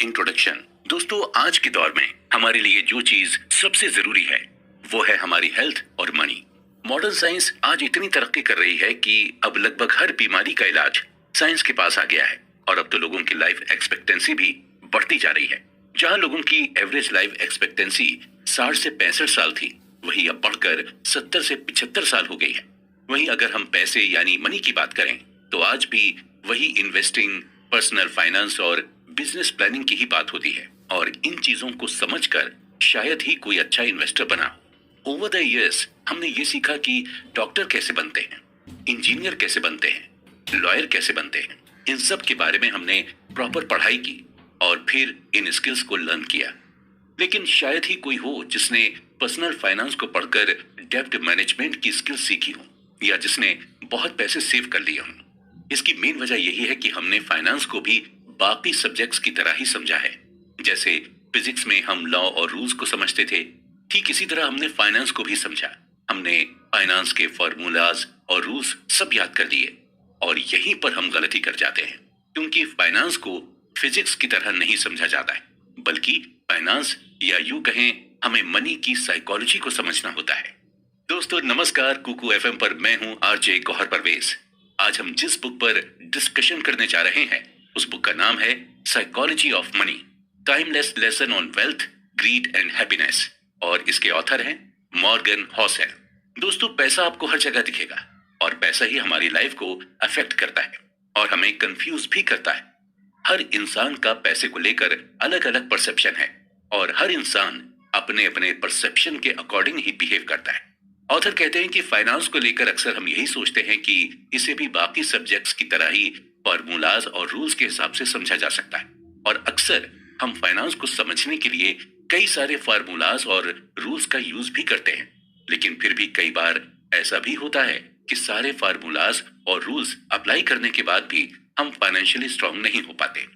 Introduction. दोस्तों, आज के दौर में हमारे लिए जो चीज सबसे जरूरी है वो है हमारी हेल्थ और मनी। मॉडर्न साइंस आज इतनी तरक्की कर रही है कि अब लगभग हर बीमारी का इलाज साइंस के पास आ गया है और अब तो लोगों की लाइफ एक्सपेक्टेंसी भी बढ़ती जा रही है। जहां लोगों की एवरेज लाइफ एक्सपेक्टेंसी 60 से 65 साल थी, वही अब बढ़कर 70 से 75 साल हो गई है। वहीं अगर हम पैसे यानी मनी की बात करें तो आज भी वही इन्वेस्टिंग, पर्सनल फाइनेंस और बिजनेस प्लानिंग की ही बात होती है और इन चीजों को समझकर शायद ही कोई अच्छा इन्वेस्टर बना। ओवर द इयर्स हमने ये सीखा कि डॉक्टर कैसे बनते हैं, इंजीनियर कैसे बनते हैं, लॉयर कैसे बनते हैं। इन सब के बारे में हमने प्रॉपर पढ़ाई की और फिर इन स्किल्स को लर्न किया। लेकिन शायद ही कोई हो जिसने पर्सनल फाइनेंस को पढ़कर डेब्ट मैनेजमेंट की स्किल्स सीखी हो या जिसने बहुत पैसे सेव कर लिए हों। इसकी मेन वजह यही है कि हमने फाइनेंस को भी बाकी सब्जेक्ट्स की तरह ही समझा है। जैसे फिजिक्स में हम लॉ और रूल्स को समझते थे, ठीक इसी तरह हमने फाइनेंस को भी समझा। हमने फाइनेंस के फॉर्मूलाज और रूल्स सब याद कर लिए और यहीं पर हम गलती कर जाते हैं, क्योंकि फाइनेंस को फिजिक्स की तरह नहीं समझा जाता है, बल्कि फाइनेंस या यूं कहें हमें मनी की साइकोलॉजी को समझना होता है। दोस्तों नमस्कार, कुकू एफएम पर मैं हूं आरजे गौहर परवेज। आज हम जिस बुक पर डिस्कशन करने जा रहे हैं उस बुक का नाम है psychology of money, timeless lesson on wealth, grid and happiness और इसके ऑथर हैं मॉर्गन हॉसेल। दोस्तों, पैसा आपको हर जगह दिखेगा और पैसा ही हमारी लाइफ को अफेक्ट करता है और हमें कंफ्यूज भी करता है। हर इंसान का पैसे को लेकर अलग अलग परसेप्शन है और हर इंसान अपने अपने परसेप्शन के अकॉर्डिंग ही बिहेव करता है। ऑथर कहते हैं कि फाइनेंस को लेकर अक्सर हम यही सोचते हैं कि इसे भी बाकी सब्जेक्ट्स की तरह ही फॉर्मूलाज और रूल्स के हिसाब से समझा जा सकता है और अक्सर हम फाइनेंस को समझने के लिए कई सारे फॉर्मूलाज और रूल्स का यूज भी करते हैं। लेकिन फिर भी कई बार ऐसा भी होता है कि सारे फॉर्मूलाज और रूल्स अप्लाई करने के बाद भी हम फाइनेंशियली स्ट्रांग नहीं हो पाते।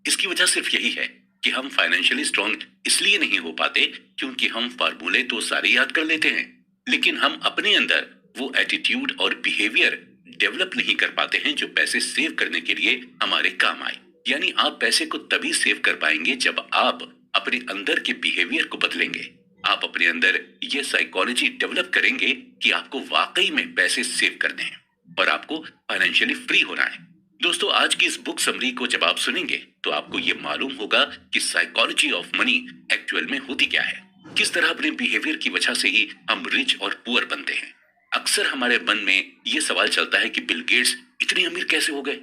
इसकी वजह सिर्फ यही है कि हम फाइनेंशियली स्ट्रांग इसलिए नहीं हो पाते क्योंकि हम फार्मूले तो सारे याद कर लेते हैं, लेकिन हम अपने अंदर वो एटीट्यूड और बिहेवियर डेवलप नहीं कर पाते हैं जो पैसे सेव करने के लिए हमारे काम आए। यानी आप पैसे को तभी सेव कर पाएंगे जब आप अपने अंदर के बिहेवियर को बदलेंगे। आप अपने अंदर ये साइकोलॉजी डेवलप करेंगे कि आपको वाकई में पैसे सेव करने हैं और आपको फाइनेंशियली फ्री होना है। दोस्तों, आज की इस बुक समरी को जब आप सुनेंगे तो आपको ये मालूम होगा कि साइकोलॉजी ऑफ मनी एक्चुअल में होती क्या है, किस तरह अपने बिहेवियर की वजह से ही हम रिच और पुअर बनते हैं। अक्सर हमारे मन में ये सवाल चलता है कि बिल गेट्स इतने अमीर कैसे हो गए?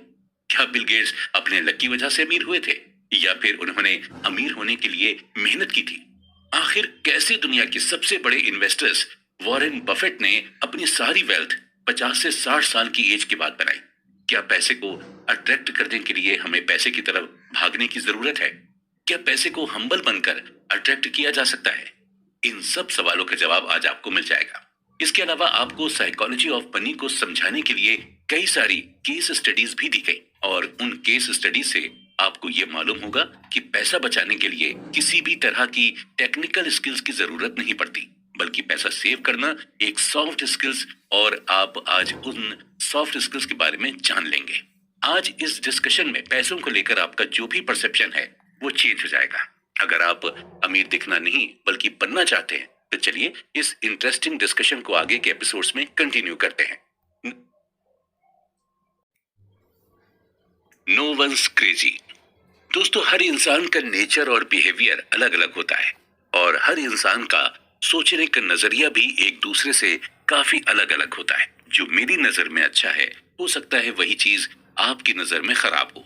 क्या बिल गेट्स अपने लक की वजह से अमीर हुए थे या फिर उन्होंने अमीर होने के लिए मेहनत की थी? आखिर कैसे दुनिया के सबसे बड़े इन्वेस्टर्स वॉरेन बफेट ने अपनी सारी वेल्थ 50 से 60 साल की एज के बाद बनाई? क्या पैसे को अट्रैक्ट करने के लिए हमें पैसे की तरफ भागने की जरूरत है? क्या पैसे को हम्बल बनकर अट्रैक्ट किया जा सकता है? इन सब सवालों का जवाब आज आपको मिल जाएगा। इसके अलावा आपको साइकोलॉजी ऑफ मनी को समझाने के लिए कई सारी केस स्टडीज भी दी गई और उन केस स्टडीज से आपको ये मालूम होगा कि पैसा बचाने के लिए किसी भी तरह की टेक्निकल स्किल्स की जरूरत नहीं पड़ती, बल्कि पैसा सेव करना एक सॉफ्ट स्किल्स और आप आज उन सॉफ्ट स्किल्स के बारे में जान लेंगे। आज इस डिस्कशन में पैसों को लेकर आपका जो भी परसेप्शन है वो चेंज हो जाएगा। अगर आप अमीर दिखना नहीं बल्कि बनना चाहते हैं तो चलिए इस इंटरेस्टिंग डिस्कशन को आगे के एपिसोड्स में कंटिन्यू करते हैं। No one's crazy. दोस्तों, हर इंसान का नेचर और बिहेवियर अलग अलग होता है और हर इंसान का सोचने का नजरिया भी एक दूसरे से काफी अलग अलग होता है। जो मेरी नजर में अच्छा है हो सकता है वही चीज आपकी नजर में खराब हो,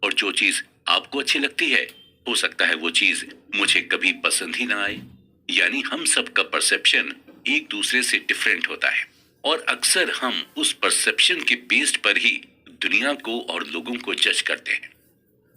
और जो चीज आपको अच्छी लगती है हो सकता है वो चीज मुझे कभी पसंद ही ना आए। यानी हम सबका परसेप्शन एक दूसरे से डिफरेंट होता है और अक्सर हम उस परसेप्शन के बेस्ड पर ही दुनिया को और लोगों को जज करते हैं।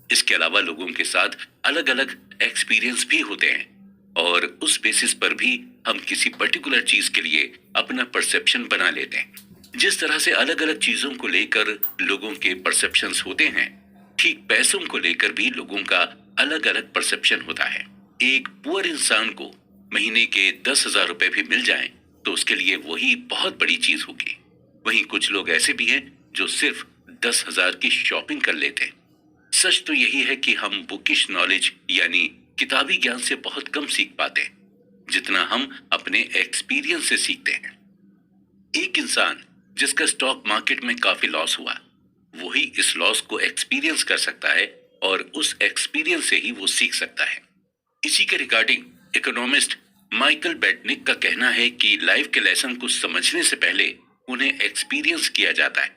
इसके अलावा लोगों के साथ अलग अलग एक्सपीरियंस भी होते हैं और उस बेसिस पर भी हम किसी पर्टिकुलर चीज के लिए अपना परसेप्शन बना लेते हैं। जिस तरह से अलग अलग चीजों को लेकर लोगों के परसेप्शंस होते हैं, ठीक पैसों को लेकर भी लोगों का अलग अलग परसेप्शन होता है। एक पुअर इंसान को महीने के 10,000 रुपए भी मिल जाएं तो उसके लिए वही बहुत बड़ी चीज होगी। वहीं कुछ लोग ऐसे भी हैं जो सिर्फ 10,000 की शॉपिंग कर लेते हैं। सच तो यही है कि हम बुकिश नॉलेज यानी किताबी ज्ञान से बहुत कम सीख पाते हैं, जितना हम अपने एक्सपीरियंस से सीखते हैं। एक इंसान जिसका स्टॉक मार्केट में काफी लॉस हुआ, वही इस लॉस को एक्सपीरियंस कर सकता है और उस एक्सपीरियंस से ही वो सीख सकता है। इसी के रिगार्डिंग इकोनॉमिस्ट माइकल बेटनिक का कहना है कि लाइफ के लेसन को समझने से पहले उन्हें एक्सपीरियंस किया जाता है।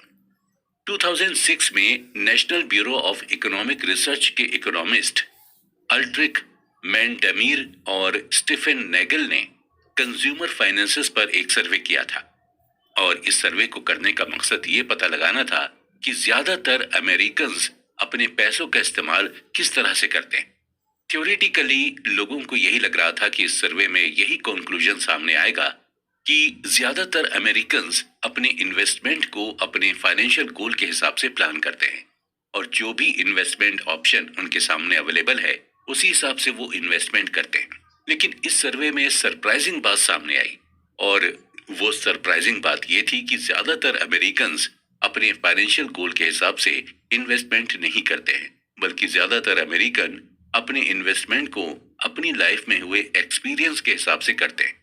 2006 में national bureau of economic research के इकोनॉमिस्ट अल्ट्रिक मैंडमीर और स्टीफन नेगल ने कंज्यूमर फाइनेंसेस पर एक सर्वे किया था और इस सर्वे को करने का मकसद ये पता लगाना था कि ज्यादातर अमेरिकन्स अपने पैसों का इस्तेमाल किस तरह से करते हैं। थ्योरेटिकली लोगों को यही लग रहा था कि इस सर्वे में यही कंक्लूजन सामने आएगा कि ज्यादातर अमेरिकन्स अपने इन्वेस्टमेंट को अपने फाइनेंशियल गोल के हिसाब से प्लान करते हैं और जो भी इन्वेस्टमेंट ऑप्शन उनके सामने अवेलेबल है उसी हिसाब से वो इन्वेस्टमेंट करते हैं। लेकिन इस सर्वे में सरप्राइजिंग बात सामने आई और वो सरप्राइजिंग बात ये थी कि ज्यादातर अमेरिकन्स अपने फाइनेंशियल गोल के हिसाब से इन्वेस्टमेंट नहीं करते हैं, बल्कि ज्यादातर अमेरिकन अपने इन्वेस्टमेंट को अपनी लाइफ में हुए एक्सपीरियंस के हिसाब से करते हैं।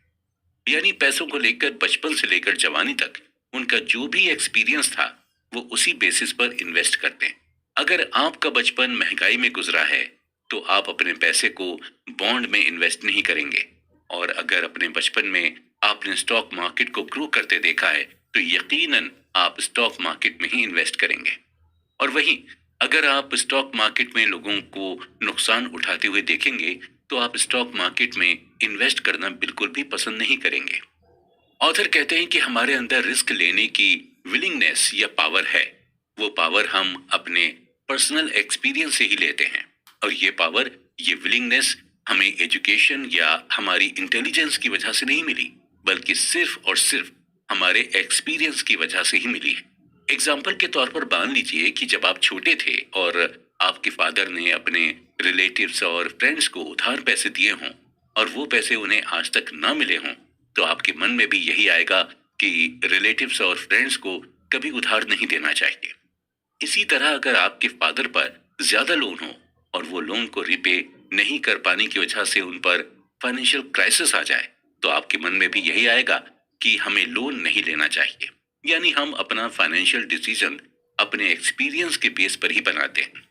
यानी पैसों को लेकर बचपन से लेकर जवानी तक उनका जो भी एक्सपीरियंस था वो उसी बेसिस पर इन्वेस्ट करते हैं। अगर आपका बचपन महंगाई में गुजरा है तो आप अपने पैसे को बॉन्ड में इन्वेस्ट नहीं करेंगे, और अगर अपने बचपन में आपने स्टॉक मार्केट को ग्रो करते देखा है तो यकीनन आप स्टॉक मार्केट में ही इन्वेस्ट करेंगे। और वहीं अगर आप स्टॉक मार्केट में लोगों को नुकसान उठाते हुए देखेंगे तो आप स्टॉक मार्केट में इन्वेस्ट करना बिल्कुल भी पसंद नहीं करेंगे। ऑथर कहते हैं कि हमारे अंदर रिस्क लेने की विलिंगनेस या पावर है, वो पावर हम अपने पर्सनल एक्सपीरियंस से ही लेते हैं, और ये पावर, ये विलिंगनेस हमें एजुकेशन या हमारी इंटेलिजेंस की वजह से नहीं मिली, बल्कि सिर्फ और सिर्फ हमारे एक्सपीरियंस की वजह से ही मिली है। एग्जाम्पल के तौर पर मान लीजिए कि जब आप छोटे थे और आपके फादर ने अपने रिलेटिव्स और फ्रेंड्स को उधार पैसे दिए हों और वो पैसे उन्हें आज तक ना मिले हों, तो आपके मन में भी यही आएगा कि रिलेटिव्स और फ्रेंड्स को कभी उधार नहीं देना चाहिए। इसी तरह अगर आपके फादर पर ज्यादा लोन हो और वो लोन को रिपे नहीं कर पाने की वजह से उन पर फाइनेंशियल क्राइसिस आ जाए, तो आपके मन में भी यही आएगा कि हमें लोन नहीं लेना चाहिए। यानी हम अपना फाइनेंशियल डिसीजन अपने एक्सपीरियंस के बेस पर ही बनाते हैं।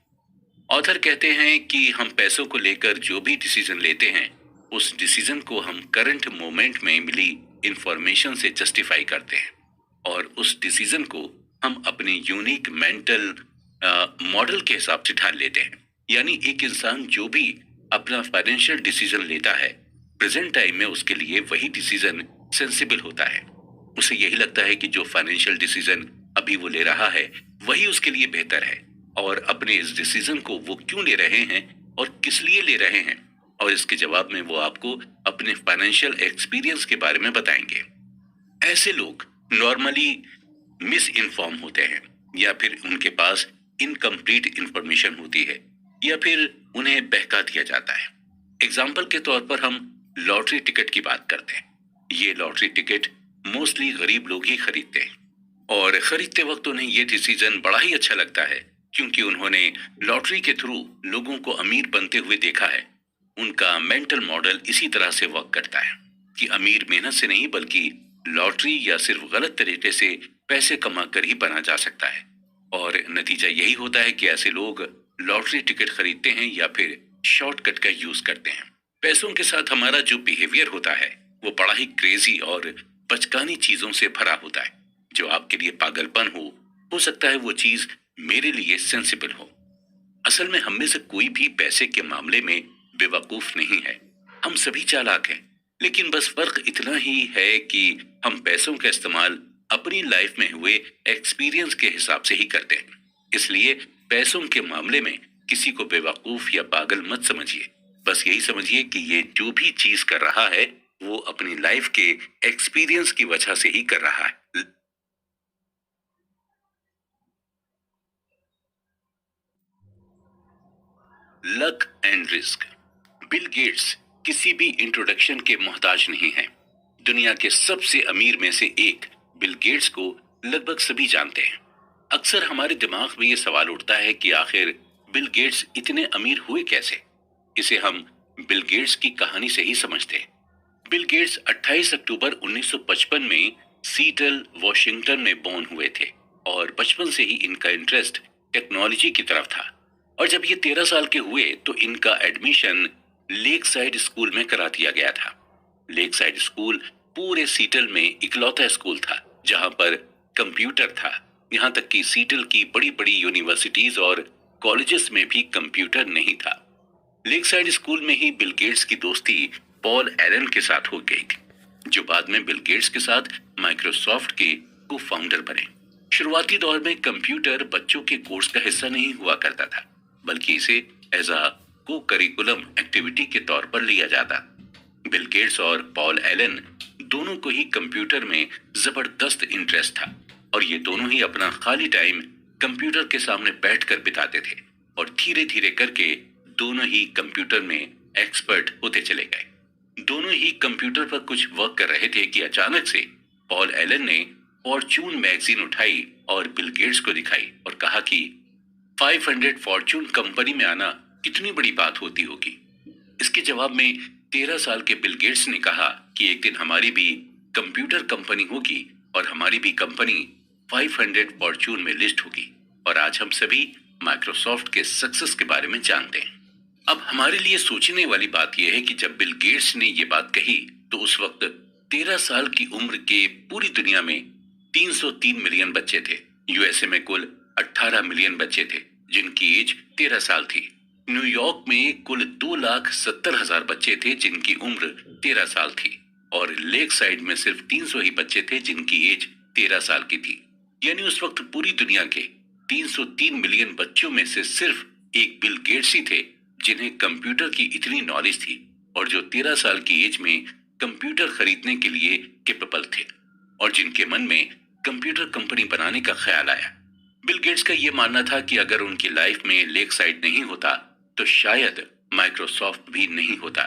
ऑथर कहते हैं कि हम पैसों को लेकर जो भी डिसीजन लेते हैं उस डिसीजन को हम करंट मोमेंट में मिली इंफॉर्मेशन से जस्टिफाई करते हैं और उस डिसीजन को हम अपने यूनिक मेंटल मॉडल के हिसाब से ठान लेते हैं। यानी एक इंसान जो भी अपना फाइनेंशियल डिसीजन लेता है, प्रेजेंट टाइम में उसके लिए वही डिसीजन सेंसिबल होता है। उसे यही लगता है कि जो फाइनेंशियल डिसीजन अभी वो ले रहा है वही उसके लिए बेहतर है, और अपने इस डिसीजन को वो क्यों ले रहे हैं और किस लिए ले रहे हैं, और इसके जवाब में वो आपको अपने फाइनेंशियल एक्सपीरियंस के बारे में बताएंगे। ऐसे लोग नॉर्मली मिस इन्फॉर्म होते हैं, या फिर उनके पास इनकम्प्लीट इंफॉर्मेशन होती है, या फिर उन्हें बहका दिया जाता है। एग्जाम्पल के तौर पर हम लॉटरी टिकट की बात करते हैं। ये लॉटरी टिकट मोस्टली गरीब लोग ही खरीदते हैं, और खरीदते वक्त उन्हें ये डिसीजन बड़ा ही अच्छा लगता है क्योंकि उन्होंने लॉटरी के थ्रू लोगों को अमीर बनते हुए देखा है। उनका मेंटल मॉडल इसी तरह से वर्क करता है कि अमीर मेहनत से नहीं बल्कि लॉटरी या सिर्फ गलत तरीके से पैसे कमा कर ही बना जा सकता है, और नतीजा यही होता है कि ऐसे लोग लॉटरी टिकट खरीदते हैं या फिर शॉर्टकट का यूज करते हैं। पैसों के साथ हमारा जो बिहेवियर होता है वो बड़ा ही क्रेजी और बचकानी चीजों से भरा होता है। जो आपके लिए पागलपन हो सकता है वो चीज मेरे लिए सेंसिबल हो। असल में हम में से कोई भी पैसे के मामले में बेवकूफ नहीं है, हम सभी चालाक हैं, लेकिन बस फर्क इतना ही है कि हम पैसों का इस्तेमाल अपनी लाइफ में हुए एक्सपीरियंस के हिसाब से ही करते हैं। इसलिए पैसों के मामले में किसी को बेवकूफ या पागल मत समझिए, बस यही समझिए कि ये जो भी चीज कर रहा है वो अपनी लाइफ के एक्सपीरियंस की वजह से ही कर रहा है। Luck and risk. Bill Gates किसी भी इंट्रोडक्शन के मोहताज नहीं हैं। दुनिया के सबसे अमीर में से एक बिल गेट्स को लगभग सभी जानते हैं। अक्सर हमारे दिमाग में ये सवाल उठता है कि आखिर बिल गेट्स इतने अमीर हुए कैसे? इसे हम बिल गेट्स की कहानी से ही समझते हैं। बिल गेट्स 28 अक्टूबर 1955 में सीटल, वॉशिंगटन में बोर्न हुए थे और बचपन से ही इनका इंटरेस्ट टेक्नोलॉजी की तरफ था। और जब ये 13 साल के हुए तो इनका एडमिशन लेक साइड स्कूल में करा दिया गया था। लेक साइड स्कूल पूरे सीटल में इकलौता स्कूल था जहां पर कंप्यूटर था। यहां तक कि सीटल की बड़ी बड़ी यूनिवर्सिटीज और कॉलेजेस में भी कंप्यूटर नहीं था। लेक साइड स्कूल में ही बिल गेट्स की दोस्ती पॉल एलन के साथ हो गई थी, जो बाद में बिल गेट्स के साथ माइक्रोसॉफ्ट के को फाउंडर बने। शुरुआती दौर में कंप्यूटर बच्चों के कोर्स का हिस्सा नहीं हुआ करता था, बल्कि इसे एज अ को करिकुलम एक्टिविटी के तौर पर लिया जाता। बिल गेट्स और पॉल एलन दोनों को ही कंप्यूटर में जबरदस्त इंटरेस्ट था और ये दोनों ही अपना खाली टाइम कंप्यूटर के सामने बैठकर बिताते थे और धीरे धीरे करके दोनों ही कंप्यूटर में एक्सपर्ट होते चले गए। दोनों ही कंप्यूटर पर कुछ वर्क कर रहे थे कि अचानक से पॉल एलन ने फॉर्च्यून मैगजीन उठाई और बिल गेट्स को दिखाई और कहा कि 500 फॉर्च्यून कंपनी में आना कितनी बड़ी बात होती होगी। इसके जवाब में 13 साल के बिल गेट्स ने कहा कि एक दिन हमारी भी कंप्यूटर कंपनी होगी और हमारी भी कंपनी 500 फॉर्च्यून में लिस्ट होगी। और आज हम सभी माइक्रोसॉफ्ट के सक्सेस के बारे में जानते हैं। अब हमारे लिए सोचने वाली बात यह है कि जब बिल गेट्स ने यह बात कही तो उस वक्त 13 साल की उम्र के पूरी दुनिया में 303 मिलियन बच्चे थे। यूएसए में कुल 18 मिलियन बच्चे थे जिनकी एज 13 साल थी। न्यूयॉर्क में कुल 2,70,000 बच्चे थे जिनकी उम्र 13 साल थी और लेक साइड में सिर्फ 300 ही बच्चे थे जिनकी एज 13 साल की थी। यानी उस वक्त पूरी दुनिया के 303 मिलियन बच्चों में से सिर्फ एक बिल गेट्स ही थे जिन्हें कंप्यूटर की इतनी नॉलेज थी और जो 13 साल की एज में कंप्यूटर खरीदने के लिए कैपेबल थे और जिनके मन में कंप्यूटर कंपनी बनाने का ख्याल आया। बिल गेट्स का यह मानना था कि अगर उनकी लाइफ में लेक साइड नहीं होता तो शायद माइक्रोसॉफ्ट भी नहीं होता।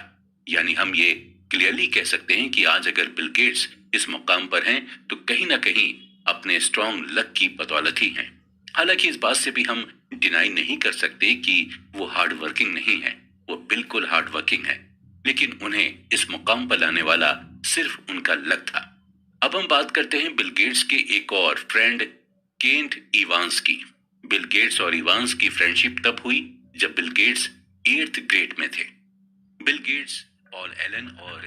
यानी हम ये क्लियरली कह सकते हैं कि आज अगर बिल गेट्स इस मुकाम पर हैं तो कहीं ना कहीं अपने स्ट्रॉन्ग लक की बदौलत ही हैं। हालांकि इस बात से भी हम डिनाई नहीं कर सकते कि वो हार्ड वर्किंग नहीं है, वो बिल्कुल हार्ड वर्किंग है, लेकिन उन्हें इस मुकाम पर लाने वाला सिर्फ उनका लक था। अब हम बात करते हैं बिल गेट्स के एक और फ्रेंड केंट इवांस की। बिल गेट्स और इवांस की फ्रेंडशिप तब हुई जब बिल गेट्स 8th ग्रेड में थे। बिल गेट्स, पॉल एलन और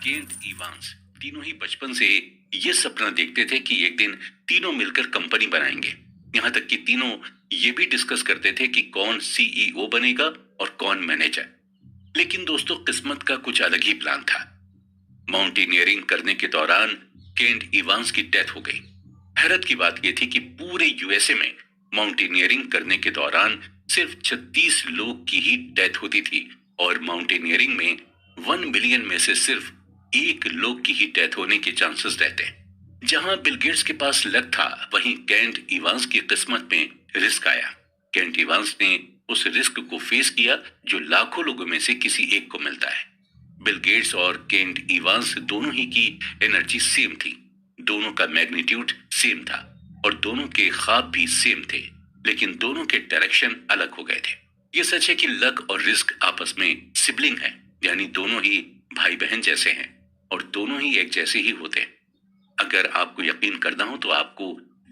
केंट इवांस तीनों ही बचपन से ये सपना देखते थे कि एक दिन तीनों मिलकर कंपनी बनाएंगे। यहाँ तक कि तीनों ये भी डिस्कस करते थे कि कौन सीईओ बनेगा और कौन मैनेजर। लेकिन दोस्तों, किस्मत का कुछ अलग ही प्लान था। माउंटेनियरिंग करने के दौरान केंट इवांस की डेथ हो गई। हैरत की बात यह थी कि पूरे यूएसए में माउंटेनियरिंग करने के दौरान सिर्फ 36 लोग की ही डेथ होती थी और माउंटेनियरिंग में 1 मिलियन में से सिर्फ 1 लोग की ही डेथ होने के चांसेस रहते हैं। जहां बिल गेट्स के पास लक था, वहीं केंट इवांस की किस्मत में रिस्क आया। केंट इवांस ने उस रिस्क को फेस किया जो लाखों लोगों में से किसी एक को मिलता है। बिल गेट्स और केंट इवांस दोनों ही की एनर्जी सेम थी, दोनों का मैग्नीट्यूड सेम था और दोनों के ख्वाब भी सेम थे, लेकिन दोनों के डायरेक्शन अलग हो गए थे। ये सच है कि लक और रिस्क आपस में सिबलिंग है, यानी दोनों ही भाई बहन जैसे हैं और दोनों ही एक जैसे ही होते हैं। अगर आपको यकीन करना हो तो आपको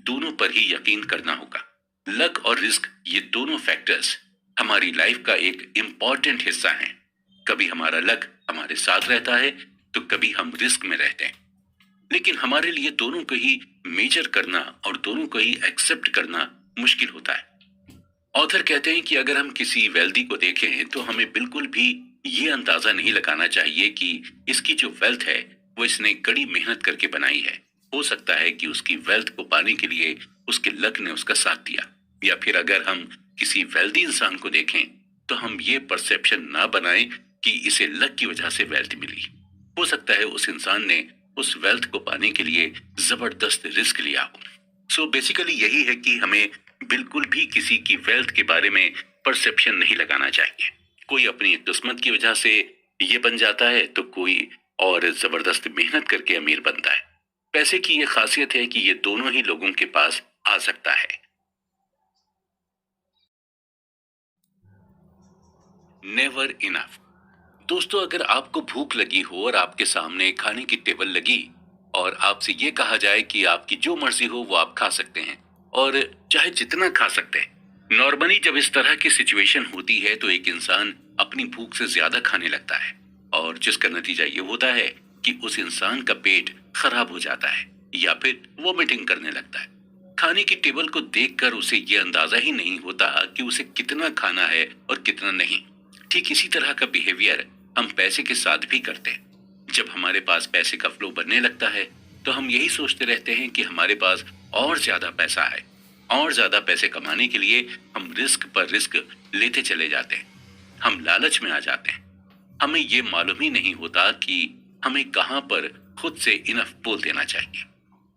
दोनों पर ही यकीन करना होगा। लक और रिस्क, ये दोनों फैक्टर्स हमारी लाइफ का एक इम्पॉर्टेंट हिस्सा हैं। कभी हमारा लक हमारे साथ रहता है तो कभी हम रिस्क में रहते हैं, लेकिन हमारे लिए दोनों को ही मेजर करना और दोनों को ही एक्सेप्ट करना मुश्किल होता है। ऑथर कहते हैं कि अगर हम किसी वेल्दी को देखें तो हमें बिल्कुल भी ये अंदाजा नहीं लगाना चाहिए कि इसकी जो वेल्थ है वो इसने कड़ी मेहनत करके बनाई है। हो सकता है कि उसकी वेल्थ को पाने के लिए उसके लक ने उसका साथ दिया। या फिर अगर हम किसी वेल्दी इंसान को देखें तो हम ये परसेप्शन ना बनाएं कि इसे लक की वजह से वेल्थ मिली। हो सकता है उस इंसान ने उस वेल्थ को पाने के लिए जबरदस्त रिस्क लिया हो। सो बेसिकली यही है कि हमें बिल्कुल भी किसी की वेल्थ के बारे में परसेप्शन नहीं लगाना चाहिए। कोई अपनी किस्मत की वजह से ये बन जाता है तो कोई और जबरदस्त मेहनत करके अमीर बनता है। पैसे की ये खासियत है कि ये दोनों ही लोगों के पास आ सकता है। Never enough. दोस्तों, अगर आपको भूख लगी हो और आपके सामने खाने की टेबल लगी और आपसे ये कहा जाए कि आपकी जो मर्जी हो वो आप खा सकते हैं और चाहे जितना खा सकते हैं। नॉर्मली जब इस तरह की सिचुएशन होती है तो एक इंसान अपनी भूख से ज्यादा खाने लगता है और जिसका नतीजा ये होता है कि उस इंसान का पेट खराब हो जाता है या फिर वोमिटिंग करने लगता है। खाने की टेबल को देखकर उसे ये अंदाजा ही नहीं होता कि उसे कितना खाना है और कितना नहीं। ठीक इसी तरह का बिहेवियर हम पैसे के साथ भी करते हैं। जब हमारे पास पैसे का फ्लो बनने लगता है तो हम यही सोचते रहते हैं कि हमारे पास और ज्यादा पैसा है। और ज्यादा पैसे कमाने के लिए हम रिस्क पर रिस्क लेते चले जाते हैं। हम लालच में आ जाते हैं। हमें ये मालूम ही नहीं होता कि हमें कहां पर खुद से इनफ बोल देना चाहिए।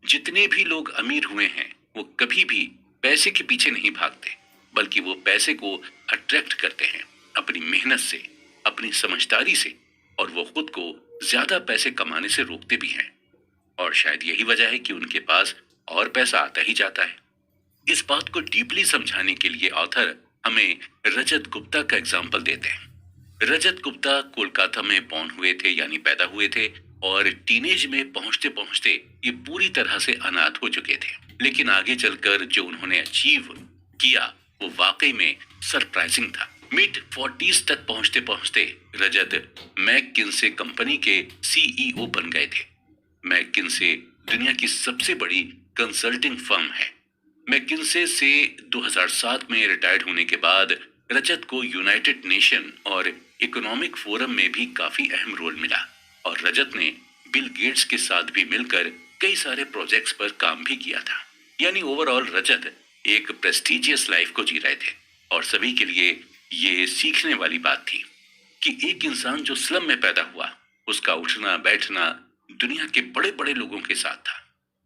जितने भी लोग अमीर हुए हैं वो कभी भी पैसे के पीछे नहीं भागते, बल्कि वो पैसे को अट्रैक्ट करते हैं अपनी मेहनत से, अपनी समझदारी से, और वो खुद को ज्यादा पैसे कमाने से रोकते भी हैं। और शायद यही वजह है कि उनके पास और पैसा आता ही जाता है। इस बात को डीपली समझाने के लिए ऑथर हमें रजत गुप्ता का एग्जाम्पल देते हैं। रजत गुप्ता कोलकाता में बॉर्न हुए थे, यानी पैदा हुए थे, और टीनेज में पहुंचते पहुंचते ये पूरी तरह से अनाथ हो चुके थे। लेकिन आगे चलकर जो उन्होंने अचीव किया वो वाकई में सरप्राइजिंग था। मिड 40s तक पहुंचते पहुंचते रजत मैककिन्से कंपनी के सीईओ बन गए थे। मैककिन्से दुनिया की सबसे बड़ी कंसल्टिंग फर्म है। मैककिन्से से 2007 में रिटायर्ड होने के बाद रजत को यूनाइटेड नेशन और इकोनॉमिक फोरम में भी काफी अहम रोल मिला और रजत ने बिल गेट्स के साथ भी मिलकर कई सारे प्रोजेक्ट्स पर काम भी किया था। यानी ओवरऑल रजत एक प्रेस्टिजियस लाइफ को जी रहे थे और सभी के लिए ये सीखने वाली बात थी कि एक इंसान जो स्लम में पैदा हुआ, उसका उठना बैठना दुनिया के बड़े बड़े लोगों के साथ था।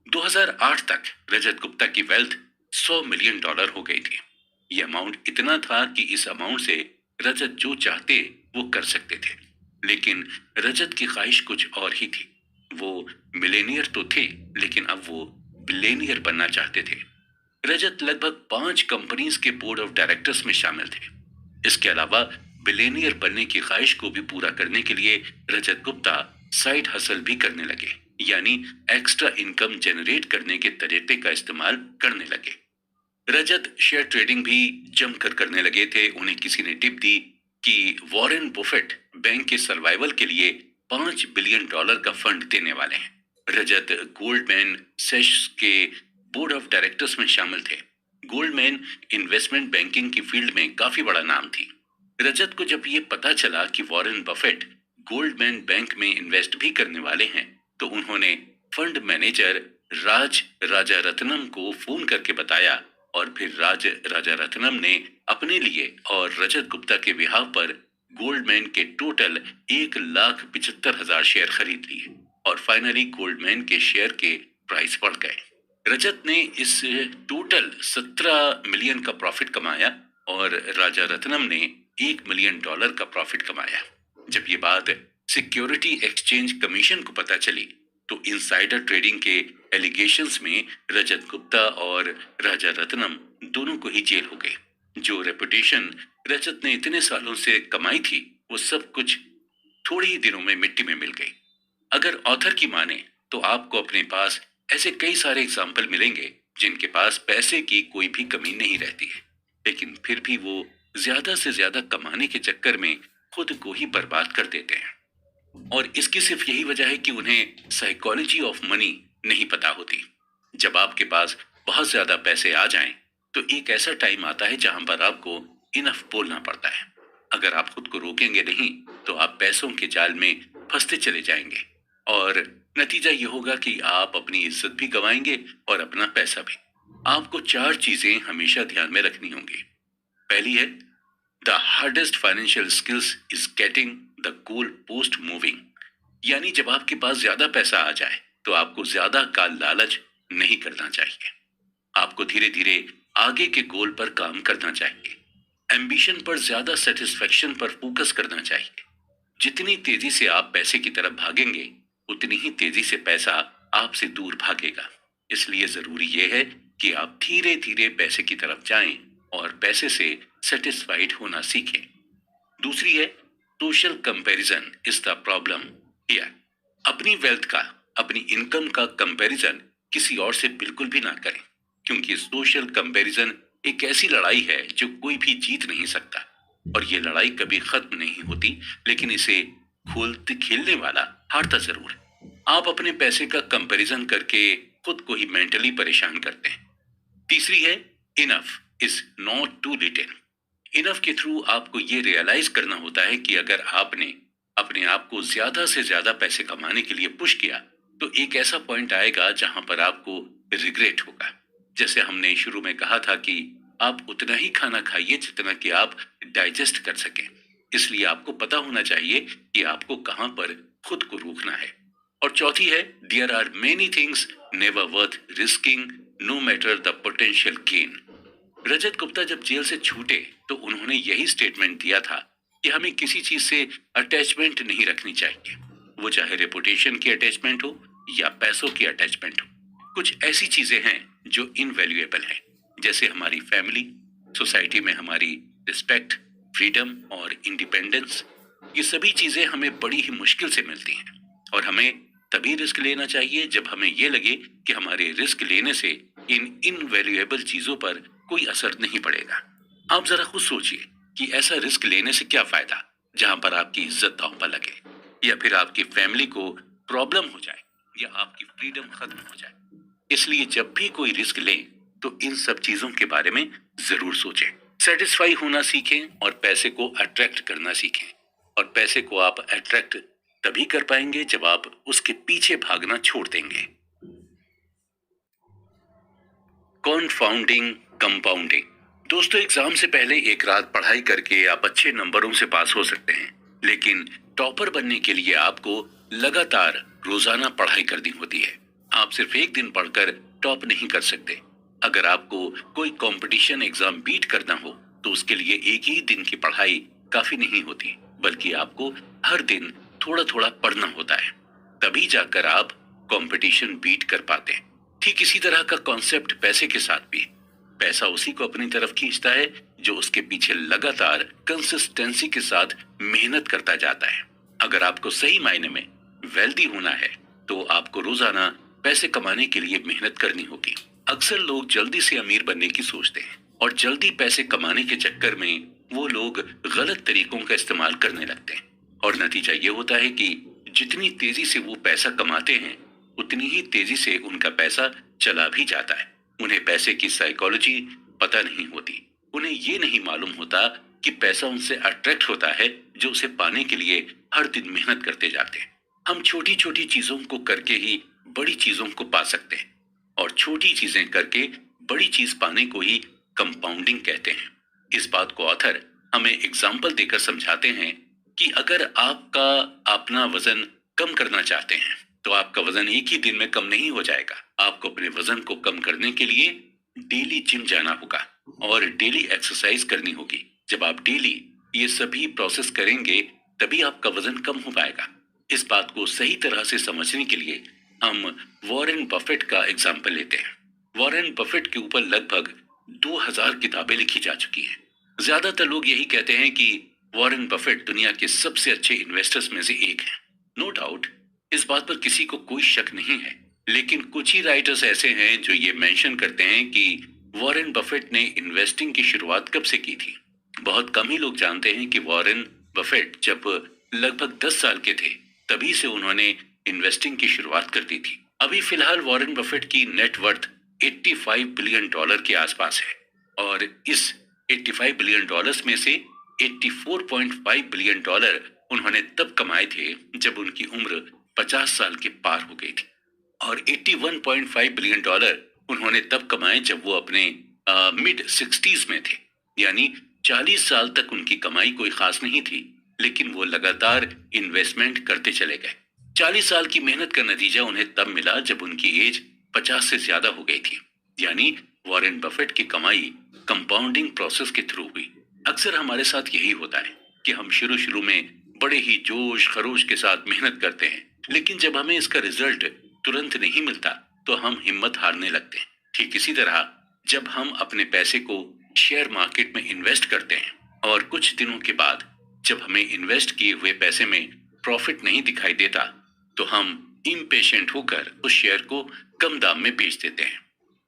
2008 तक रजत गुप्ता की वेल्थ $100 मिलियन हो गई थी। यह अमाउंट इतना था कि इस अमाउंट से रजत जो चाहते वो कर सकते थे। लेकिन रजत की ख्वाहिश कुछ और ही थी। वो मिलेनियर तो थे, लेकिन अब वो बिलियनियर बनना चाहते थे। रजत लगभग 5 कंपनीज के बोर्ड ऑफ डायरेक्टर्स में शामिल थे। इसके अलावा बिलियनियर बनने की ख्वाहिश को भी पूरा करने के लिए रजत गुप्ता साइड हसल भी करने लगे, यानी एक्स्ट्रा इनकम जनरेट करने के तरीके का इस्तेमाल करने लगे। रजत शेयर ट्रेडिंग भी जमकर करने लगे थे। उन्हें किसी ने टिप दी कि वॉरेन बुफेट बैंक के सर्वाइवल के लिए $5 बिलियन का फंड देने वाले हैं। रजत गोल्डमैन सैच्स के बोर्ड ऑफ डायरेक्टर्स में शामिल थे। गोल्डमैन इन्वेस्टमेंट बैंकिंग की फील्ड में काफी बड़ा नाम थी। रजत को जब ये पता चला कि वॉरेन बफेट गोल्डमैन बैंक में इन्वेस्ट भी करने वाले हैं, तो उन्होंने फंड मैनेजर राज राजारत्नम को फोन करके बताया और फिर राज राजारत्नम ने अपने लिए और रजत गुप्ता के बिहाव पर गोल्डमैन के टोटल 1,75,000 शेयर खरीद लिए और फाइनली गोल्डमैन के शेयर के प्राइस बढ़ गए। रजत ने इस टोटल 17 मिलियन का प्रॉफिट कमाया और राजारत्नम ने $1 मिलियन का प्रॉफिट कमाया। जब ये बात सिक्योरिटी एक्सचेंज कमीशन को पता चली तो इनसाइडर ट्रेडिंग के एलिगेशंस में रजत गुप्ता और राजारत्नम दोनों को ही जेल हो गए। जो रेपुटेशन रजत ने इतने सालों से कमाई थी वो सब कुछ थोड़े ही दिनों में मिट्टी में मिल गई। अगर ऑथर की माने तो आपको अपने पास ऐसे कई सारे एग्जाम्पल मिलेंगे जिनके पास पैसे की कोई भी कमी नहीं रहती है, लेकिन फिर भी वो ज्यादा से ज्यादा कमाने के चक्कर में खुद को ही बर्बाद कर देते हैं। और इसकी सिर्फ यही वजह है कि उन्हें साइकोलॉजी ऑफ मनी नहीं पता होती। जब आपके पास बहुत ज्यादा पैसे आ जाएं, तो एक ऐसा टाइम आता है जहां पर आपको इनफ बोलना पड़ता है। अगर आप खुद को रोकेंगे नहीं तो आप पैसों के जाल में फंसते चले जाएंगे और नतीजा ये होगा कि आप अपनी इज्जत भी गंवाएंगे और अपना पैसा भी। आपको 4 चीजें हमेशा ध्यान में रखनी होंगी। पहली है, the hardest financial skills is getting the goal post moving. यानी जब आपके पास ज्यादा पैसा आ जाए तो आपको ज्यादा का लालच नहीं करना चाहिए। आपको धीरे धीरे आगे के गोल पर काम करना चाहिए। एम्बिशन पर ज्यादा सेटिस्फेक्शन पर फोकस करना चाहिए। जितनी तेजी से आप पैसे की तरफ भागेंगे उतनी ही तेजी से पैसा आपसे दूर भागेगा। इसलिए जरूरी यह है कि आप धीरे धीरे पैसे की तरफ जाएं और पैसे से सेटिस्फाइड होना सीखें। दूसरी है social comparison is the problem here. अपनी वेल्थ का, अपनी इनकम का कंपैरिजन किसी और से बिल्कुल भी ना करें, क्योंकि सोशल कंपैरिजन एक ऐसी लड़ाई है जो कोई भी जीत नहीं सकता, और ये लड़ाई कभी खत्म नहीं होती, लेकिन इसे खोलते खेलने वाला हारता जरूर है। आप अपने पैसे का कंपैरिजन करके खुद को ही मेंटली परेशान करते हैं। तीसरी है enough is not too little. Enough के थ्रू आपको ये रियलाइज करना होता है कि अगर आपने अपने आप को ज्यादा से ज्यादा पैसे कमाने के लिए पुश किया, तो एक ऐसा पॉइंट आएगा जहां पर आपको रिग्रेट होगा। जैसे हमने शुरू में कहा था कि आप उतना ही खाना खाइए जितना कि आप डाइजेस्ट कर सकें। इसलिए आपको पता होना चाहिए कि आपको कहां पर खुद को रोकना है। और चौथी है there are many things never worth risking no matter the potential gain. Rajat Gupta जब जेल से छूटे तो उन्होंने यही स्टेटमेंट दिया था कि हमें किसी चीज से अटैचमेंट नहीं रखनी चाहिए, वो चाहे रेपुटेशन की अटैचमेंट हो या पैसों की अटैचमेंट हो। कुछ ऐसी चीजें हैं जो इनवैल्यूएबल हैं, जैसे हमारी फैमिली, सोसाइटी में हमारी रिस्पेक्ट, फ्रीडम और इंडिपेंडेंस। ये सभी चीजें हमें बड़ी ही मुश्किल से मिलती हैं, और हमें तभी रिस्क लेना चाहिए जब हमें ये लगे कि हमारे रिस्क लेने से इन इनवैल्यूएबल चीजों पर कोई असर नहीं पड़ेगा। आप जरा खुद सोचिए कि ऐसा रिस्क लेने से क्या फायदा जहां पर आपकी इज्जत दांव पर लगे, या फिर आपकी फैमिली को प्रॉब्लम हो जाए, या आपकी फ्रीडम खत्म हो जाए। इसलिए जब भी कोई रिस्क लें तो इन सब चीजों के बारे में जरूर सोचें। सेटिस्फाई होना सीखें और पैसे को अट्रैक्ट करना सीखें। और पैसे को आप अट्रैक्ट तभी कर पाएंगे जब आप उसके पीछे भागना छोड़ देंगे। कॉन्फाउंडिंग कंपाउंडिंग। दोस्तों, एग्जाम से पहले एक रात पढ़ाई करके आप अच्छे नंबरों से पास हो सकते हैं, लेकिन टॉपर बनने के लिए आपको लगातार रोजाना पढ़ाई करनी होती है। आप सिर्फ एक दिन पढ़कर टॉप नहीं कर सकते। अगर आपको कोई कंपटीशन एग्जाम बीट करना हो तो उसके लिए एक ही दिन की पढ़ाई काफी नहीं होती, बल्कि आपको हर दिन थोड़ा थोड़ा पढ़ना होता है। तभी जाकर आप कंपटीशन बीट कर पाते हैं। ठीक इसी तरह का कॉन्सेप्ट पैसे के साथ भी। पैसा उसी को अपनी तरफ खींचता है जो उसके पीछे लगातार कंसिस्टेंसी के साथ मेहनत करता जाता है। अगर आपको सही मायने में वेल्दी होना है तो आपको रोजाना पैसे कमाने के लिए मेहनत करनी होगी। अक्सर लोग जल्दी से अमीर बनने की सोचते हैं, और जल्दी पैसे कमाने के चक्कर में वो लोग गलत तरीकों का इस्तेमाल करने लगते हैं, और नतीजा ये होता है कि जितनी तेजी से वो पैसा कमाते हैं उतनी ही तेजी से उनका पैसा चला भी जाता है। उन्हें पैसे की साइकोलॉजी पता नहीं होती। उन्हें ये नहीं मालूम होता कि पैसा उनसे अट्रैक्ट होता है जो उसे पाने के लिए हर दिन मेहनत करते जाते हैं। हम छोटी छोटी चीजों को करके ही बड़ी चीजों को पा सकते हैं, और छोटी चीजें करके बड़ी चीज पाने को ही कंपाउंडिंग कहते हैं। इस बात को ऑथर हमें एग्जाम्पल देकर समझाते हैं कि अगर आपका अपना वजन कम करना चाहते हैं तो आपका वजन एक ही दिन में कम नहीं हो जाएगा। आपको अपने वजन को कम करने के लिए डेली जिम जाना होगा और डेली एक्सरसाइज करनी होगी। जब आप डेली ये सभी प्रोसेस करेंगे तभी आपका वजन कम हो पाएगा। इस बात को सही तरह से समझने के लिए हम वॉरेन बफेट का एग्जाम्पल लेते हैं। वॉरेन बफेट के ऊपर लगभग 2000 किताबें लिखी जा चुकी हैं। ज्यादातर लोग यही कहते हैं कि वॉरेन बफेट दुनिया के सबसे अच्छे इन्वेस्टर्स में से एक हैं। नो डाउट, इस बात पर किसी को कोई शक नहीं है, लेकिन कुछ ही राइटर्स ऐसे हैं जो ये मेंशन करते हैं कि वॉरेन बफेट ने इन्वेस्टिंग की शुरुआत कब से की थी। बहुत कम ही लोग जानते हैं कि वॉरेन बफेट जब लगभग 10 साल के थे तभी से उन्होंने इन्वेस्टिंग की शुरुआत कर दी थी। अभी फिलहाल वॉरेन बफेट की नेट वर्थ $85 बिलियन के आसपास है, और इस $85 बिलियन में से $84.5 बिलियन उन्होंने तब कमाए थे जब उनकी उम्र 50 साल के पार हो गई थी, और $81.5 बिलियन उन्होंने तब कमाए जब वो अपने मिड 60s में थे। यानी 40 साल तक उनकी कमाई कोई खास नहीं थी, लेकिन वो लगातार इन्वेस्टमेंट करते चले गए। 40 साल की मेहनत का नतीजा उन्हें तब मिला जब उनकी एज 50 से ज्यादा हो गई थी। यानी वॉरेन बफेट की कमाई कंपाउंडिंग प्रोसेस के थ्रू हुई। अक्सर हमारे साथ यही होता है कि हम शुरू में बड़े ही जोश खरोश के साथ मेहनत करते हैं, लेकिन जब हमें इसका रिजल्ट तुरंत नहीं मिलता तो हम हिम्मत हारने लगते हैं। ठीक इसी तरह जब हम अपने पैसे को शेयर मार्केट में इन्वेस्ट करते हैं और कुछ दिनों के बाद जब हमें इन्वेस्ट किए हुए पैसे में प्रॉफिट नहीं दिखाई देता तो हम इम्पेशेंट होकर उस शेयर को कम दाम में बेच देते हैं।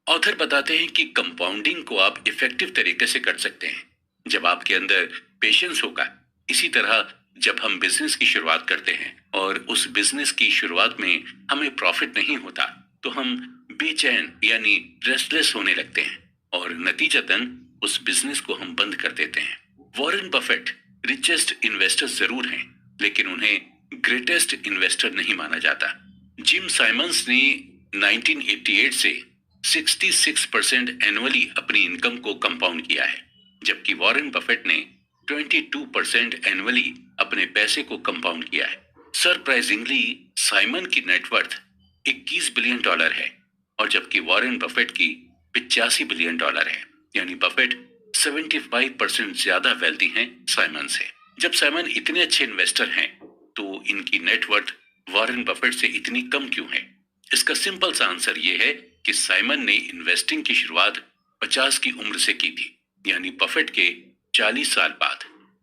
ऑथर बताते हैं कि कंपाउंडिंग को आप इफेक्टिव तरीके से कर सकते हैं जब आपके अंदर पेशेंस होगा। इसी तरह जब हम बिजनेस की शुरुआत करते हैं और उस बिजनेस की शुरुआत में हमें प्रॉफिट नहीं होता तो हम बेचैन यानी रेस्टलेस होने लगते हैं और नतीजतन उस बिजनेस को हम बंद कर देते हैं। वॉरेन बफेट रिचेस्ट इन्वेस्टर जरूर हैं, लेकिन उन्हें ग्रेटेस्ट इन्वेस्टर नहीं माना जाता। जिम साइमंस ने 1988 से 66% एनुअली अपनी इनकम को कंपाउंड किया है, जबकि वॉरेन बफेट ने 22% एनुअली अपने पैसे को कंपाउंड किया है। सरप्राइजिंगली साइमन की नेटवर्थ $21 बिलियन है और जबकि वॉरेन बफेट की $85 बिलियन है, यानी बफेट 75% ज्यादा वेल्दी हैं साइमन से। जब साइमन इतने अच्छे इन्वेस्टर हैं तो इनकी नेटवर्थ वॉरेन बफेट से इतनी कम क्यों है? इसका सिंपल सा आंसर ये है कि साइमन ने इन्वेस्टिंग की शुरुआत 50 की उम्र से की थी, यानी बफेट के 40 साल बाद।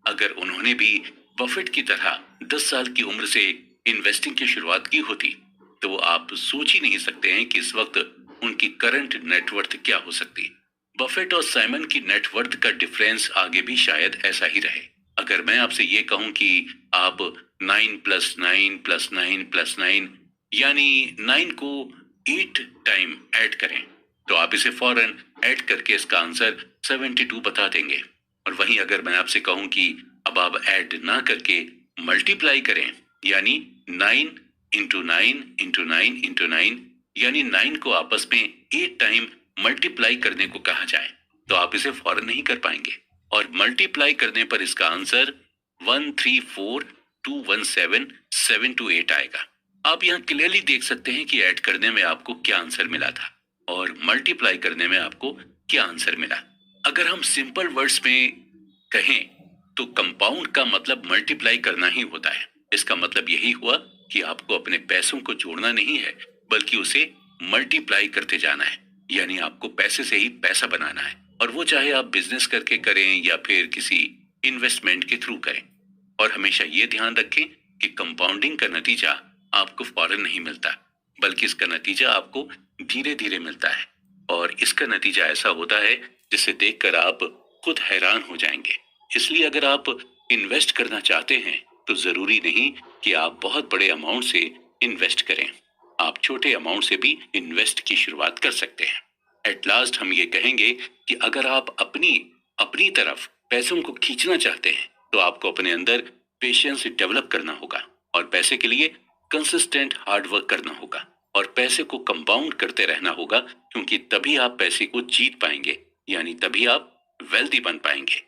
अगर उन्होंने भी बफेट की तरह 10 साल की उम्र से इन्वेस्टिंग की शुरुआत की होती तो आप सोच ही नहीं सकते हैं कि इस वक्त उनकी करंट नेटवर्थ क्या हो सकती। बफेट और साइमन की नेटवर्थ का डिफरेंस आगे भी शायद ऐसा ही रहे। अगर मैं आपसे ये कहूं कि आप 9 + 9 + 9 + 9 यानी 9 को 8 टाइम ऐड करें तो आप इसे फौरन ऐड करके इसका आंसर 72 बता देंगे। और वहीं अगर मैं आपसे कहूं कि अब आप ऐड ना करके मल्टीप्लाई करें, यानी 9 × 9 × 9 × 9 यानी 9 को आपस में 8 टाइम मल्टीप्लाई करने को कहा जाए तो आप इसे फौरन नहीं कर पाएंगे और मल्टीप्लाई करने पर इसका आंसर 134217728 आएगा। आप यहाँ क्लियरली देख सकते हैं कि ऐड करने में आपको क्या आंसर मिला था और मल्टीप्लाई करने में आपको क्या आंसर मिला। अगर हम सिंपल वर्ड्स में कहें तो कंपाउंड का मतलब मल्टीप्लाई करना ही होता है। इसका मतलब यही हुआ कि आपको अपने पैसों को जोड़ना नहीं है बल्कि उसे मल्टीप्लाई करते जाना है, यानी आपको पैसे से ही पैसा बनाना है और वो चाहे आप बिजनेस करके करें या फिर किसी इन्वेस्टमेंट के थ्रू करें। और हमेशा ये ध्यान रखें कि कंपाउंडिंग का नतीजा आपको फौरन नहीं मिलता बल्कि इसका नतीजा आपको धीरे धीरे मिलता है और इसका नतीजा ऐसा होता है जिसे देखकर आप खुद हैरान हो जाएंगे। इसलिए अगर आप इन्वेस्ट करना चाहते हैं तो जरूरी नहीं कि आप बहुत बड़े अमाउंट से इन्वेस्ट करें, आप छोटे अमाउंट से भी इन्वेस्ट की शुरुआत कर सकते हैं। एट लास्ट हम ये कहेंगे कि अगर आप अपनी तरफ पैसों को खींचना चाहते हैं तो आपको अपने अंदर पेशेंस डेवलप करना होगा और पैसे के लिए कंसिस्टेंट हार्ड वर्क करना होगा और पैसे को कंपाउंड करते रहना होगा, क्योंकि तभी आप पैसे को जीत पाएंगे, यानी तभी आप वेल्दी बन पाएंगे।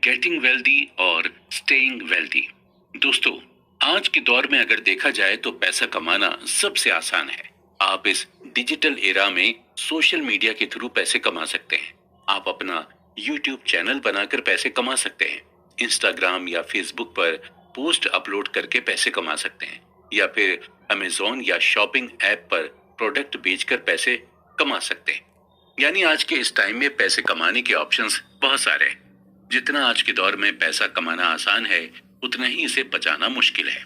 गेटिंग वेल्दी और स्टेइंग वेल्दी। दोस्तों, आज के दौर में अगर देखा जाए तो पैसा कमाना सबसे आसान है। आप इस डिजिटल एरा में सोशल मीडिया के थ्रू पैसे कमा सकते हैं। आप अपना YouTube चैनल बनाकर पैसे कमा सकते हैं, इंस्टाग्राम या फेसबुक पर पोस्ट अपलोड करके पैसे कमा सकते हैं या फिर अमेजोन या शॉपिंग ऐप पर प्रोडक्ट बेचकर पैसे कमा सकते हैं। यानी आज के इस टाइम में पैसे कमाने के ऑप्शंस बहुत सारे हैं। जितना आज के दौर में पैसा कमाना आसान है उतना ही इसे बचाना मुश्किल है।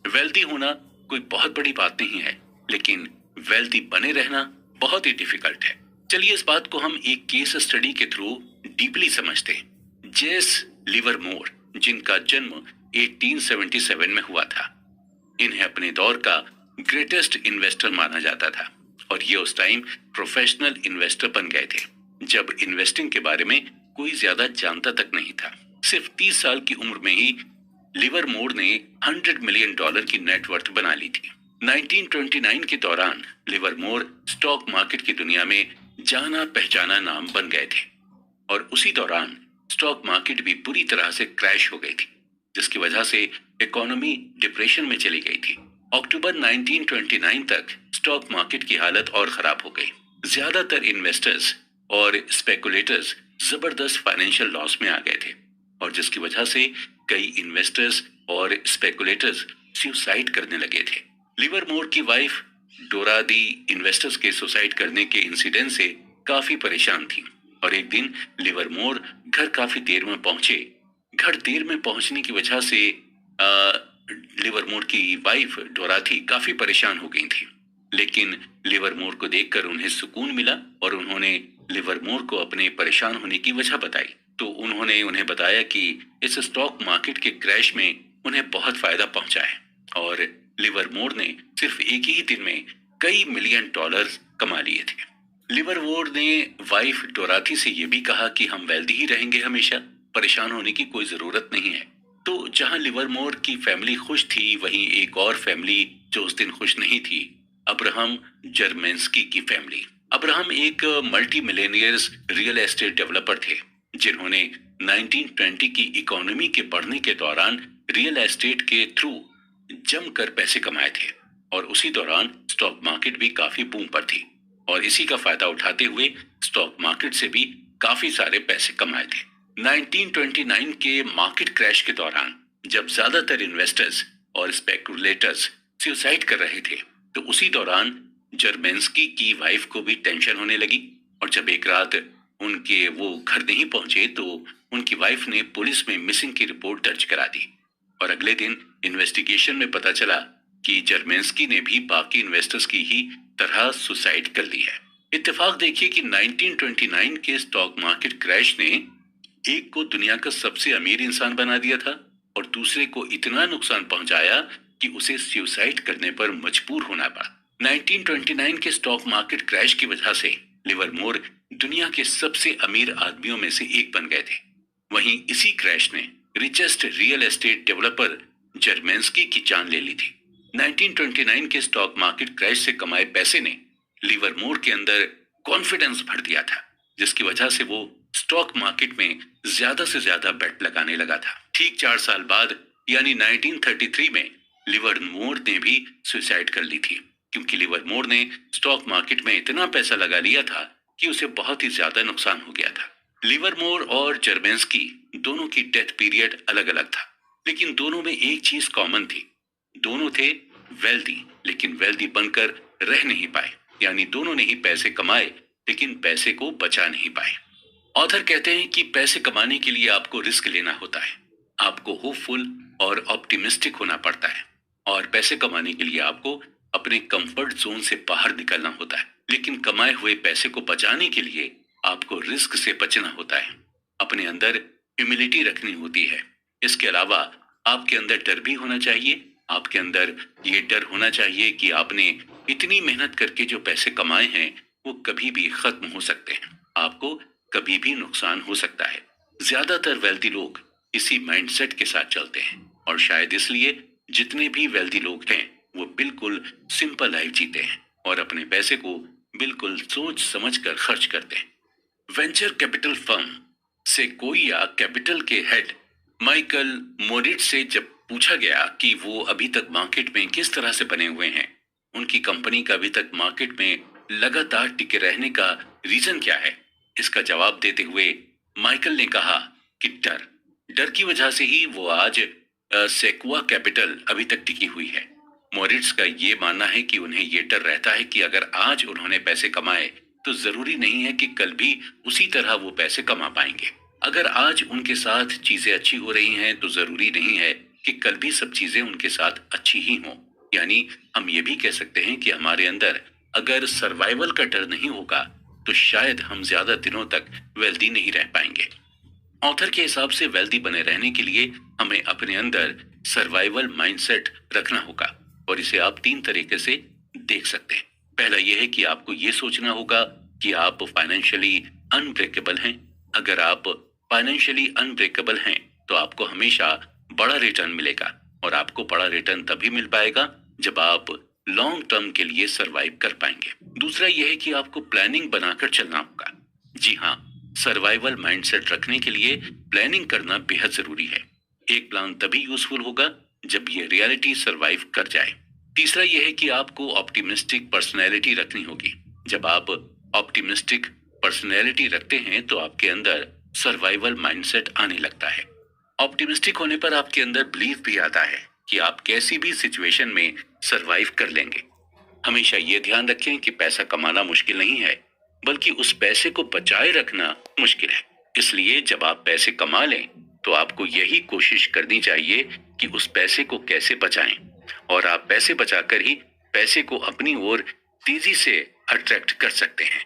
वेल्दी होना कोई बहुत बड़ी बात नहीं है, लेकिन वेल्दी बने रहना बहुत ही डिफिकल्ट है। चलिए इस बात को हम एक केस स्टडी के थ्रू डीपली समझते हैं। जेस लिवरमोर, जिनका जन्म 1877 में हुआ था, इन्हें अपने दौर का ग्रेटेस्ट इन्वेस्टर माना जाता था और ये उस टाइम प्रोफेशनल इन्वेस्टर बन गए थे जब इन्वेस्टिंग के बारे में कोई ज्यादा जानता तक नहीं था। सिर्फ 30 साल की उम्र में ही लिवरमोर ने $100 मिलियन की नेटवर्थ बना ली थी। 1929 के दौरान लिवरमोर स्टॉक मार्केट की दुनिया में जाना पहचाना नाम बन गए थे और उसी दौरान स्टॉक मार्केट भी पूरी तरह से क्रैश हो गई थी, जिसकी वजह से इकोनॉमी डिप्रेशन में चली गई थी। अक्टूबर 1929 तक स्टॉक मार्केट की हालत और खराब हो गई। ज्यादातर इन्वेस्टर्स और स्पेकुलेटर्स जबरदस्त फाइनेंशियल लॉस में आ गए थे और जिसकी वजह से कई इन्वेस्टर्स और स्पेकुलेटर्स सुसाइड करने लगे थे। लिवरमोर की वाइफ डोरा दी इन्वेस्टर्स के सुसाइड करने के इंसिडेंट से काफी परेशान थी और एक दिन लिवरमोर घर काफी देर में पहुंचे। घर देर में पहुंचने की वजह से लिवरमोर की वाइफ डोराथी काफी परेशान हो गई थी, लेकिन लिवरमोर को देखकर उन्हें सुकून मिला और उन्होंने लिवरमोर को अपने परेशान होने की वजह बताई। तो उन्होंने उन्हें बताया कि इस स्टॉक मार्केट के क्रैश में उन्हें बहुत फायदा पहुंचा है और लिवरमोर ने सिर्फ एक ही दिन में कई मिलियन डॉलर कमा लिए थे। लिवरमोर ने वाइफ डोराथी से यह भी कहा कि हम वेल्दी ही रहेंगे हमेशा, परेशान होने की कोई जरूरत नहीं है। तो जहां लिवरमोर की फैमिली खुश थी, वहीं एक और फैमिली जो उस दिन खुश नहीं थी, अब्राहम जर्मेंस्की की फैमिली। अब्राहम एक multi millionaires real estate developer थे, जिन्होंने 1920 की इकोनॉमी के बढ़ने के दौरान रियल एस्टेट के थ्रू जमकर पैसे कमाए थे और उसी दौरान स्टॉक मार्केट भी काफी बूम पर थी और इसी का फायदा उठाते हुए स्टॉक मार्केट से भी काफी सारे पैसे कमाए थे। 1929 के मार्केट क्रैश के दौरान जब ज्यादातर इन्वेस्टर्स और स्पेकुलेटर्स सुसाइड कर रहे थे, तो उसी दौरान जर्मेंस्की की वाइफ को भी टेंशन होने लगी और जब एक रात उनके वो घर नहीं पहुंचे तो उनकी वाइफ ने पुलिस में मिसिंग की रिपोर्ट दर्ज करा दी और अगले दिन इन्वेस्टिगेशन में पता चला कि जर्मेंस्की ने भी बाकी इन्वेस्टर्स की ही तरह सुसाइड कर ली है। इत्तेफाक देखिए कि 1929 के स्टॉक मार्केट क्रैश ने एक को दुनिया का सबसे अमीर इंसान बना दिया था और दूसरे को इतना नुकसान पहुंचाया कि उसे सुसाइड करने पर मजबूर होना पड़ा। 1929 के स्टॉक मार्केट क्रैश की वजह से लिवरमोर दुनिया के सबसे अमीर आदमियों में से एक बन गए थे। वहीं इसी क्रैश ने रिचेस्ट रियल एस्टेट डेवलपर जर्मेंस्की की जान ले ली थी। 1929 के स्टॉक मार्केट क्रैश से कमाए पैसे ने लिवरमोर के अंदर कॉन्फिडेंस भर दिया था, जिसकी वजह से वो स्टॉक मार्केट में ज्यादा से ज्यादा बेट लगाने लगा था। ठीक 4 साल बाद यानी 1933 में लिवरमोर ने भी सुसाइड कर ली थी, क्योंकि लिवरमोर ने स्टॉक मार्केट में इतना पैसा लगा लिया था कि उसे बहुत ही ज्यादा नुकसान हो गया था। लिवरमोर और जर्मेंस्की दोनों की डेथ पीरियड अलग अलग था, लेकिन दोनों में एक चीज कॉमन थी, दोनों थे वेल्दी, लेकिन वेल्दी बनकर रह नहीं पाए, यानी दोनों ने ही पैसे कमाए लेकिन पैसे को बचा नहीं पाए। ऑथर कहते हैं कि पैसे कमाने के लिए आपको रिस्क लेना होता है, आपको होपफुल और ऑप्टिमिस्टिक होना पड़ता है और पैसे कमाने के लिए आपको अपने कंफर्ट जोन से बाहर निकलना होता है, लेकिन कमाए हुए पैसे को बचाने के लिए आपको रिस्क से बचना होता है। अपने अंदर ह्यूमिलिटी रखनी होती है। इसके अलावा आपके अंदर डर भी होना चाहिए। आपके अंदर ये डर होना चाहिए कि आपने इतनी मेहनत करके जो पैसे कमाए हैं वो कभी भी खत्म हो सकते हैं, आपको कभी भी नुकसान हो सकता है। ज्यादातर वेल्दी लोग इसी माइंडसेट के साथ चलते हैं और शायद इसलिए जितने भी वेल्दी लोग हैं वो बिल्कुल सिंपल लाइफ जीते हैं और अपने पैसे को बिल्कुल सोच समझ कर खर्च करते हैं। वेंचर कैपिटल फर्म सेक्वोइया कैपिटल के हेड माइकल मोरिट्ज से जब पूछा गया कि वो अभी तक मार्केट में किस तरह से बने हुए हैं, उनकी कंपनी का अभी तक मार्केट में लगातार टिके रहने का रीजन क्या है, इसका जवाब देते हुए माइकल ने कहा कि डर की वजह से ही वो आज सेक्वा कैपिटल अभी तक टिकी हुई है। मोरिट्ज का ये मानना है कि उन्हें ये डर रहता है कि अगर आज उन्होंने पैसे कमाए तो जरूरी नहीं है कि कल भी उसी तरह वो पैसे कमा पाएंगे। अगर आज उनके साथ चीजें अच्छी हो रही हैं तो जरूरी नहीं है कि कल भी सब चीजें उनके साथ अच्छी ही हों। यानी हम ये भी कह सकते हैं कि हमारे अंदर अगर सर्वाइवल का डर नहीं होगा तो शायद हम ज्यादा दिनों तक वेल्दी नहीं रह पाएंगे। ऑथर के हिसाब से वेल्दी बने रहने के लिए हमें अपने अंदर सर्वाइवल माइंडसेट रखना होगा और इसे आप 3 तरीके से देख सकते हैं। पहला यह है कि आपको ये सोचना होगा कि आप फाइनेंशियली अनब्रेकेबल हैं। अगर आप फाइनेंशियली अनब्रेकेबल हैं तो आपको हमेशा बड़ा रिटर्न मिलेगा और आपको बड़ा रिटर्न तभी मिल पाएगा जब आप लॉन्ग टर्म के लिए सरवाइव कर पाएंगे। दूसरा यह है कि आपको प्लानिंग बनाकर चलना होगा। जी हाँ, सर्वाइवल माइंडसेट रखने के लिए प्लानिंग करना बेहद जरूरी है। एक प्लान तभी यूजफुल होगा जब ये रियलिटी सरवाइव कर जाए। तीसरा यह है कि आपको ऑप्टिमिस्टिक पर्सनैलिटी रखनी होगी। जब आप ऑप्टिमिस्टिक पर्सनैलिटी रखते हैं तो आपके अंदर सर्वाइवल माइंडसेट आने लगता है। ऑप्टिमिस्टिक होने पर आपके अंदर बिलीफ भी आता है कि आप कैसी भी सिचुएशन में सरवाइव कर लेंगे। हमेशा ये ध्यान रखें कि पैसा कमाना मुश्किल नहीं है, बल्कि उस पैसे को बचाए रखना मुश्किल है। इसलिए जब आप पैसे कमा लें तो आपको यही कोशिश करनी चाहिए कि उस पैसे को कैसे बचाएं, और आप पैसे बचाकर ही पैसे को अपनी ओर तेजी से अट्रैक्ट कर सकते हैं।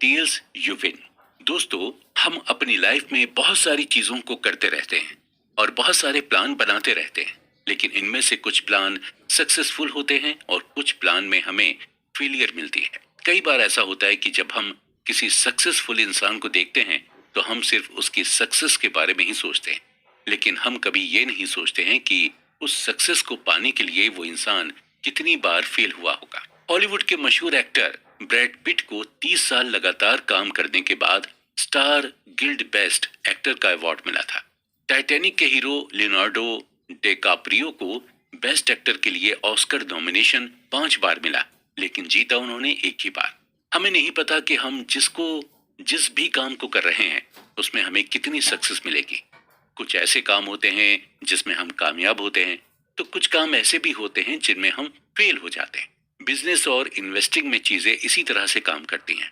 टील्स यू विन। दोस्तों, हम अपनी लाइफ में बहुत सारी चीजों को करते रहते हैं और बहुत सारे प्लान बनाते रहते हैं, लेकिन इनमें से कुछ प्लान सक्सेसफुल होते हैं और कुछ प्लान में हमें फेलियर मिलती है। कई बार ऐसा होता है कि जब हम किसी सक्सेसफुल इंसान को देखते हैं तो हम सिर्फ उसकी सक्सेस के बारे में ही सोचते हैं, लेकिन हम कभी ये नहीं सोचते हैं कि उस सक्सेस को पाने के लिए वो इंसान कितनी बार फेल हुआ होगा। हॉलीवुड के मशहूर एक्टर ब्रैड पिट को 30 साल लगातार काम करने के बाद स्टार गिल्ड बेस्ट एक्टर का अवार्ड मिला था। टाइटैनिक के हीरो लियोनार्डो डिकैप्रियो को बेस्ट एक्टर के लिए ऑस्कर नॉमिनेशन 5 बार मिला, लेकिन जीता उन्होंने एक ही बार। हमें नहीं पता कि हम जिस भी काम को कर रहे हैं उसमें हमें कितनी सक्सेस मिलेगी। कुछ ऐसे काम होते हैं जिसमें हम कामयाब होते हैं, तो कुछ काम ऐसे भी होते हैं जिनमें हम फेल हो जाते हैं। बिजनेस और इन्वेस्टिंग में चीजें इसी तरह से काम करती हैं।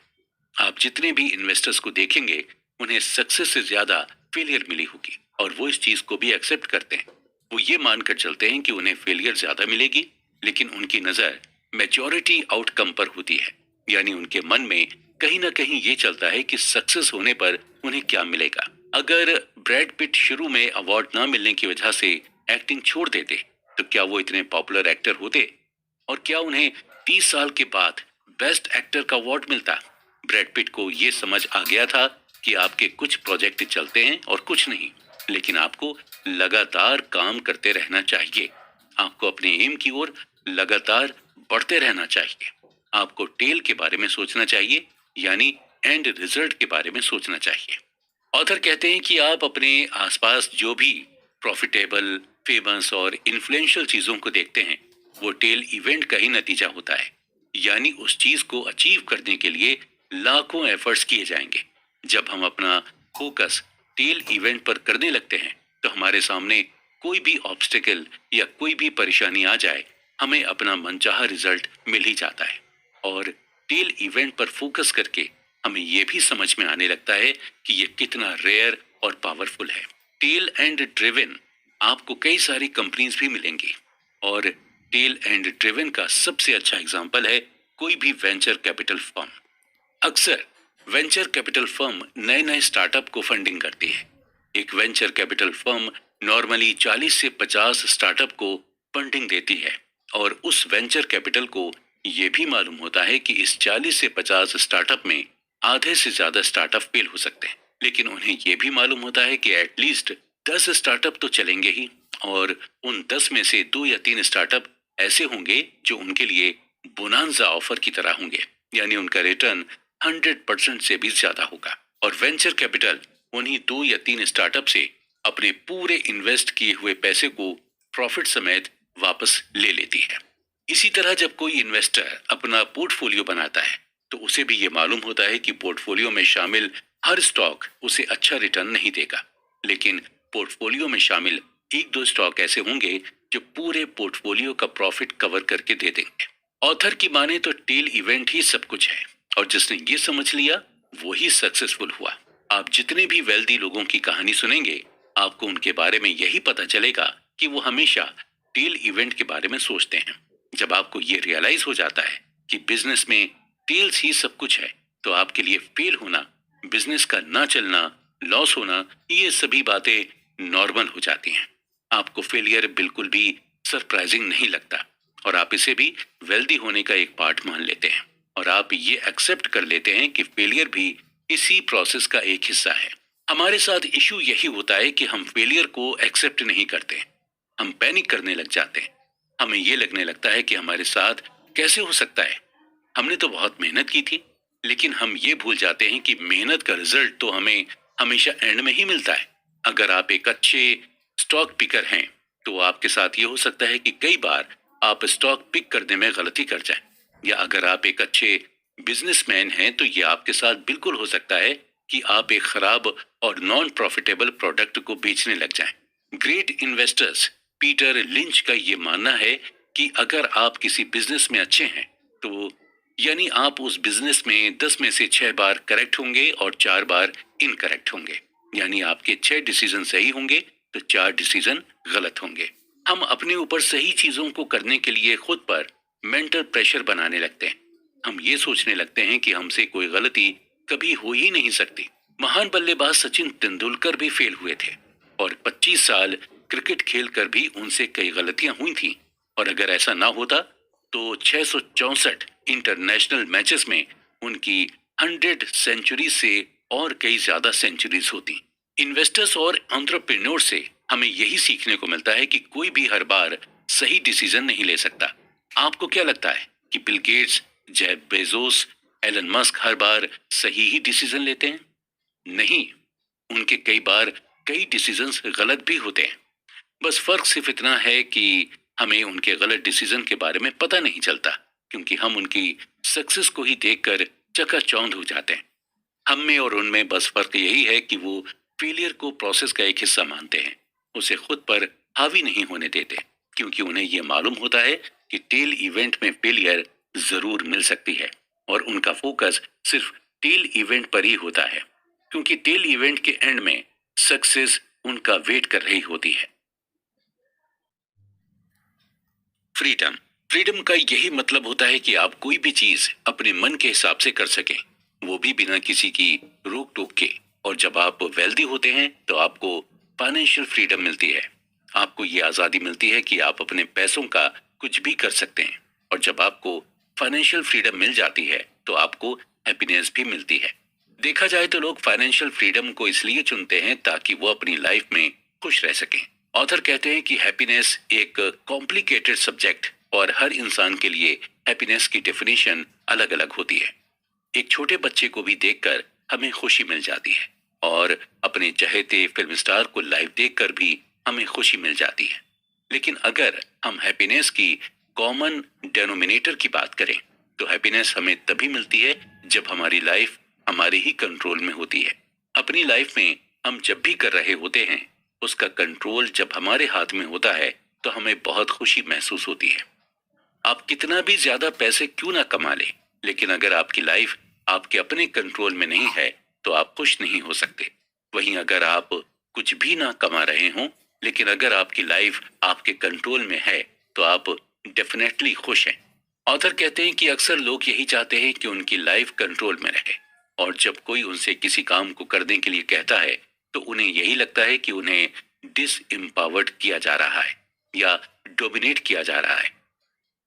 आप जितने भी इन्वेस्टर्स को देखेंगे उन्हें सक्सेस से ज्यादा फेलियर मिली होगी, और वो इस चीज को भी एक्सेप्ट करते हैं। वो ये मानकर चलते हैं कि उन्हें फेलियर ज्यादा मिलेगी, लेकिन उनकी नजर मेजॉरिटी आउटकम पर होती है, यानी उनके मन में कहीं ना कहीं ये चलता है कि सक्सेस होने पर उन्हें क्या मिलेगा। अगर ब्रैड पिट शुरू में अवार्ड ना मिलने की वजह से एक्टिंग छोड़ देते तो क्या वो इतने पॉपुलर एक्टर होते, और क्या उन्हें 30 साल के बाद बेस्ट एक्टर का अवार्ड मिलता। ब्रैड पिट को यह समझ आ गया था कि आपके कुछ प्रोजेक्ट चलते हैं और कुछ नहीं, लेकिन आपको लगातार काम करते रहना चाहिए। आपको अपने एम की ओर लगातार बढ़ते रहना चाहिए। आपको टेल के बारे में सोचना चाहिए, यानी एंड रिजल्ट के बारे में सोचना चाहिए। ऑथर कहते हैं कि आप अपने आसपास जो भी प्रॉफिटेबल, फेमस और इन्फ्लुएंशियल चीजों को देखते हैं वो टेल इवेंट का ही नतीजा होता है, यानी उस चीज को अचीव करने के लिए लाखों एफर्ट्स किए जाएंगे। जब हम अपना फोकस टेल इवेंट पर करने लगते हैं तो हमारे सामने कोई भी ऑब्स्टिकल या कोई भी परेशानी आ जाए, हमें अपना मनचाहा रिजल्ट मिल ही जाता है। और टेल इवेंट पर फोकस करके हमें यह भी समझ में आने लगता है कि यह कितना रेयर और पावरफुल है। टेल एंड ड्रिवन आपको कई सारी कंपनीज भी मिलेंगी, और टेल एंड ड्रिवन का सबसे अच्छा एग्जांपल है कोई भी वेंचर कैपिटल फर्म। अक्सर वेंचर कैपिटल फर्म नए नए स्टार्टअप को फंडिंग करती है। एक वेंचर कैपिटल फर्म नॉर्मली 40 से 50 स्टार्टअप को फंडिंग देती है, और उस वेंचर कैपिटल को यह भी मालूम होता है कि इस 40 से 50 स्टार्टअप में आधे से ज्यादा स्टार्टअप फेल हो सकते हैं, लेकिन उन्हें यह भी मालूम होता है कि एटलीस्ट 10 स्टार्टअप तो चलेंगे ही, और उन 10 में से 2 या 3 स्टार्टअप ऐसे होंगे जो उनके लिए बोनांजा ऑफर की तरह होंगे, यानी उनका रिटर्न 100% से भी ज्यादा होगा। और वेंचर कैपिटल उन्हीं 2 या 3 स्टार्टअप से अपने पूरे इन्वेस्ट किए हुए पैसे को प्रॉफिट समेत वापस ले लेती है। इसी तरह जब कोई इन्वेस्टर अपना पोर्टफोलियो बनाता है तो उसे भी ये मालूम होता है कि पोर्टफोलियो में शामिल हर स्टॉक उसे अच्छा रिटर्न नहीं देगा, लेकिन पोर्टफोलियो में शामिल 1-2 स्टॉक ऐसे होंगे जो पूरे पोर्टफोलियो का प्रॉफिट कवर करके दे देंगे। ऑथर की माने तो टेल इवेंट ही सब कुछ है, और जिसने ये समझ लिया वो ही सक्सेसफुल हुआ। आप जितने भी वेल्दी लोगों की कहानी सुनेंगे आपको उनके बारे में यही पता चलेगा कि वो हमेशा टेल इवेंट के बारे में सोचते हैं। जब आपको ये रियलाइज हो जाता है कि बिजनेस में टेल्स ही सब कुछ है, तो आपके लिए फेल होना, बिजनेस का ना चलना, लॉस होना, ये सभी बातें नॉर्मल हो जाती हैं। आपको फेलियर बिल्कुल भी सरप्राइजिंग नहीं लगता, और आप इसे भी वेल्दी होने का एक पार्ट मान लेते हैं, और आप ये एक्सेप्ट कर लेते हैं कि फेलियर भी इसी प्रोसेस का एक हिस्सा है। हमारे साथ इशू यही होता है कि हम फेलियर को एक्सेप्ट नहीं करते। हम पैनिक करने लग जाते हैं। हमें ये लगने लगता है कि हमारे साथ कैसे हो सकता है, हमने तो बहुत मेहनत की थी। लेकिन हम ये भूल जाते हैं कि मेहनत का रिजल्ट तो हमें हमेशा एंड में ही मिलता है। अगर आप एक अच्छे स्टॉक पिकर हैं तो आपके साथ ये हो सकता है कि कई बार आप स्टॉक पिक करने में गलती कर जाएं, या अगर आप एक अच्छे बिजनेसमैन हैं तो ये आपके साथ बिल्कुल हो सकता है कि आप एक खराब और नॉन प्रॉफिटेबल प्रोडक्ट को बेचने लग जाएं। ग्रेट इन्वेस्टर्स पीटर लिंच का ये मानना है कि अगर आप किसी बिजनेस में अच्छे हैं तो यानी आप उस बिजनेस में 10 में से 6 बार करेक्ट होंगे और 4 बार इनकरेक्ट होंगे। यानी आपके 6 डिसीजन सही होंगे तो 4 डिसीजन गलत होंगे। हम अपने ऊपर सही चीजों को करने के लिए खुद पर मेंटल प्रेशर बनाने लगते हैं। हम ये सोचने लगते हैं कि हमसे कोई गलती कभी हो ही नहीं सकती। महान बल्लेबाज सचिन तेंदुलकर भी फेल हुए थे और 25 साल क्रिकेट खेलकर भी उनसे कई गलतियां हुई थी। और अगर ऐसा ना होता तो 664 इंटरनेशनल मैचेस में उनकी 100 सेंचुरी से और कई ज्यादा सेंचुरीज होती। इन्वेस्टर्स और एंटरप्रेन्योर से हमें यही सीखने को मिलता है कि कोई भी हर बार सही डिसीजन नहीं ले सकता। आपको क्या लगता है कि Bill Gates, Jeff Bezos, Elon Musk हर बार सही ही डिसीजन लेते हैं? नहीं, उनके कई बार कई डिसीजंस गलत भी होते हैं। बस फर्क सिर्फ इतना है कि हमें उनके गलत डिसीजन के बारे में पता नहीं चलता, क्योंकि हम उनकी सक्सेस को ही देखकर चकाचौंध हो जाते हैं। हम में और उनमें बस फर्क यही है कि वो फेलियर को प्रोसेस का एक हिस्सा मानते हैं, उसे खुद पर हावी नहीं होने देते, क्योंकि उन्हें यह मालूम होता है कि टेल इवेंट में फेलियर जरूर मिल सकती है और उनका फोकस सिर्फ टेल इवेंट पर ही होता है, क्योंकि टेल इवेंट के एंड में सक्सेस उनका वेट कर रही होती है। फ्रीडम फ्रीडम का यही मतलब होता है कि आप कोई भी चीज अपने मन के हिसाब से कर सकें, वो भी बिना किसी की रोक टोक के। और जब आप वेल्दी होते हैं तो आपको फाइनेंशियल फ्रीडम मिलती है। आपको ये आजादी मिलती है कि आप अपने पैसों का कुछ भी कर सकते हैं। और जब आपको फाइनेंशियल फ्रीडम मिल जाती है तो आपको हैप्पीनेस भी मिलती है। देखा जाए तो लोग फाइनेंशियल फ्रीडम को इसलिए चुनते हैं ताकि वो अपनी लाइफ में खुश रह सकें। ऑथर कहते हैं कि हैप्पीनेस एक कॉम्प्लिकेटेड सब्जेक्ट और हर इंसान के लिए हैप्पीनेस की डेफिनेशन अलग अलग होती है। एक छोटे बच्चे को भी देखकर हमें खुशी मिल जाती है और अपने चहेते फिल्म स्टार को लाइव देखकर भी हमें खुशी मिल जाती है। लेकिन अगर हम हैप्पीनेस की कॉमन डेनोमिनेटर की बात करें तो हैप्पीनेस हमें तभी मिलती है जब हमारी लाइफ हमारे ही कंट्रोल में होती है। अपनी लाइफ में हम जब भी कर रहे होते हैं उसका कंट्रोल जब हमारे हाथ में होता है तो हमें बहुत खुशी महसूस होती है। आप कितना भी ज्यादा पैसे क्यों ना कमा ले, लेकिन अगर आपकी लाइफ आपके अपने कंट्रोल में नहीं है तो आप खुश नहीं हो सकते। वहीं अगर आप कुछ भी ना कमा रहे हो लेकिन अगर आपकी लाइफ आपके कंट्रोल में है तो आप डेफिनेटली खुश हैं। ऑथर कहते हैं कि अक्सर लोग यही चाहते हैं कि उनकी लाइफ कंट्रोल में रहे और जब कोई उनसे किसी काम को करने के लिए कहता है तो उन्हें यही लगता है कि उन्हें डिसएम्पावर्ड किया जा रहा है या डोमिनेट किया जा रहा है।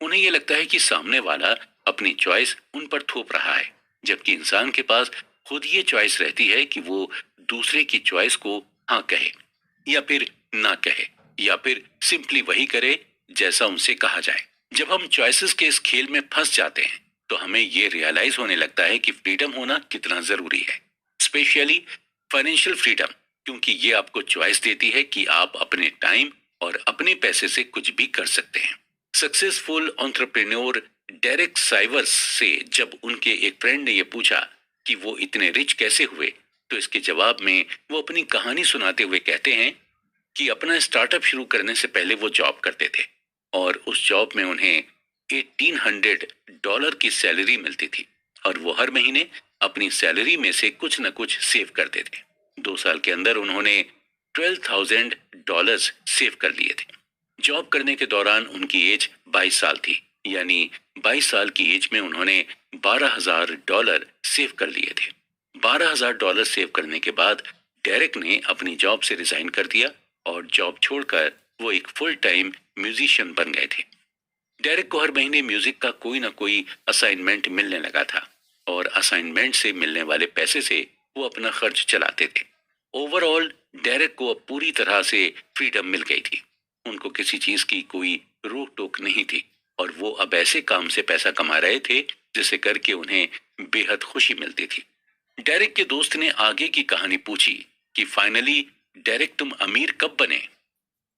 उन्हें यह लगता है कि सामने वाला अपनी चॉइस उन पर थोप रहा है, जबकि इंसान के पास खुद ये चॉइस रहती है कि वो दूसरे की चॉइस को हाँ कहे या फिर ना कहे या फिर सिंपली वही करे जैसा उनसे कहा जाए। जब हम चॉइसेस के इस खेल में फंस जाते हैं तो हमें ये रियलाइज होने लगता है कि फ्रीडम होना कितना जरूरी है, स्पेशली फाइनेंशियल फ्रीडम, क्योंकि ये आपको चॉइस देती है कि आप अपने टाइम और अपने पैसे से कुछ भी कर सकते हैं। सक्सेसफुल एंटरप्रेन्योर डेरेक साइवर्स से जब उनके एक फ्रेंड ने यह पूछा कि वो इतने रिच कैसे हुए तो इसके जवाब में वो अपनी कहानी सुनाते हुए कहते हैं कि अपना स्टार्टअप शुरू करने से पहले वो जॉब करते थे और उस जॉब में उन्हें $1800 की सैलरी मिलती थी और वो हर महीने अपनी सैलरी में से कुछ न कुछ सेव करते थे। 2 साल के अंदर उन्होंने $12,000 सेव कर लिए थे। जॉब करने के दौरान उनकी एज 22 साल थी, यानी 22 साल की एज में उन्होंने $12,000 सेव कर लिए थे। $12,000 सेव करने के बाद डेरेक ने अपनी जॉब से रिजाइन कर दिया और जॉब छोड़कर वो एक फुल टाइम म्यूजिशियन बन गए थे। डेरेक को हर महीने म्यूजिक का कोई ना कोई असाइनमेंट मिलने लगा था और असाइनमेंट से मिलने वाले पैसे से वो अपना खर्च चलाते थे। ओवरऑल डेरेक को अब पूरी तरह से फ्रीडम मिल गई थी। उनको किसी चीज की कोई रोक टोक नहीं थी और वो अब ऐसे काम से पैसा कमा रहे थे जिसे करके उन्हें बेहद खुशी मिलती थी। डेरेक के दोस्त ने आगे की कहानी पूछी कि फाइनली डेरेक तुम अमीर कब बने।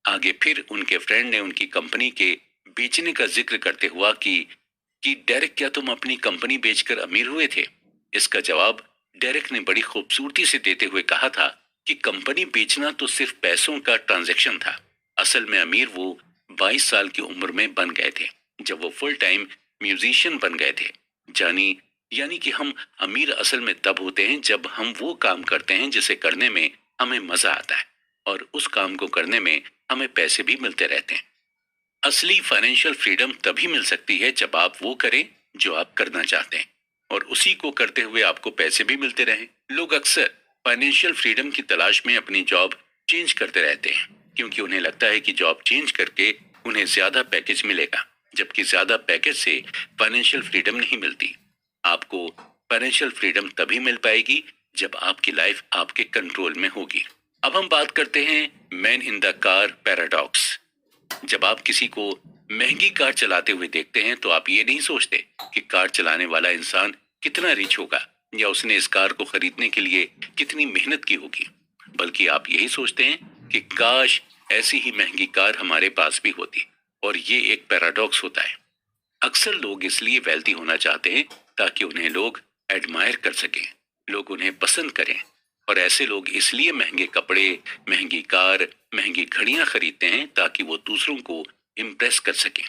आगे फिर उनके फ्रेंड ने उनकी कंपनी के बेचने का जिक्र करते हुआ कि डेरेक क्या तुम अपनी कंपनी बेचकर अमीर हुए थे। इसका जवाब डेरेक ने बड़ी खूबसूरती से देते हुए कहा था कि कंपनी बेचना तो सिर्फ पैसों का ट्रांजैक्शन था, असल में अमीर वो 22 साल की उम्र में बन गए थे जब वो फुल टाइम म्यूजिशियन बन गए थे। जानी यानी कि हम अमीर असल में तब होते हैं जब हम वो काम करते हैं जिसे करने में हमें मजा आता है और उस काम को करने में हमें पैसे भी मिलते रहते हैं। असली फाइनेंशियल फ्रीडम तभी मिल सकती है जब आप वो करें जो आप करना चाहते हैं और उसी को करते हुए आपको पैसे भी मिलते रहें। लोग अक्सर फाइनेंशियल फ्रीडम की तलाश में अपनी जॉब चेंज करते रहते हैं क्योंकि उन्हें लगता है कि जॉब चेंज करके उन्हें ज्यादा पैकेज मिलेगा, जबकि ज्यादा पैकेज से फाइनेंशियल फ्रीडम नहीं मिलती। आपको फाइनेंशियल फ्रीडम तभी मिल पाएगी जब आपकी लाइफ आपके कंट्रोल में होगी। अब हम बात करते हैं man in the car paradox. जब आप किसी को महंगी कार चलाते हुए देखते हैं तो आप ये नहीं सोचते कि कार चलाने वाला इंसान कितना रिच होगा या उसने इस कार को खरीदने के लिए कितनी मेहनत की होगी, बल्कि आप यही सोचते हैं कि काश ऐसी ही महंगी कार हमारे पास भी होती। और ये एक पैराडॉक्स होता है। अक्सर लोग इसलिए वेल्दी होना चाहते हैं ताकि उन्हें लोग एडमायर कर सकें, लोग उन्हें पसंद करें। और ऐसे लोग इसलिए महंगे कपड़े, महंगी कार, महंगी घड़ियां खरीदते हैं ताकि वो दूसरों को इम्प्रेस कर सकें,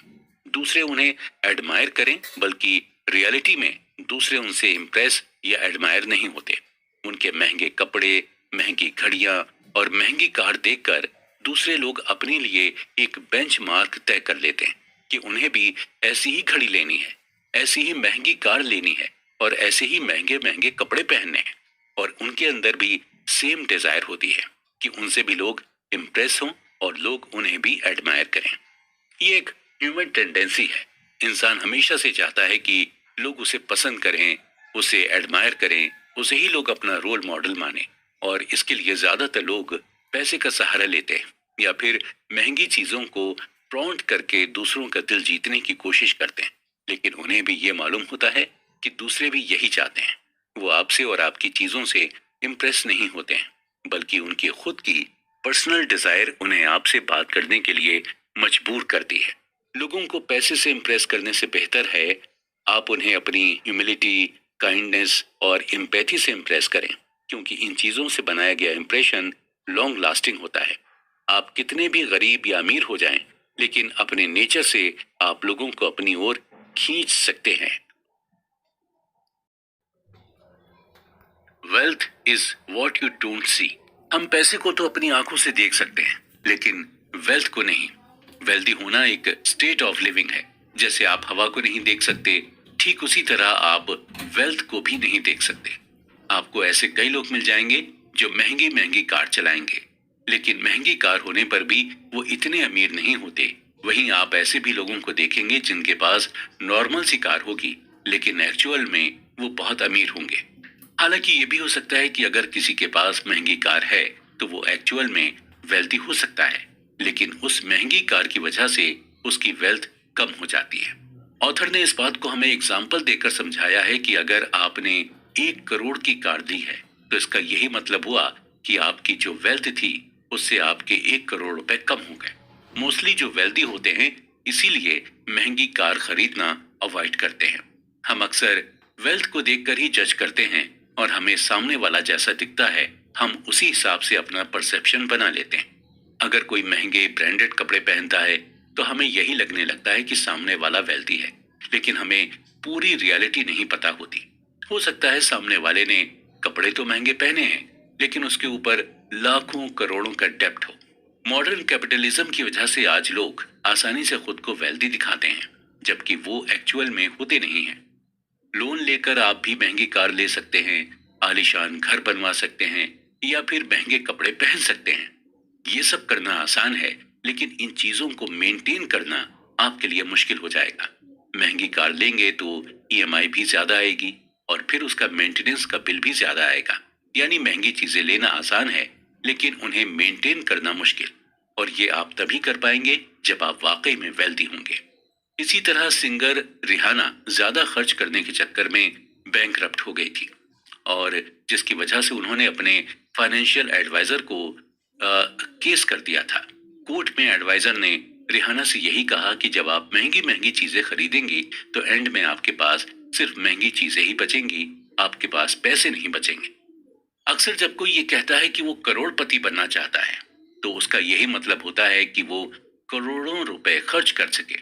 दूसरे उन्हें एडमायर करें। बल्कि रियलिटी में दूसरे उनसे इम्प्रेस या एडमायर नहीं होते। उनके महंगे कपड़े, महंगी घड़ियां और महंगी कार देखकर दूसरे लोग अपने लिए एक बेंचमार्क तय कर लेते हैं कि उन्हें भी ऐसी ही घड़ी लेनी है, ऐसी ही महंगी कार लेनी है और ऐसे ही महंगे महंगे कपड़े पहनने हैं। और उनके अंदर भी सेम डिजायर होती है कि उनसे भी लोग इम्प्रेस हों और लोग उन्हें भी एडमायर करें। ये एक ह्यूमन टेंडेंसी है। इंसान हमेशा से चाहता है कि लोग उसे पसंद करें, उसे एडमायर करें, उसे ही लोग अपना रोल मॉडल माने। और इसके लिए ज्यादातर लोग पैसे का सहारा लेते हैं या फिर महंगी चीजों को प्रॉन्ट करके दूसरों का दिल जीतने की कोशिश करते हैं। लेकिन उन्हें भी ये मालूम होता है कि दूसरे भी यही चाहते हैं। वो आपसे और आपकी चीजों से इम्प्रेस नहीं होते हैं, बल्कि उनकी खुद की पर्सनल डिजायर उन्हें आपसे बात करने के लिए मजबूर करती है। लोगों को पैसे से इम्प्रेस करने से बेहतर है आप उन्हें अपनी ह्यूमिलिटी, काइंडनेस और एम्पैथी से इम्प्रेस करें, क्योंकि इन चीजों से बनाया गया इंप्रेशन लॉन्ग लास्टिंग होता है। आप कितने भी गरीब या अमीर हो जाएं, लेकिन अपने नेचर से आप लोगों को अपनी ओर खींच सकते हैं। Wealth is what you don't see. हम पैसे को तो अपनी आंखों से देख सकते हैं, लेकिन वेल्थ को नहीं। वेल्दी होना एक स्टेट ऑफ लिविंग है। जैसे आप हवा को नहीं देख सकते, ठीक उसी तरह आप वेल्थ को भी नहीं देख सकते। आपको ऐसे कई लोग मिल जाएंगे जो महंगी महंगी कार चलाएंगे, लेकिन महंगी कार होने पर भी वो इतने अमीर नहीं होते। वहीं आप ऐसे भी लोगों को देखेंगे जिनके पास नॉर्मल सी कार होगी, लेकिन एक्चुअल में वो बहुत अमीर होंगे। हालांकि ये भी हो सकता है कि अगर किसी के पास महंगी कार है तो वो एक्चुअल में वेल्दी हो सकता है, लेकिन उस महंगी कार की वजह से उसकी वेल्थ कम हो जाती है। ऑथर ने इस बात को हमें एग्जाम्पल देकर समझाया है कि अगर आपने 1 करोड़ की कार ली है तो इसका यही मतलब हुआ कि आपकी जो वेल्थ थी उससे आपके 1 करोड़ रुपए कम हो गए। मोस्टली जो वेल्दी होते हैं इसीलिए महंगी कार खरीदना अवॉइड करते हैं। हम अक्सर वेल्थ को देखकर ही जज करते हैं और हमें सामने वाला जैसा दिखता है हम उसी हिसाब से अपना परसेप्शन बना लेते हैं। अगर कोई महंगे ब्रांडेड कपड़े पहनता है तो हमें यही लगने लगता है कि सामने वाला वेल्दी है, लेकिन हमें पूरी रियलिटी नहीं पता होती। हो सकता है सामने वाले ने कपड़े तो महंगे पहने हैं, लेकिन उसके ऊपर लाखों करोड़ों का डेब्ट हो। मॉडर्न कैपिटलिज्म की वजह से आज लोग आसानी से खुद को वेल्दी दिखाते हैं, जबकि वो एक्चुअल में होते नहीं हैं। लोन लेकर आप भी महंगी कार ले सकते हैं, आलीशान घर बनवा सकते हैं या फिर महंगे कपड़े पहन सकते हैं। ये सब करना आसान है, लेकिन इन चीजों को मेंटेन करना आपके लिए मुश्किल हो जाएगा। महंगी कार लेंगे तो ईएमआई भी ज्यादा आएगी और फिर उसका मेंटेनेंस का बिल भी ज्यादा आएगा। यानी महंगी चीजें लेना आसान है, लेकिन उन्हें मेंटेन करना मुश्किल। और ये आप तभी कर पाएंगे जब आप वाकई में वेल्दी होंगे। इसी तरह सिंगर रिहाना ज्यादा खर्च करने के चक्कर में बैंकरप्ट हो गई थी और जिसकी वजह से उन्होंने अपने फाइनेंशियल एडवाइजर को केस कर दिया था। कोर्ट में एडवाइजर ने रिहाना से यही कहा कि जब आप महंगी महंगी चीजें खरीदेंगी तो एंड में आपके पास सिर्फ महंगी चीजें ही बचेंगी, आपके पास पैसे नहीं बचेंगे। अक्सर जब कोई ये कहता है कि वो करोड़पति बनना चाहता है तो उसका यही मतलब होता है कि वो करोड़ों रुपए खर्च कर सके।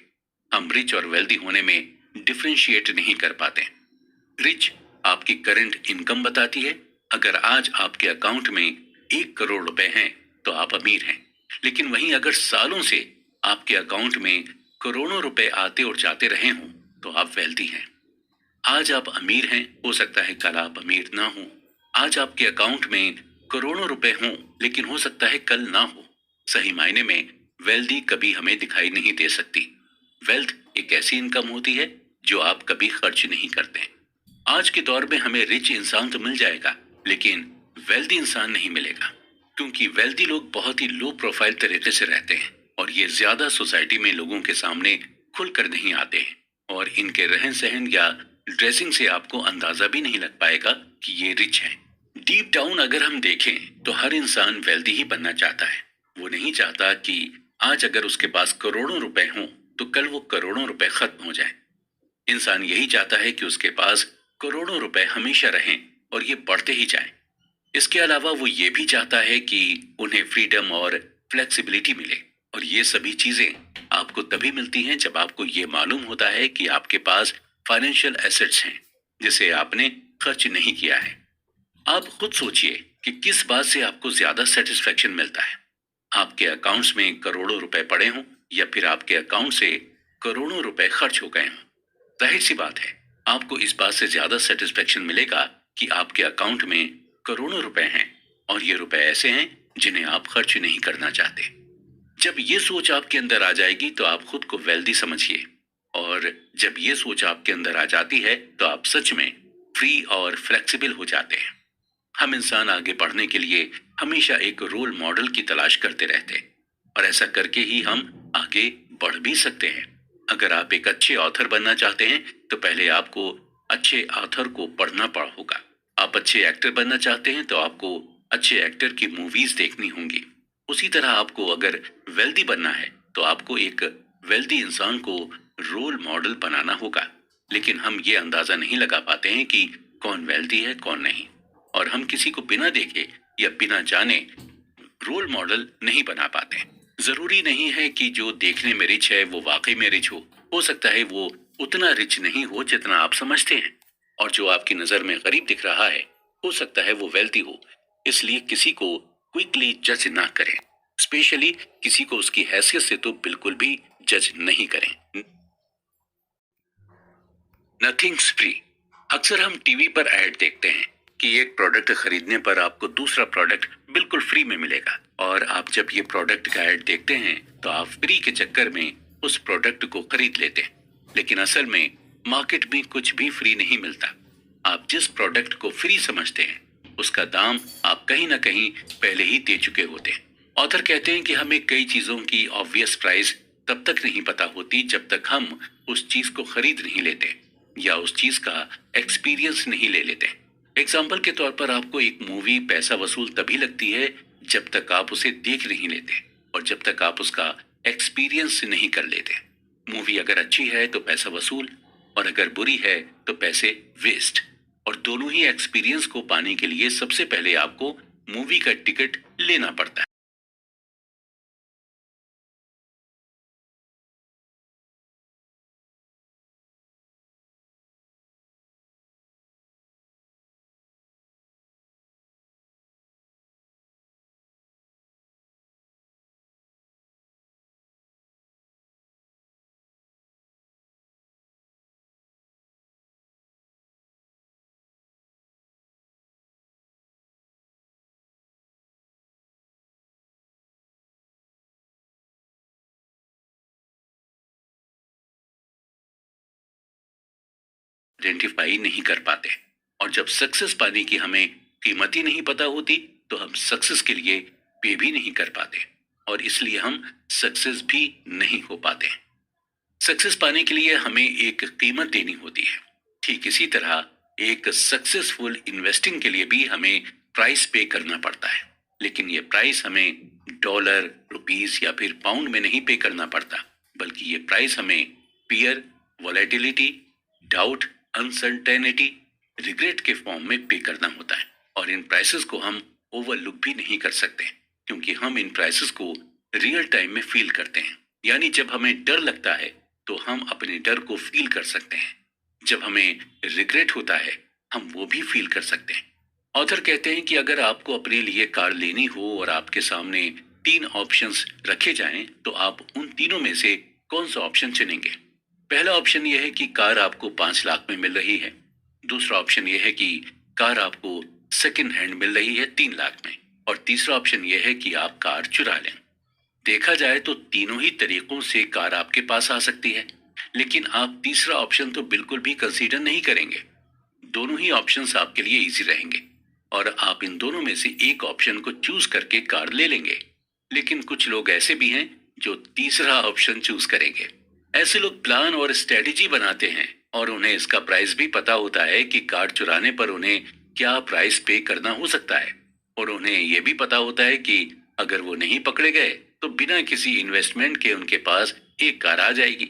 हम रिच और वेल्दी होने में डिफरेंशिएट नहीं कर पाते। रिच आपकी करंट इनकम बताती है। अगर आज आपके अकाउंट में 1 करोड़ रुपए हैं तो आप अमीर हैं, लेकिन वहीं अगर सालों से आपके अकाउंट में करोड़ों रुपए आते और जाते रहे हों तो आप वेल्दी हैं। आज आप अमीर हैं, हो सकता है कल आप अमीर ना हो। आज आपके अकाउंट में करोड़ों रुपए हों, लेकिन हो सकता है कल ना हो। सही मायने में वेल्दी कभी हमें दिखाई नहीं दे सकती। वेल्थ एक ऐसी इनकम होती है जो आप कभी खर्च नहीं करते। आज के दौर में हमें रिच इंसान तो मिल जाएगा, लेकिन वेल्दी इंसान नहीं मिलेगा, क्योंकि वेल्दी लोग बहुत ही लो प्रोफाइल तरीके से रहते हैं और ये ज्यादा सोसाइटी में लोगों के सामने खुलकर नहीं आते हैं, और इनके रहन सहन या ड्रेसिंग से आपको अंदाजा भी नहीं लग पाएगा कि ये रिच हैं। डीप डाउन अगर हम देखें तो हर इंसान वेल्दी ही बनना चाहता है। वो नहीं चाहता कि आज अगर उसके पास करोड़ों रुपए हों तो कल वो करोड़ों रुपए खत्म हो जाएं। इंसान यही चाहता है कि उसके पास करोड़ों रुपए हमेशा रहें और ये बढ़ते ही जाएं। इसके अलावा वो ये भी चाहता है कि उन्हें फ्रीडम और फ्लेक्सिबिलिटी मिले, और ये सभी चीजें आपको तभी मिलती हैं जब आपको ये मालूम होता है कि आपके पास फाइनेंशियल एसेट्स हैं जिसे आपने खर्च नहीं किया है। आप खुद सोचिए कि किस बात से आपको ज्यादा सेटिस्फेक्शन मिलता है, आपके अकाउंट्स में करोड़ों रुपए पड़े हों या फिर आपके अकाउंट से करोड़ों रुपए खर्च हो गए हों। जाहिर सी बात है, आपको इस बात से ज्यादा सेटिस्फेक्शन मिलेगा कि आपके अकाउंट में करोड़ों रुपए हैं और ये रुपए ऐसे हैं जिन्हें आप खर्च नहीं करना चाहते। जब ये सोच आपके अंदर आ जाएगी तो आप खुद को वेल्दी समझिए, और जब ये सोच आपके अंदर आ जाती है तो आप सच में फ्री और फ्लेक्सिबल हो जाते हैं। हम इंसान आगे बढ़ने के लिए हमेशा एक रोल मॉडल की तलाश करते रहते हैं, और ऐसा करके ही हम आगे बढ़ भी सकते हैं। अगर आप एक अच्छे ऑथर बनना चाहते हैं तो पहले आपको अच्छे ऑथर को पढ़ना पड़ा होगा। आप अच्छे एक्टर बनना चाहते हैं तो आपको अच्छे एक्टर की मूवीज देखनी होंगी। उसी तरह आपको अगर वेल्दी बनना है तो आपको एक वेल्दी इंसान को रोल मॉडल बनाना होगा। लेकिन हम ये अंदाजा नहीं लगा पाते हैं कि कौन वेल्दी है कौन नहीं, और हम किसी को बिना देखे या बिना जाने रोल मॉडल नहीं बना पाते। जरूरी नहीं है कि जो देखने में रिच है वो वाकई में रिच हो सकता है वो उतना रिच नहीं हो जितना आप समझते हैं, और जो आपकी नजर में गरीब दिख रहा है हो सकता है वो वेल्दी हो। इसलिए किसी को क्विकली जज ना करें, स्पेशली किसी को उसकी हैसियत से तो बिल्कुल भी जज नहीं करें। Nothings free. अक्सर हम टीवी पर ऐड देखते हैं कि एक प्रोडक्ट खरीदने पर आपको दूसरा प्रोडक्ट बिल्कुल फ्री में मिलेगा, और आप जब ये प्रोडक्ट का ऐड देखते हैं तो आप फ्री के चक्कर में उस प्रोडक्ट को खरीद लेते हैं। लेकिन असल में मार्केट में कुछ भी फ्री नहीं मिलता। आप जिस प्रोडक्ट को फ्री समझते हैं उसका दाम आप कहीं ना कहीं पहले ही दे चुके होते हैं। ऑथर कहते हैं कि हमें कई चीजों की ऑब्वियस प्राइस तब तक नहीं पता होती जब तक हम उस चीज को खरीद नहीं लेते या उस चीज का एक्सपीरियंस नहीं ले लेते। एग्जाम्पल के तौर पर आपको एक मूवी पैसा वसूल तभी लगती है जब तक आप उसे देख नहीं लेते और जब तक आप उसका एक्सपीरियंस नहीं कर लेते। मूवी अगर अच्छी है तो पैसा वसूल, और अगर बुरी है तो पैसे वेस्ट। और दोनों ही एक्सपीरियंस को पाने के लिए सबसे पहले आपको मूवी का टिकट लेना पड़ता है। आइडेंटिफाई नहीं कर पाते, और जब सक्सेस पाने की हमें कीमत ही नहीं पता होती तो हम सक्सेस के लिए पे भी नहीं कर पाते, और इसलिए हम सक्सेस भी नहीं हो पाते। सक्सेस पाने के लिए हमें एक कीमत देनी होती है। ठीक इसी तरह एक सक्सेसफुल इन्वेस्टिंग के लिए भी हमें प्राइस पे करना पड़ता है, लेकिन ये प्राइस हमें डॉलर, रुपीस या फिर पाउंड में नहीं पे करना पड़ता, बल्कि ये प्राइस हमें fear, volatility, doubt, uncertainty, regret के फॉर्म में पे करना होता है। और इन प्राइसेस को हम ओवरलुक भी नहीं कर सकते, क्योंकि हम इन प्राइसेस को रियल टाइम में फील करते हैं। यानी जब हमें डर लगता है तो हम अपने डर को फील कर सकते हैं। जब हमें रिग्रेट होता है, हम वो भी फील कर सकते हैं। ऑथर कहते हैं कि अगर आपको अपने लिए कार लेनी हो और आपके सामने 3 ऑप्शंस रखे जाएं, तो आप उन तीनों में से कौन सा ऑप्शन चुनेंगे? पहला ऑप्शन यह है कि कार आपको 5 लाख में मिल रही है। दूसरा ऑप्शन यह है कि कार आपको सेकंड हैंड मिल रही है 3 लाख में। और तीसरा ऑप्शन यह है कि आप कार चुरा लें। देखा जाए तो तीनों ही तरीकों से कार आपके पास आ सकती है, लेकिन आप तीसरा ऑप्शन तो बिल्कुल भी कंसीडर नहीं करेंगे। दोनों ही ऑप्शंस आपके लिए इजी रहेंगे और आप इन दोनों में से एक ऑप्शन को चूज करके कार ले लेंगे। लेकिन कुछ लोग ऐसे भी हैं जो तीसरा ऑप्शन चूज करेंगे। ऐसे लोग प्लान और स्ट्रेटेजी बनाते हैं और उन्हें इसका प्राइस भी पता होता है कि कार चुराने पर उन्हें क्या प्राइस पे करना हो सकता है। और उन्हें यह भी पता होता है कि अगर वो नहीं पकड़े गए तो बिना किसी इन्वेस्टमेंट के उनके पास एक कार आ जाएगी।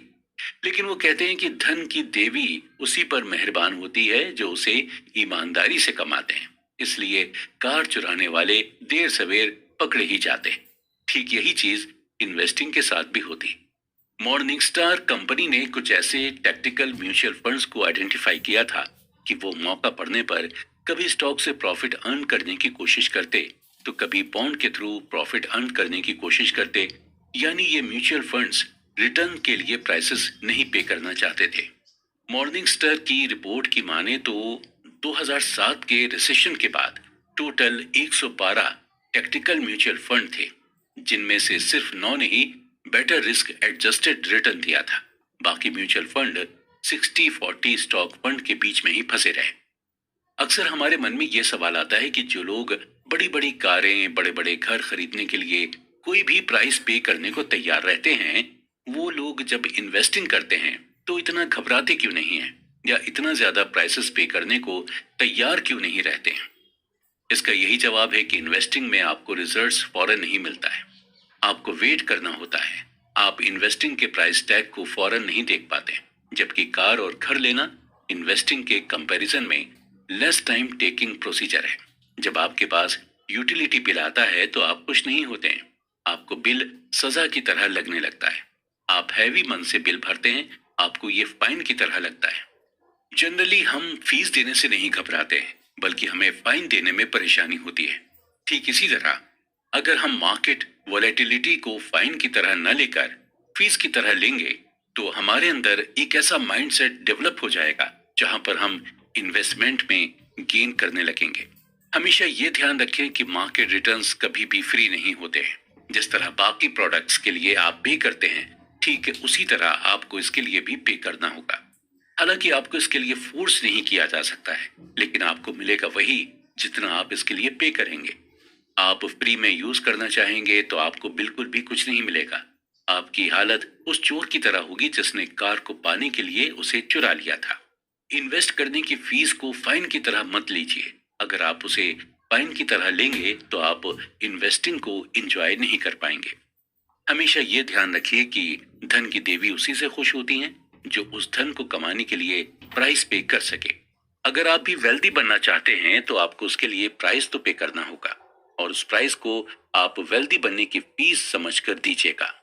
लेकिन वो कहते हैं कि धन की देवी उसी पर मेहरबान होती है जो उसे ईमानदारी से कमाते हैं। इसलिए कार चुराने वाले देर सवेर पकड़े ही जाते हैं। ठीक यही चीज इन्वेस्टिंग के साथ भी होती। मॉर्निंग स्टार कंपनी ने कुछ ऐसे टैक्टिकल म्यूचुअल फंड्स को आइडेंटिफाई किया था कि वो मौका पड़ने पर कभी स्टॉक से प्रॉफिट अर्न करने की कोशिश करते, तो कभी बॉन्ड के थ्रू प्रॉफिट अर्न करने की कोशिश करते। यानी ये म्यूचुअल फंड्स रिटर्न के लिए प्राइसेस नहीं पे करना चाहते थे। मॉर्निंग स्टार की रिपोर्ट की माने तो 2007 के रिसेशन के बाद टोटल 112 टैक्टिकल म्यूचुअल फंड थे, जिनमें से सिर्फ 9 ने ही बेटर रिस्क एडजस्टेड रिटर्न दिया था। बाकी म्यूचुअल फंड 60-40 स्टॉक फंड के बीच में ही फंसे रहे। अक्सर हमारे मन में यह सवाल आता है कि जो लोग बड़ी बड़ी कारें, बड़े बड़े घर खरीदने के लिए कोई भी प्राइस पे करने को तैयार रहते हैं, वो लोग जब इन्वेस्टिंग करते हैं तो इतना घबराते क्यों नहीं है, या इतना ज्यादा प्राइसेस पे करने को तैयार क्यों नहीं रहते हैं? इसका यही जवाब है कि इन्वेस्टिंग में आपको रिजल्ट्स फौरन नहीं मिलता है। आपको वेट करना होता है। आप इन्वेस्टिंग के प्राइस टैग को फौरन नहीं देख पाते, जबकि कार और घर लेना इन्वेस्टिंग के कंपैरिजन में लेस टाइम टेकिंग प्रोसीजर है। जब आपके पास यूटिलिटी बिल आता है तो आप खुश नहीं होते हैं। आपको बिल सजा की तरह लगने लगता है। आप हैवी मन से बिल भरते हैं, आपको ये फाइन की तरह लगता है। जनरली हम फीस देने से नहीं घबराते हैं, बल्कि हमें फाइन देने में परेशानी होती है। ठीक इसी तरह अगर हम मार्केट वॉलेटिलिटी को फाइन की तरह न लेकर फीस की तरह लेंगे, तो हमारे अंदर एक ऐसा माइंडसेट डेवलप हो जाएगा जहां पर हम इन्वेस्टमेंट में गेन करने लगेंगे। हमेशा ये ध्यान रखें कि मार्केट रिटर्न्स कभी भी फ्री नहीं होते हैं। जिस तरह बाकी प्रोडक्ट्स के लिए आप पे करते हैं, ठीक उसी तरह आपको इसके लिए भी पे करना होगा। हालांकि आपको इसके लिए फोर्स नहीं किया जा सकता है, लेकिन आपको मिलेगा वही जितना आप इसके लिए पे करेंगे। आप फ्री में यूज करना चाहेंगे तो आपको बिल्कुल भी कुछ नहीं मिलेगा। आपकी हालत उस चोर की तरह होगी जिसने कार को पाने के लिए उसे चुरा लिया था। इन्वेस्ट करने की फीस को फाइन की तरह मत लीजिए। अगर आप उसे फाइन की तरह लेंगे तो आप इन्वेस्टिंग को एंजॉय नहीं कर पाएंगे। हमेशा ये ध्यान रखिए कि धन की देवी उसी से खुश होती हैं जो उस धन को कमाने के लिए प्राइस पे कर सके। अगर आप भी वेल्दी बनना चाहते हैं तो आपको उसके लिए प्राइस तो पे करना होगा, और उस प्राइस को आप वेल्दी बनने की फीस समझकर दीजिएगा।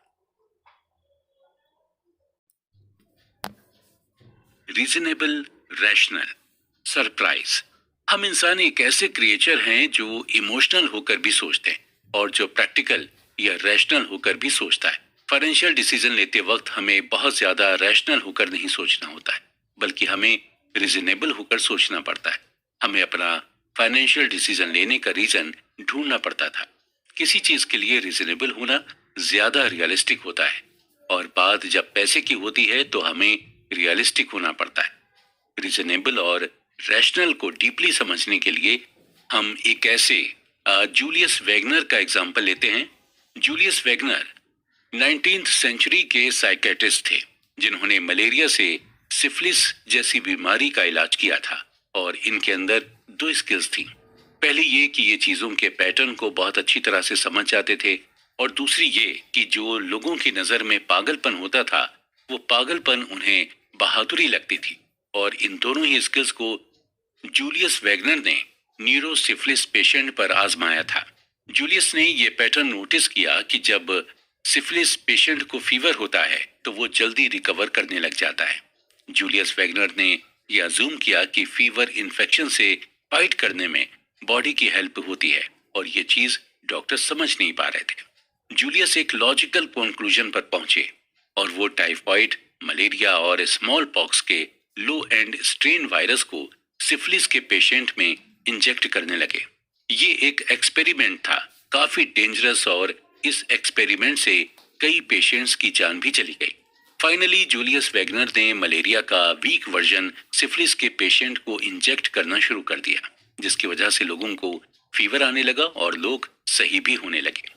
Reasonable, rational, surprise. हम इंसान एक ऐसे क्रिएचर हैं जो इमोशनल होकर भी सोचते हैं और जो प्रैक्टिकल या रैशनल होकर भी सोचता है। फाइनेंशियल डिसीजन लेते वक्त हमें बहुत ज्यादा रैशनल होकर नहीं सोचना होता है, बल्कि हमें रीजनेबल होकर सोचना पड़ता है। हमें अपना फाइनेंशियल डिसीजन लेने का रीजन ढूंढना पड़ता था। किसी चीज के लिए रीजनेबल होना ज्यादा रियलिस्टिक होता है, और बात जब पैसे की होती है तो हमें रियलिस्टिक होना पड़ता है। रीजनेबल और रैशनल को डीपली समझने के लिए हम एक ऐसे जूलियस वैगनर का एग्जाम्पल लेते हैं। जूलियस वैगनर 19th सेंचुरी के साइकेट्रिस्ट थे जिन्होंने मलेरिया से सिफिलिस जैसी बीमारी का इलाज किया था, और इनके अंदर 2 स्किल्स थी। पहली ये कि ये चीजों के पैटर्न को बहुत अच्छी तरह से समझ जाते थे, और दूसरी ये कि जो लोगों की नजर में पागलपन होता था वो पागलपन उन्हें बहादुरी लगती थी। और इन दोनों ही स्किल्स को जूलियस वैगनर ने न्यूरोसिफिलिस पेशेंट पर आजमाया था। जूलियस ने यह पैटर्न नोटिस किया कि जब सिफिलिस पेशेंट को फीवर होता है तो वो जल्दी रिकवर करने लग जाता है। जूलियस वैगनर ने यह अज्यूम किया कि फीवर इन्फेक्शन से फाइट करने में बॉडी की हेल्प होती है और ये चीज डॉक्टर समझ नहीं पा रहे थे। जूलियस एक लॉजिकल कंक्लूजन पर पहुंचे और वो टाइफाइड, मलेरिया और स्मॉल पॉक्स के लो एंड स्ट्रेन वायरस को सिफिलिस के पेशेंट में इंजेक्ट करने लगे। ये एक एक्सपेरिमेंट था, काफी डेंजरस, और इस एक्सपेरिमेंट से कई पेशेंट्स की जान भी चली गई। फाइनली जूलियस वैगनर ने मलेरिया का वीक वर्जन सिफिलिस के पेशेंट को इंजेक्ट करना शुरू कर दिया, जिसकी वजह से लोगों को फीवर आने लगा और लोग सही भी होने लगे।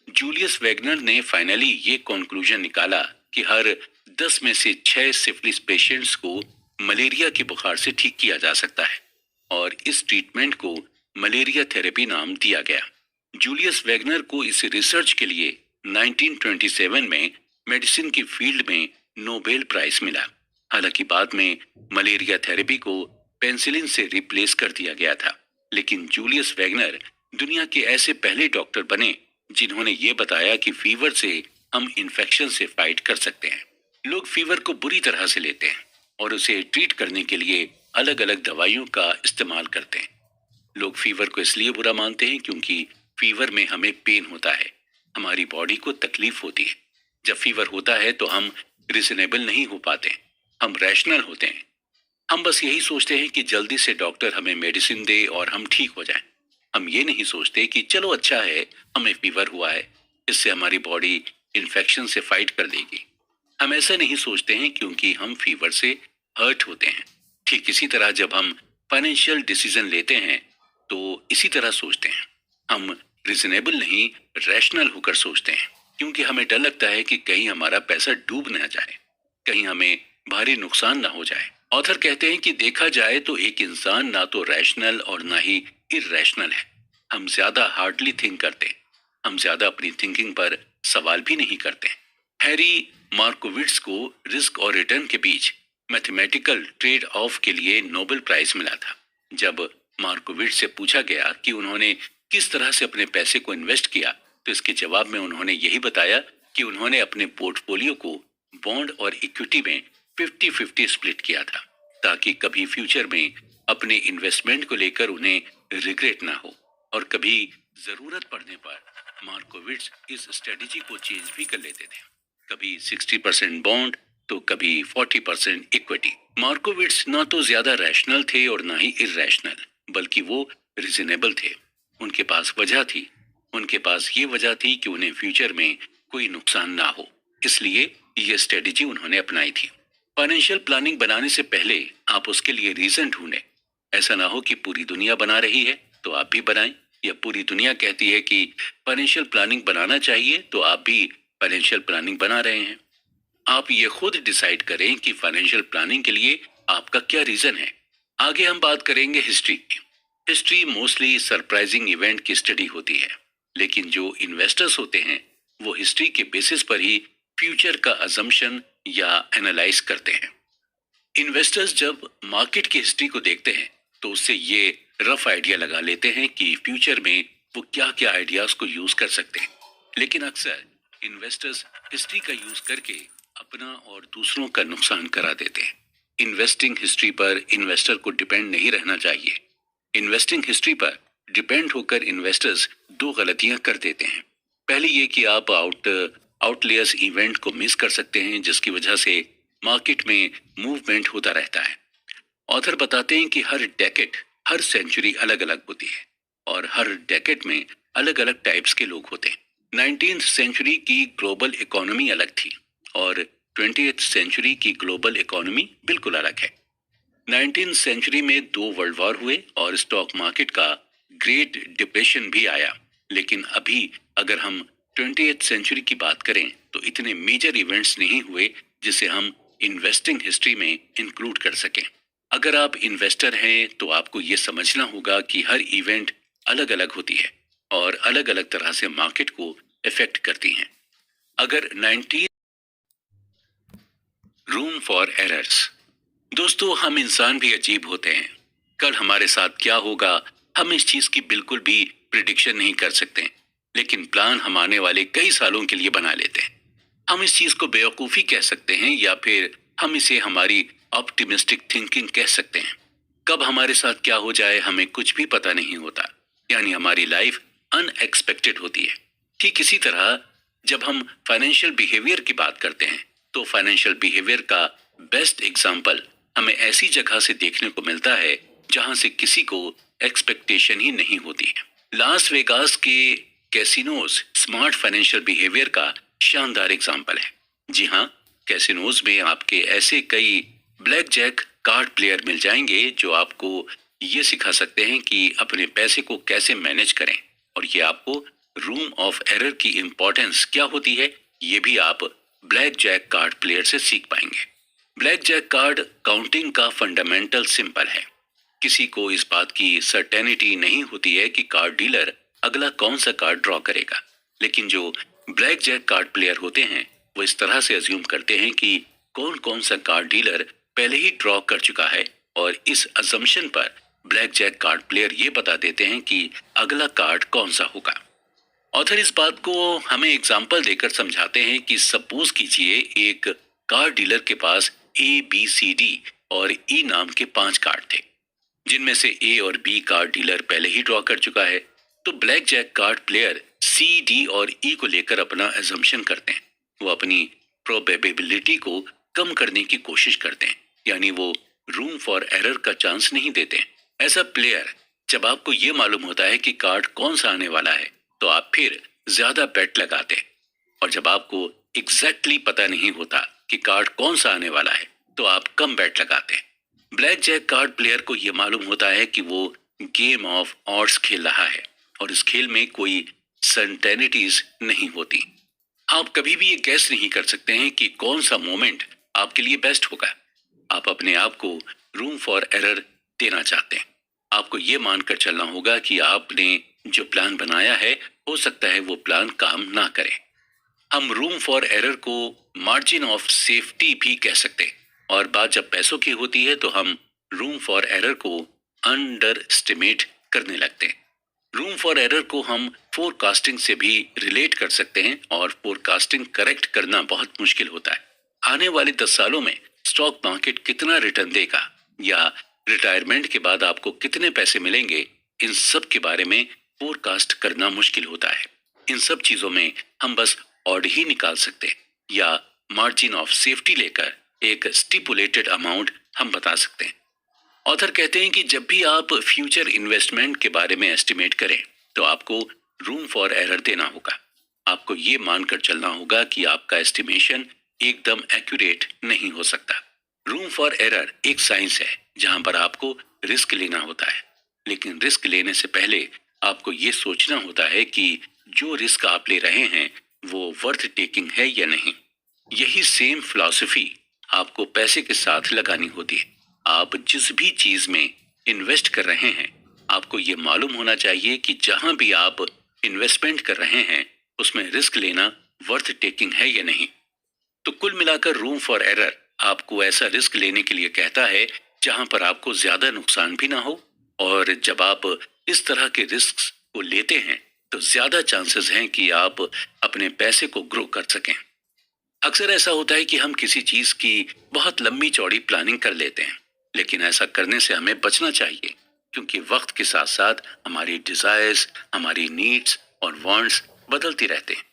जूलियस वैगनर ने फाइनली ये कंक्लूजन निकाला कि हर 10 में से 6 सिफिलिस पेशेंट्स को मलेरिया के बुखार से ठीक किया जा सकता है और इस ट्रीटमेंट को मलेरिया थेरेपी नाम दिया गया। जूलियस वैगनर को इस रिसर्च के लिए 1927 में मेडिसिन की फील्ड में नोबेल प्राइज मिला। हालांकि बाद में मलेरिया थेरेपी को पेनिसिलिन से रिप्लेस कर दिया गया था, लेकिन जूलियस वैगनर दुनिया के ऐसे पहले डॉक्टर बने जिन्होंने ये बताया कि फीवर से हम इन्फेक्शन से फाइट कर सकते हैं। लोग फीवर को बुरी तरह से लेते हैं और उसे ट्रीट करने के लिए अलग अलग दवाइयों का इस्तेमाल करते हैं। लोग फीवर को इसलिए बुरा मानते हैं क्योंकि फीवर में हमें पेन होता है, हमारी बॉडी को तकलीफ होती है। जब फीवर होता है तो हम रिजनेबल नहीं हो पाते, हम रैशनल होते हैं। हम बस यही सोचते हैं कि जल्दी से डॉक्टर हमें मेडिसिन दे और हम ठीक हो जाएं। हम ये नहीं सोचते कि चलो अच्छा है हमें फीवर हुआ है, इससे हमारी बॉडी इन्फेक्शन से फाइट कर देगी। हम ऐसा नहीं सोचते हैं क्योंकि हम फीवर से हर्ट होते हैं। ठीक इसी तरह जब हम फाइनेंशियल डिसीजन लेते हैं तो इसी तरह सोचते हैं। हम रिजनेबल नहीं, रैशनल होकर सोचते हैं क्योंकि हमें डर लगता है कि कहीं हमारा पैसा डूब ना जाए, कहीं हमें भारी नुकसान ना हो जाए। ऑथर कहते हैं कि देखा जाए तो एक इंसान ना तो रैशनल और ना ही इरैशनल है। हम ज्यादा हार्डली थिंक करते हैं, हम ज्यादा अपनी थिंकिंग पर सवाल भी नहीं करते। हैरी मार्कोविट्ज को रिस्क और रिटर्न के बीच मैथमेटिकल ट्रेड ऑफ के लिए नोबेल प्राइज मिला था। जब मार्कोविट्ज से पूछा गया कि उन्होंने किस तरह से अपने पैसे को इन्वेस्ट किया तो इसके जवाब में उन्होंने यही बताया कि उन्होंने अपने पोर्टफोलियो को बॉन्ड और इक्विटी में 50-50 स्प्लिट किया था ताकि कभी फ्यूचर में अपने इन्वेस्टमेंट को लेकर उन्हें रिग्रेट ना हो। और कभी जरूरत पड़ने पर मार्कोविट्ज इस स्ट्रेटेजी को चेंज भी कर लेते थे, कभी 60% बॉन्ड तो कभी 40% इक्विटी। मार्कोविट्ज ना तो ज्यादा रैशनल थे और ना ही इरैशनल, बल्कि वो रीजनेबल थे। उनके पास वजह थी, उनके पास ये वजह थी कि उन्हें फ्यूचर में कोई नुकसान ना हो, इसलिए ये स्ट्रेटेजी उन्होंने अपनाई थी। फाइनेंशियल प्लानिंग बनाने से पहले आप उसके लिए रीजन ढूंढें। ऐसा ना हो कि पूरी दुनिया बना रही है तो आप भी बनाएं, या पूरी दुनिया कहती है कि फाइनेंशियल प्लानिंग बनाना चाहिए तो आप भी फाइनेंशियल प्लानिंग बना रहे हैं। आप ये खुद डिसाइड करें कि फाइनेंशियल प्लानिंग के लिए आपका क्या रीजन है। आगे हम बात करेंगे हिस्ट्री की। हिस्ट्री मोस्टली सरप्राइजिंग इवेंट की स्टडी होती है, लेकिन जो इन्वेस्टर्स होते हैं वो हिस्ट्री के बेसिस पर ही फ्यूचर का अजम्पशन या एनालाइज करते हैं। इन्वेस्टर्स जब मार्केट की हिस्ट्री को देखते हैं तो उससे ये रफ आइडिया लगा लेते हैं कि फ्यूचर में वो क्या क्या आइडियाज को यूज कर सकते हैं, लेकिन अक्सर इन्वेस्टर्स हिस्ट्री का यूज करके अपना और दूसरों का नुकसान करा देते हैं। इन्वेस्टिंग हिस्ट्री पर इन्वेस्टर को डिपेंड नहीं रहना चाहिए। इन्वेस्टिंग हिस्ट्री पर डिपेंड होकर इन्वेस्टर्स दो गलतियां कर देते हैं। पहली ये कि आप आउटलेयर्स इवेंट को मिस कर सकते हैं जिसकी वजह से मार्केट में मूवमेंट होता रहता है। ऑथर बताते हैं कि हर डेकेड, हर सेंचुरी अलग अलग होती है और हर डेकेड में अलग अलग टाइप्स के लोग होते हैं। 19th सेंचुरी की ग्लोबल इकोनॉमी अलग थी और 20th सेंचुरी की ग्लोबल इकोनॉमी बिल्कुल अलग है। 19th सेंचुरी में 2 वर्ल्ड वॉर हुए और स्टॉक मार्केट का ग्रेट डिप्रेशन भी आया, लेकिन अभी अगर हम 20th सेंचुरी की बात करें तो इतने मेजर इवेंट्स नहीं हुए जिसे हम इन्वेस्टिंग हिस्ट्री में इंक्लूड कर सकें। अगर आप इन्वेस्टर हैं तो आपको ये समझना होगा कि हर इवेंट अलग अलग होती है और अलग अलग तरह से मार्केट को इफेक्ट करती हैं। अगर 19 रूम फॉर एरर्स। दोस्तों, हम इंसान भी अजीब होते हैं। कल हमारे साथ क्या होगा हम इस चीज की बिल्कुल भी प्रिडिक्शन नहीं कर सकते। लेकिन प्लान हम आने वाले कई सालों के लिए बना लेते हैं। हम इस चीज को बेवकूफी कह सकते हैं या फिर हम इसे हमारी ऑप्टिमिस्टिक थिंकिंग कह सकते हैं। कब हमारे साथ क्या हो जाए हमें कुछ भी पता नहीं होता, यानी हमारी लाइफ अनएक्सपेक्टेड होती है। ठीक इसी तरह जब हम फाइनेंशियल बिहेवियर की बात करते हैं तो फाइनेंशियल बिहेवियर का बेस्ट एग्जाम्पल हमें ऐसी जगह से देखने को मिलता है जहां से किसी को एक्सपेक्टेशन ही नहीं होती है। लास वेगास के कैसीनोज स्मार्ट फाइनेंशियल बिहेवियर का शानदार एग्जाम्पल है। जी हाँ, कैसीनोज में आपके ऐसे कई ब्लैक जैक कार्ड प्लेयर मिल जाएंगे जो आपको ये सिखा सकते हैं कि अपने पैसे को कैसे मैनेज करें, और ये आपको रूम ऑफ एरर की इंपॉर्टेंस क्या होती है ये भी आप ब्लैक जैक कार्ड प्लेयर से सीख पाएंगे। ब्लैक जैक कार्ड काउंटिंग का फंडामेंटल सिंपल है। किसी को इस बात की सर्टेनिटी नहीं होती है कि कार्ड डीलर अगला कौन सा कार्ड ड्रॉ करेगा, लेकिन जो ब्लैक जैक कार्ड प्लेयर होते हैं वो इस तरह से अज्यूम करते हैं कि कौन कौन सा कार्ड डीलर पहले ही ड्रॉ कर चुका है, और इस अजम्पशन पर ब्लैक जैक कार्ड प्लेयर ये बता देते हैं कि अगला कार्ड कौन सा होगा। ऑथर इस बात को हमें एग्जाम्पल देकर समझाते हैं कि सपोज कीजिए एक कार्ड डीलर के पास ABCD और E नाम के 5 कार्ड थे, जिनमें से A और B कार्ड डीलर पहले ही ड्रॉ कर चुका है। तो blackjack card player C, D और E को लेकर अपना एजम्पशन करते हैं। वो अपनी प्रोबेबिलिटी को कम करने की कोशिश करते हैं, यानी वो रूम फॉर एरर का चांस नहीं देते। ऐसा प्लेयर जब आपको ये मालूम होता है कि कार्ड कौन सा आने वाला है तो आप फिर ज्यादा बेट लगाते हैं, और जब आपको एग्जैक्टली पता नहीं होता कि कार्ड कौन सा आने वाला है तो आप कम बेट लगाते हैं। ब्लैक जैक कार्ड प्लेयर को यह मालूम होता है कि वो गेम ऑफ ऑड्स खेल रहा है और इस खेल में कोई सर्टेनिटीज नहीं होती। आप कभी भी ये गैस नहीं कर सकते हैं कि कौन सा मोमेंट आपके लिए बेस्ट होगा। आप अपने आप को रूम फॉर एरर देना चाहते हैं। आपको ये मानकर चलना होगा कि आपने जो प्लान बनाया है हो सकता है वो प्लान काम ना करे। हम रूम फॉर एरर को मार्जिन ऑफ सेफ्टी भी कह सकते हैं, और बात जब पैसों की होती है तो हम रूम फॉर एरर को अंडर एस्टिमेट करने लगते हैं। रूम फॉर एरर को हम फोरकास्टिंग से भी रिलेट कर सकते हैं, और फोरकास्टिंग करेक्ट करना बहुत मुश्किल होता है। आने वाले 10 सालों में स्टॉक मार्केट कितना रिटर्न देगा या रिटायरमेंट के बाद आपको कितने पैसे मिलेंगे, इन सब के बारे में फोरकास्ट करना मुश्किल होता है। इन सब चीजों में हम बस ऑड ही निकाल सकते हैं या मार्जिन ऑफ सेफ्टी लेकर एक स्टिपुलेटेड अमाउंट हम बता सकते हैं। ऑथर कहते हैं कि जब भी आप फ्यूचर इन्वेस्टमेंट के बारे में एस्टिमेट करें तो आपको रूम फॉर एरर देना होगा। आपको ये मानकर चलना होगा कि आपका एस्टिमेशन एकदम एक्यूरेट नहीं हो सकता। रूम फॉर एरर एक साइंस है जहां पर आपको रिस्क लेना होता है, लेकिन रिस्क लेने से पहले आपको ये सोचना होता है कि जो रिस्क आप ले रहे हैं वो वर्थ टेकिंग है या नहीं। यही सेम फिलॉसफी आपको पैसे के साथ लगानी होती है। आप जिस भी चीज में इन्वेस्ट कर रहे हैं आपको ये मालूम होना चाहिए कि जहां भी आप इन्वेस्टमेंट कर रहे हैं उसमें रिस्क लेना वर्थ टेकिंग है या नहीं। तो कुल मिलाकर रूम फॉर एरर आपको ऐसा रिस्क लेने के लिए कहता है जहां पर आपको ज्यादा नुकसान भी ना हो, और जब आप इस तरह के रिस्क को लेते हैं तो ज्यादा चांसेस हैं कि आप अपने पैसे को ग्रो कर सकें। अक्सर ऐसा होता है कि हम किसी चीज की बहुत लंबी चौड़ी प्लानिंग कर लेते हैं, लेकिन ऐसा करने से हमें बचना चाहिए, क्योंकि वक्त के साथ साथ हमारी डिजायर्स, हमारी नीड्स और वांट्स बदलती रहते हैं।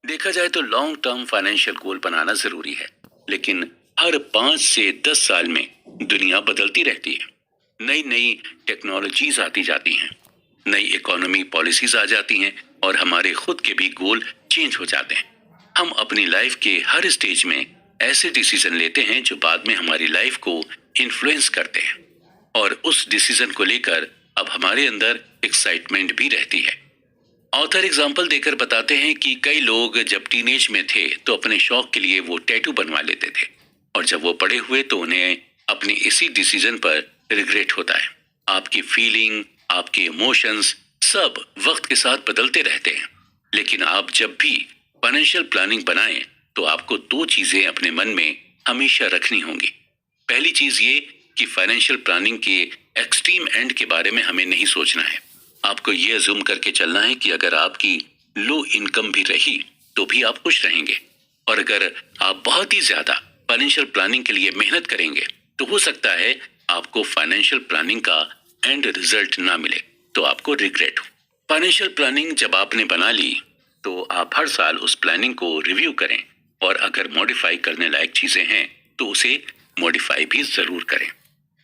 देखा जाए तो लॉन्ग टर्म फाइनेंशियल गोल बनाना जरूरी है, लेकिन हर 5 से 10 साल में दुनिया बदलती रहती है। नई नई टेक्नोलॉजीज आती जाती हैं, नई इकोनॉमी पॉलिसीज आ जाती हैं, और हमारे खुद के भी गोल चेंज हो जाते हैं। हम अपनी लाइफ के हर स्टेज में ऐसे डिसीजन लेते हैं जो बाद में हमारी लाइफ को इन्फ्लुएंस करते हैं, और उस डिसीजन को लेकर अब हमारे अंदर एक्साइटमेंट भी रहती है। ऑथर एग्जाम्पल देकर बताते हैं कि कई लोग जब टीनेज में थे तो अपने शौक के लिए वो टैटू बनवा लेते थे, और जब वो बड़े हुए तो उन्हें अपने इसी डिसीजन पर रिग्रेट होता है। आपकी फीलिंग, आपके इमोशंस सब वक्त के साथ बदलते रहते हैं, लेकिन आप जब भी फाइनेंशियल प्लानिंग बनाएं तो आपको 2 चीजें अपने मन में हमेशा रखनी होंगी। पहली चीज ये कि फाइनेंशियल प्लानिंग के एक्सट्रीम एंड के बारे में हमें नहीं सोचना है। आपको ये अज्यूम करके चलना है कि अगर आपकी लो इनकम भी रही तो भी आप खुश रहेंगे। और अगर आप बहुत ही ज्यादा फाइनेंशियल प्लानिंग के लिए मेहनत करेंगे तो हो सकता है आपको फाइनेंशियल प्लानिंग का एंड रिजल्ट ना मिले, तो आपको रिग्रेट हो। फाइनेंशियल प्लानिंग जब आपने बना ली तो आप हर साल उस प्लानिंग को रिव्यू करें, और अगर मॉडिफाई करने लायक चीजें हैं तो उसे मॉडिफाई भी जरूर करें।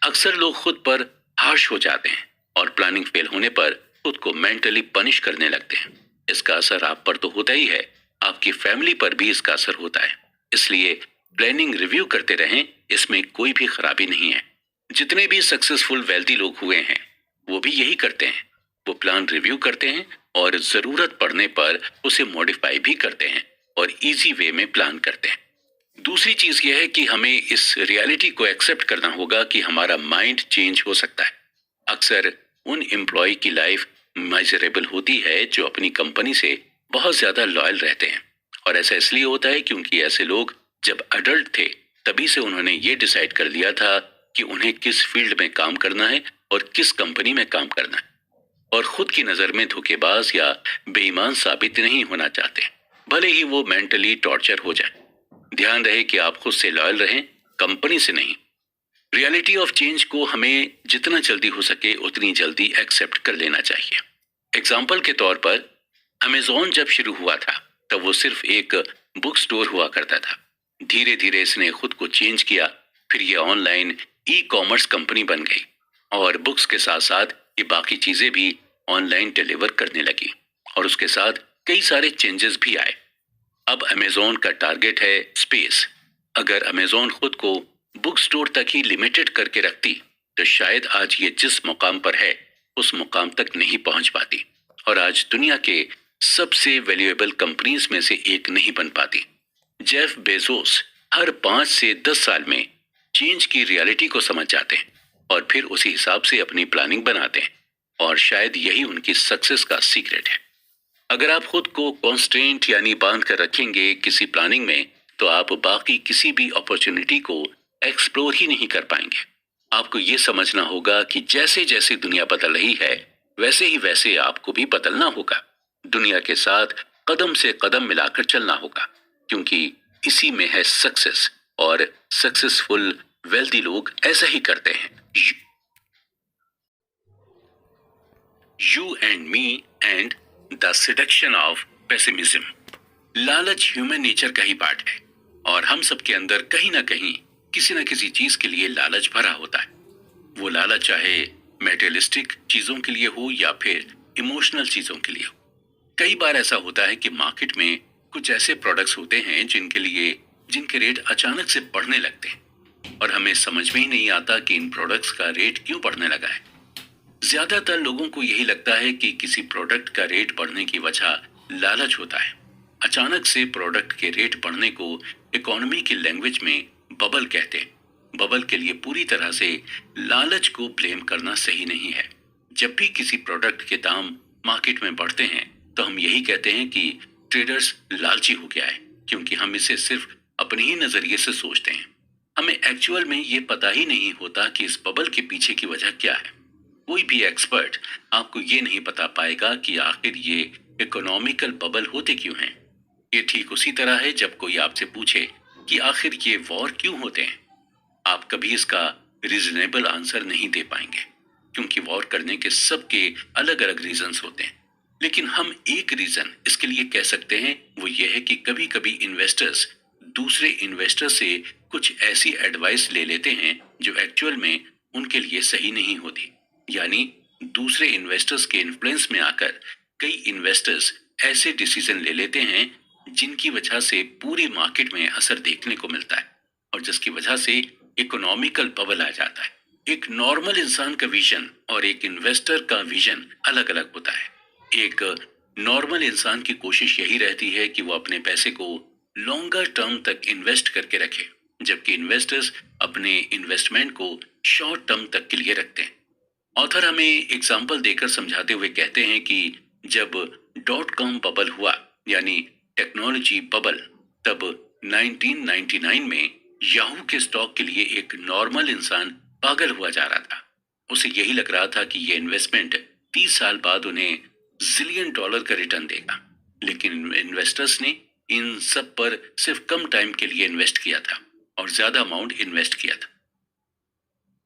अक्सर लोग खुद पर हार्श हो जाते हैं और प्लानिंग फेल होने पर खुद को मेंटली पनिश करने लगते हैं। इसका असर आप पर तो होता ही है, आपकी फैमिली पर भी इसका असर होता है। इसलिए प्लानिंग रिव्यू करते रहें, इसमें कोई भी खराबी नहीं है। जितने भी सक्सेसफुल वेल्दी लोग हुए हैं वो भी यही करते हैं। वो प्लान रिव्यू करते हैं और जरूरत पड़ने पर उसे मॉडिफाई भी करते हैं और इजी वे में प्लान करते हैं। दूसरी चीज यह है कि हमें इस रियलिटी को एक्सेप्ट करना होगा कि हमारा माइंड चेंज हो सकता है। अक्सर उन एम्प्लॉय की लाइफ मेजरेबल होती है जो अपनी कंपनी से बहुत ज्यादा लॉयल रहते हैं, और ऐसा इसलिए होता है क्योंकि ऐसे लोग जब अडल्ट थे तभी से उन्होंने ये डिसाइड कर लिया था कि उन्हें किस फील्ड में काम करना है और किस कंपनी में काम करना है, और खुद की नजर में धोखेबाज या बेईमान साबित नहीं होना चाहते, भले ही वो मेंटली टॉर्चर हो जाए। ध्यान रहे कि आप खुद से लॉयल रहें, कंपनी से नहीं। रियलिटी ऑफ चेंज को हमें जितना जल्दी हो सके उतनी जल्दी एक्सेप्ट कर लेना चाहिए। एग्जाम्पल के तौर पर अमेजोन जब शुरू हुआ था तब वो सिर्फ एक बुक स्टोर हुआ करता था। धीरे धीरे इसने खुद को चेंज किया, फिर ये ऑनलाइन ई कॉमर्स कंपनी बन गई और बुक्स के साथ साथ ये बाकी चीजें भी ऑनलाइन डिलीवर करने लगी, और उसके साथ कई सारे चेंजेस भी आए। अब अमेजोन का टारगेट है स्पेस। अगर अमेजोन खुद को बुक स्टोर तक ही लिमिटेड करके रखती तो शायद आज ये जिस मुकाम पर है उस मुकाम तक नहीं पहुंच पाती, और आज दुनिया के सबसे वैल्यूएबल कंपनीज में से एक नहीं बन पाती। जेफ बेजोस हर 5 से 10 साल में चेंज की रियलिटी को समझ जाते हैं और फिर उसी हिसाब से अपनी प्लानिंग बनाते हैं, और शायद यही उनकी सक्सेस का सीक्रेट है। अगर आप खुद को कॉन्स्टेंट यानी बांध कर रखेंगे किसी प्लानिंग में तो आप बाकी किसी भी अपॉर्चुनिटी को एक्सप्लोर ही नहीं कर पाएंगे। आपको ये समझना होगा कि जैसे जैसे दुनिया बदल रही है वैसे ही वैसे आपको भी बदलना होगा। दुनिया के साथ कदम से कदम मिलाकर चलना होगा, क्योंकि इसी में है सक्सेस, और सक्सेसफुल वेल्दी लोग ऐसा ही करते हैं। You and me and the seduction of pessimism. लालच ह्यूमन नेचर का ही पार्ट है, और हम सबके अंदर कहीं ना कहीं किसी न किसी चीज के लिए लालच भरा होता है। वो लालच चाहे मेटेरियलिस्टिक चीजों के लिए हो या फिर इमोशनल चीजों के लिए हो। कई बार ऐसा होता है कि मार्केट में कुछ ऐसे प्रोडक्ट्स होते हैं जिनके रेट अचानक से बढ़ने लगते हैं, और हमें समझ में ही नहीं आता कि इन प्रोडक्ट्स का रेट क्यों बढ़ने लगा है। ज्यादातर लोगों को यही लगता है कि किसी प्रोडक्ट का रेट बढ़ने की वजह लालच होता है। अचानक से प्रोडक्ट के रेट बढ़ने को इकोनॉमी की लैंग्वेज में बबल कहते हैं। बबल के लिए पूरी तरह से लालच को ब्लेम करना सही नहीं है। जब भी किसी प्रोडक्ट के दाम मार्केट में बढ़ते हैं तो हम यही कहते हैं कि ट्रेडर्स लालची हो गया है, क्योंकि हम इसे सिर्फ अपने ही नजरिए से सोचते हैं। हमें एक्चुअल में ये पता ही नहीं होता कि इस बबल के पीछे की वजह क्या है। कोई भी एक्सपर्ट आपको ये नहीं बता पाएगा कि आखिर ये इकोनॉमिकल बबल होते क्यों हैं। ये ठीक उसी तरह है जब कोई आपसे पूछे कि आखिर ये वॉर क्यों होते हैं। आप कभी इसका रीजनेबल आंसर नहीं दे पाएंगे, क्योंकि वॉर करने के सबके अलग अलग रीजंस होते हैं। लेकिन हम एक रीजन इसके लिए कह सकते हैं, वो ये है कि कभी कभी इन्वेस्टर्स दूसरे इन्वेस्टर से कुछ ऐसी एडवाइस ले लेते हैं जो एक्चुअल में उनके लिए सही नहीं होती। यानी दूसरे इन्वेस्टर्स के इन्फ्लुएंस में आकर कई इन्वेस्टर्स ऐसे डिसीजन ले लेते हैं जिनकी वजह से पूरी मार्केट में असर देखने को मिलता है, और जिसकी वजह से इकोनॉमिकल बबल आ जाता है। एक नॉर्मल इंसान का विजन और एक इन्वेस्टर का विजन अलग अलग होता है। एक नॉर्मल इंसान की कोशिश यही रहती है कि वो अपने पैसे को लॉन्गर टर्म तक इन्वेस्ट करके रखे, जबकि इन्वेस्टर्स अपने इन्वेस्टमेंट को शॉर्ट टर्म तक के लिए रखते हैं। ऑथर हमें एग्जाम्पल देकर समझाते हुए कहते हैं कि जब .com बबल हुआ, यानी टेक्नोलॉजी बबल, तब 1999 में याहू के स्टॉक के लिए एक नॉर्मल इंसान पागल हुआ जा रहा था। उसे यही लग रहा था कि ये इन्वेस्टमेंट 30 साल बाद उन्हें $1 जिलियन का रिटर्न देगा। लेकिन इन्वेस्टर्स ने इन सब पर सिर्फ कम टाइम के लिए इन्वेस्ट किया था और ज्यादा अमाउंट इन्वेस्ट किया था।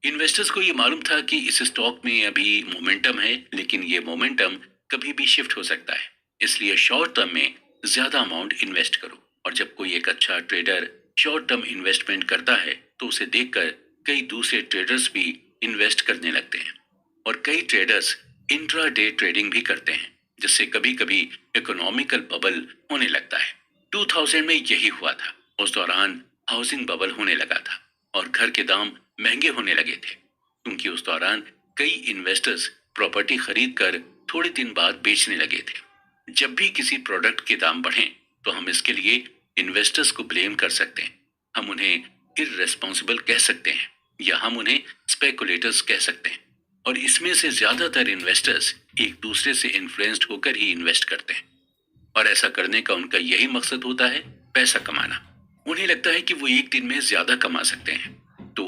इन्वेस्टर्स को ये मालूम था कि इस स्टॉक में अभी मोमेंटम है, लेकिन ये मोमेंटम कभी भी शिफ्ट हो सकता है, इसलिए शॉर्ट टर्म में ज्यादा अमाउंट इन्वेस्ट करो। और जब कोई एक अच्छा ट्रेडर शॉर्ट टर्म इन्वेस्टमेंट करता है तो उसे देखकर कई दूसरे ट्रेडर्स भी इन्वेस्ट करने लगते हैं और कई ट्रेडर्स इंट्रा डे ट्रेडिंग भी करते हैं, जिससे कभी कभी इकोनॉमिकल बबल होने लगता है। 2000 में यही हुआ था। उस दौरान हाउसिंग बबल होने लगा था और घर के दाम महंगे होने लगे थे, क्योंकि उस दौरान कई इन्वेस्टर्स प्रॉपर्टी खरीद कर थोड़े दिन बाद बेचने लगे थे। जब भी किसी प्रोडक्ट के दाम बढ़ें तो हम इसके लिए इन्वेस्टर्स को ब्लेम कर सकते हैं। हम उन्हें इररेस्पॉन्सिबल कह सकते हैं या हम उन्हें स्पेकुलेटर्स कह सकते हैं। और इसमें से ज्यादातर इन्वेस्टर्स एक दूसरे से इन्फ्लुएंस्ड होकर ही इन्वेस्ट करते हैं और ऐसा करने का उनका यही मकसद होता है, पैसा कमाना। उन्हें लगता है कि वो एक दिन में ज्यादा कमा सकते हैं तो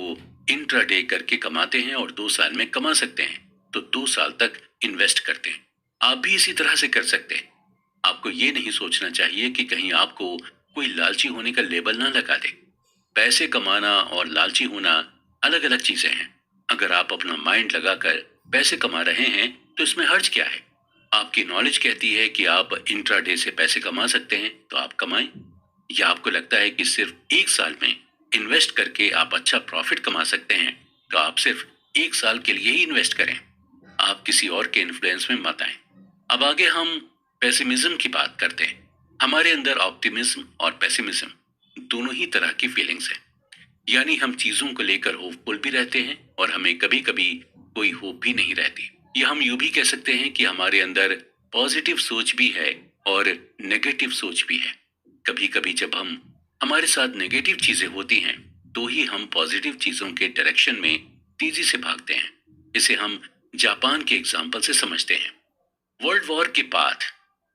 इंट्राडे करके कमाते हैं और 2 साल में कमा सकते हैं तो 2 साल तक इन्वेस्ट करते हैं। आप भी इसी तरह से कर सकते हैं। आपको ये नहीं सोचना चाहिए कि कहीं आपको कोई लालची होने का लेबल ना लगा दे। पैसे कमाना और लालची होना अलग अलग चीजें हैं। अगर आप अपना माइंड लगाकर पैसे कमा रहे हैं तो इसमें हर्ज क्या है? आपकी नॉलेज कहती है कि आप इंट्राडे से पैसे कमा सकते हैं तो आप कमाएं। या आपको लगता है कि सिर्फ 1 साल में इन्वेस्ट करके आप अच्छा प्रॉफिट कमा सकते हैं तो आप सिर्फ 1 साल के लिए ही इन्वेस्ट करें। आप किसी और के इन्फ्लुएंस में मत आए। अब आगे हम पेसिमिज्म की बात करते हैं। हमारे अंदर ऑप्टिमिज्म और पेसिमिज्म दोनों ही तरह की फीलिंग्स हैं। यानी हम चीजों को लेकर होपफुल भी रहते हैं और हमें कभी कभी कोई होप भी नहीं रहती। या हम यूं भी कह सकते हैं कि हमारे अंदर पॉजिटिव सोच भी है और नेगेटिव सोच भी है। कभी कभी जब हम हमारे साथ नेगेटिव चीजें होती हैं तो ही हम पॉजिटिव चीजों के डायरेक्शन में तेजी से भागते हैं। इसे हम जापान के एग्जाम्पल से समझते हैं। वर्ल्ड वॉर के बाद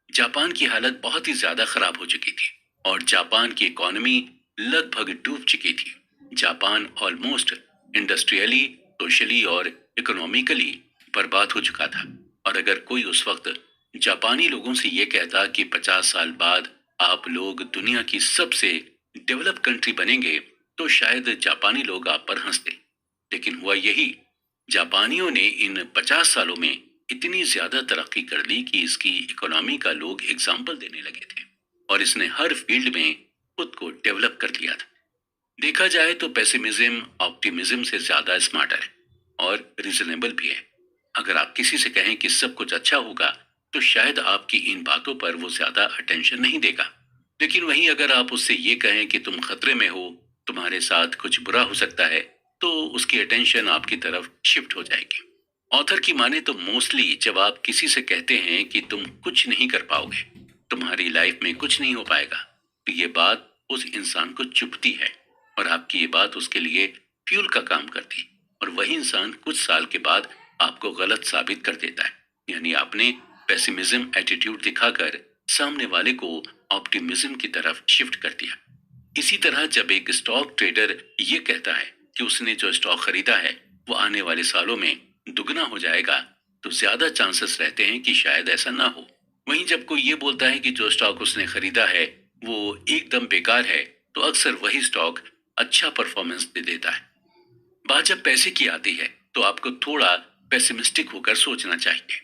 जापान की हालत बहुत ही ज्यादा खराब हो चुकी थी और जापान की इकोनॉमी लगभग डूब चुकी थी। जापान ऑलमोस्ट इंडस्ट्रियली, सोशली और इकोनॉमिकली बर्बाद हो चुका था। और अगर कोई उस वक्त जापानी लोगों से यह कहता कि 50 साल बाद आप लोग दुनिया की सबसे डेवलप कंट्री बनेंगे तो शायद जापानी लोग आप पर हंसते। लेकिन हुआ यही, जापानियों ने इन 50 सालों में इतनी ज्यादा तरक्की कर ली कि इसकी इकोनॉमी का लोग एग्जाम्पल देने लगे थे और इसने हर फील्ड में खुद को डेवलप कर लिया था। देखा जाए तो पेसिमिज्म ऑप्टिमिज्म से ज्यादा स्मार्टर है और रीजनेबल भी है। अगर आप किसी से कहें कि सब कुछ अच्छा होगा तो शायद आपकी इन बातों पर वो ज्यादा अटेंशन नहीं देगा। लेकिन वहीं अगर आप उससे ये कहें कि तुम खतरे में हो, तुम्हारे साथ कुछ बुरा हो सकता है, तो उसकी अटेंशन आपकी तरफ शिफ्ट हो जाएगी। ऑथर की माने तो मोस्टली जब आप किसी से कहते हैं कि तुम कुछ नहीं कर पाओगे, तुम्हारी लाइफ में कुछ नहीं हो पाएगा, तो ये बात उस इंसान को चुभती है और आपकी ये बात उसके लिए फ्यूल का काम करती और वही इंसान कुछ साल के बाद आपको गलत साबित कर देता है। यानी आपने पेसिमिज्म एटीट्यूड दिखाकर सामने वाले को ऑप्टिमिज्म की तरफ शिफ्ट कर दिया। इसी तरह जब एक स्टॉक ट्रेडर ये कहता है कि उसने जो स्टॉक खरीदा है वो आने वाले सालों में दुगना हो जाएगा, तो ज्यादा चांसेस रहते हैं कि शायद ऐसा ना हो। वहीं जब कोई ये बोलता है कि जो स्टॉक उसने खरीदा है वो एकदम बेकार है, तो अक्सर वही स्टॉक अच्छा परफॉर्मेंस दे देता है। बात जब पैसे की आती है तो आपको थोड़ा पेसिमिस्टिक होकर सोचना चाहिए,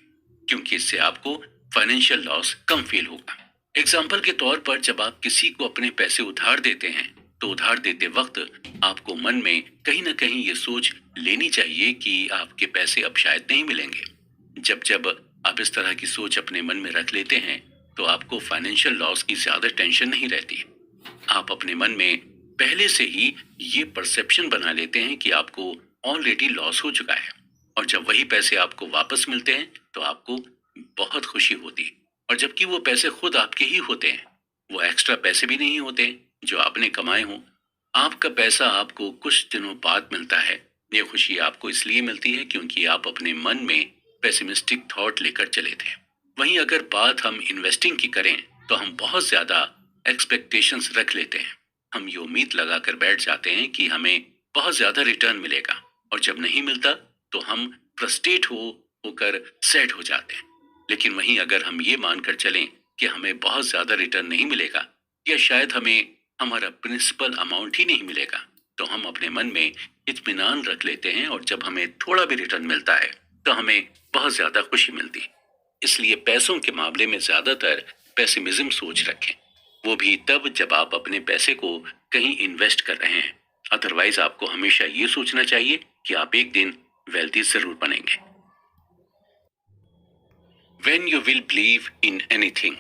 क्योंकि इससे आपको फाइनेंशियल लॉस कम फील होगा। एग्जाम्पल के तौर पर जब आप किसी को अपने पैसे उधार देते हैं तो उधार देते वक्त आपको मन में कहीं ना कहीं ये सोच लेनी चाहिए कि आपके पैसे अब शायद नहीं मिलेंगे। जब जब आप इस तरह की सोच अपने मन में रख लेते हैं तो आपको फाइनेंशियल लॉस की ज्यादा टेंशन नहीं रहती। आप अपने मन में पहले से ही ये परसेप्शन बना लेते हैं कि आपको ऑलरेडी लॉस हो चुका है और जब वही पैसे आपको वापस मिलते हैं तो आपको बहुत खुशी होती है। और जबकि वो पैसे खुद आपके ही होते हैं, वो एक्स्ट्रा पैसे भी नहीं होते जो आपने कमाए हों। आपका पैसा आपको कुछ दिनों बाद मिलता है। ये खुशी आपको इसलिए मिलती है क्योंकि आप अपने मन में पेसिमिस्टिक थॉट लेकर चले थे। वहीं अगर बात हम इन्वेस्टिंग की करें तो हम बहुत ज्यादा एक्सपेक्टेशंस रख लेते हैं। हम ये उम्मीद लगाकर बैठ जाते हैं कि हमें बहुत ज्यादा रिटर्न मिलेगा और जब नहीं मिलता तो हम फ्रस्ट्रेट होकर सैड हो जाते हैं। लेकिन वहीं अगर हम ये मानकर चलें कि हमें बहुत ज्यादा रिटर्न नहीं मिलेगा या शायद हमें हमारा प्रिंसिपल अमाउंट ही नहीं मिलेगा, तो हम अपने मन में इत्मीनान रख लेते हैं और जब हमें थोड़ा भी रिटर्न मिलता है तो हमें बहुत ज्यादा खुशी मिलती है। इसलिए पैसों के मामले में ज्यादातर पेसिमिज्म सोच रखें, वो भी तब जब आप अपने पैसे को कहीं इन्वेस्ट कर रहे हैं। अदरवाइज आपको हमेशा ये सोचना चाहिए कि आप एक दिन वेल्दी जरूर बनेंगे। When you will believe in anything।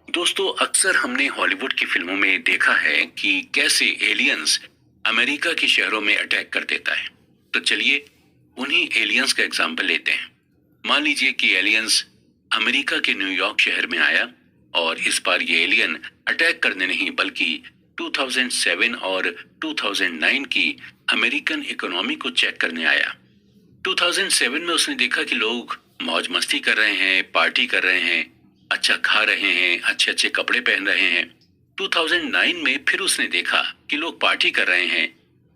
दोस्तों, अक्सर हमने हॉलीवुड की फिल्मों में देखा है कि कैसे एलियंस अमेरिका के शहरों में अटैक कर देता है। तो चलिए उन्हीं एलियंस का एग्जाम्पल लेते हैं। मान लीजिए कि एलियंस अमेरिका के न्यूयॉर्क शहर में आया और इस बार ये एलियन अटैक करने नहीं बल्कि 2007 और 2009 की अमेरिकन इकोनॉमी को चेक करने आया। 2007 में उसने देखा कि लोग मौज मस्ती कर रहे हैं, पार्टी कर रहे हैं, अच्छा खा रहे हैं, अच्छे अच्छे कपड़े पहन रहे हैं। 2009 में फिर उसने देखा कि लोग पार्टी कर रहे हैं,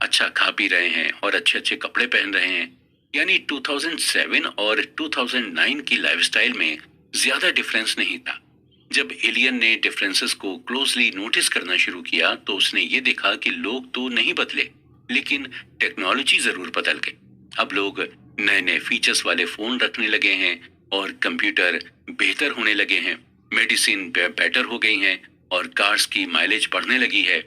अच्छा खा पी रहे हैं और अच्छे अच्छे कपड़े पहन रहे हैं। यानी 2007 और 2009 की लाइफस्टाइल में ज्यादा डिफरेंस नहीं था। जब एलियन ने डिफरेंसेस को क्लोजली नोटिस करना शुरू किया तो उसने ये देखा कि लोग तो नहीं बदले, लेकिन टेक्नोलॉजी जरूर बदल गई। अब लोग नए नए फीचर्स वाले फोन रखने लगे हैं और कंप्यूटर बेहतर होने लगे हैं, मेडिसिन बेटर हो गई हैं और कार्स की माइलेज बढ़ने लगी है।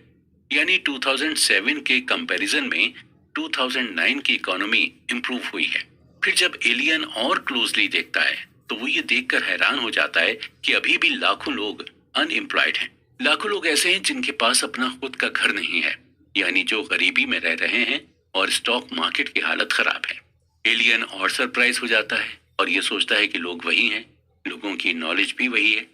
यानी 2007 के कंपैरिजन में 2009 की इकोनॉमी इंप्रूव हुई है। फिर जब एलियन और क्लोजली देखता है तो वो ये देखकर हैरान हो जाता है कि अभी भी लाखों लोग अनएम्प्लॉयड हैं। लाखों लोग ऐसे हैं जिनके पास अपना खुद का घर नहीं है, यानी जो गरीबी में रह रहे हैं और स्टॉक मार्केट की हालत खराब है। एलियन और सरप्राइज हो जाता है और ये सोचता है कि लोग वही हैं, लोगों की नॉलेज भी वही है,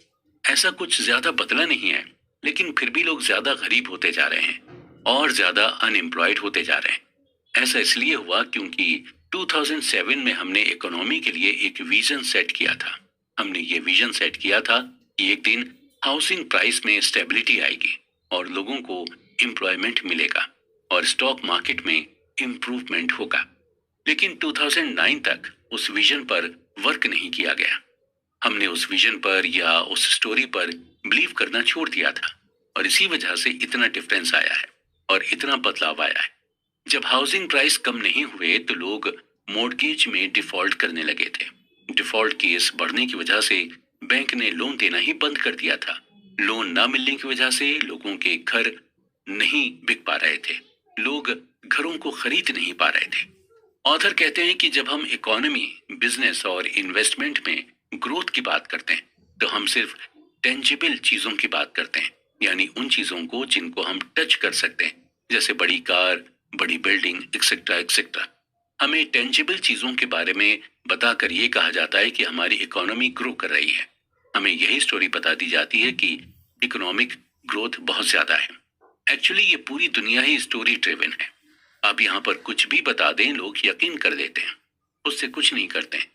ऐसा कुछ ज्यादा बदला नहीं है, लेकिन फिर भी लोग ज्यादा गरीब होते जा रहे हैं और ज्यादा अनएम्प्लॉयड होते जा रहे हैं। ऐसा इसलिए हुआ क्योंकि 2007 में हमने इकोनॉमी के लिए एक विजन सेट किया था। हमने ये विजन सेट किया था कि एक दिन हाउसिंग प्राइस में स्टेबिलिटी आएगी और लोगों को एम्प्लॉयमेंट मिलेगा और स्टॉक मार्केट में इम्प्रूवमेंट होगा। लेकिन 2009 तक उस विजन पर वर्क नहीं किया गया। हमने उस विजन पर या उस स्टोरी पर बिलीव करना छोड़ दिया था और इसी वजह से इतना डिफरेंस आया है और इतना बदलाव आया है। जब हाउसिंग प्राइस कम नहीं हुए तो लोग मॉर्गेज में डिफॉल्ट करने लगे थे। डिफॉल्ट केस बढ़ने की वजह से बैंक ने लोन देना ही बंद कर दिया था। लोन ना मिलने की वजह से लोगों के घर नहीं बिक पा रहे थे, लोग घरों को खरीद नहीं पा रहे थे। ऑथर कहते हैं कि जब हम इकोनॉमी, बिजनेस और इन्वेस्टमेंट में ग्रोथ की बात करते हैं तो हम सिर्फ टेंजिबल चीजों की बात करते हैं, यानी उन चीजों को जिनको हम टच कर सकते हैं, जैसे बड़ी कार, बड़ी बिल्डिंग, एक्सेट्रा एक्सेट्रा। हमें टेंजिबल चीजों के बारे में बताकर ये कहा जाता है कि हमारी इकोनॉमी ग्रो कर रही है। हमें यही स्टोरी बता दी जाती है कि इकोनॉमिक ग्रोथ बहुत ज्यादा है। एक्चुअली ये पूरी दुनिया ही स्टोरी ड्रिवन है। आप यहाँ पर कुछ भी बता दें, लोग यकीन कर लेते हैं, उससे कुछ नहीं करते हैं।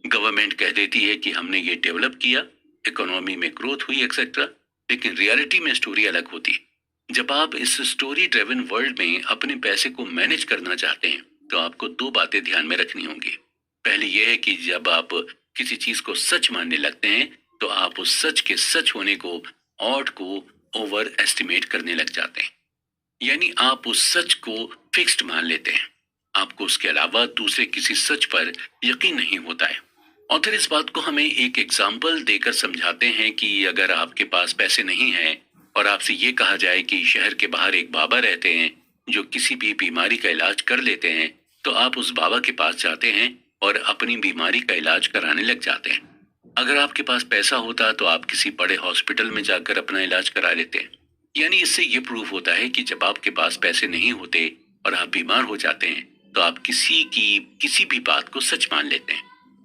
गवर्नमेंट कह देती है कि हमने ये डेवलप किया, इकोनॉमी में ग्रोथ हुई एक्सेट्रा, लेकिन रियलिटी में स्टोरी अलग होती है। जब आप इस स्टोरी ड्रिवन वर्ल्ड में अपने पैसे को मैनेज करना चाहते हैं तो आपको दो बातें ध्यान में रखनी होंगी। पहली यह है कि जब आप किसी चीज को सच मानने लगते हैं तो आप उस सच के सच होने को, ऑड को ओवर एस्टिमेट करने लग जाते हैं, यानी आप उस सच को फिक्स्ड मान लेते हैं। आपको उसके अलावा दूसरे किसी सच पर यकीन नहीं होता है। ऑथर इस बात को हमें एक एग्जाम्पल देकर समझाते हैं कि अगर आपके पास पैसे नहीं हैं और आपसे ये कहा जाए कि शहर के बाहर एक बाबा रहते हैं जो किसी भी बीमारी का इलाज कर लेते हैं, तो आप उस बाबा के पास जाते हैं और अपनी बीमारी का इलाज कराने लग जाते हैं। अगर आपके पास पैसा होता तो आप किसी बड़े हॉस्पिटल में जाकर अपना इलाज करा लेते हैं। यानी इससे ये प्रूफ होता है कि जब आपके पास पैसे नहीं होते और आप बीमार हो जाते हैं तो आप किसी भी बात को सच मान लेते हैं।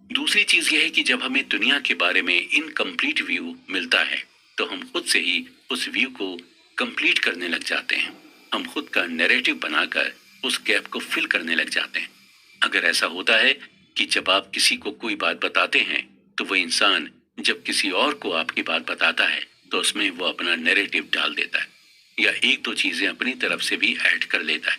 दूसरी चीज यह है कि जब हमें दुनिया के बारे में इनकम्प्लीट व्यू मिलता है तो हम खुद से ही उस व्यू को कंप्लीट करने लग जाते हैं। हम खुद का नैरेटिव बनाकर उस गैप को फिल करने लग जाते हैं। अगर ऐसा होता है कि जब आप किसी को कोई बात बताते हैं तो वो इंसान जब किसी और को आपकी बात बताता है तो उसमें वो अपना नैरेटिव डाल देता है या एक दो चीजें अपनी तरफ से भी ऐड कर लेता है।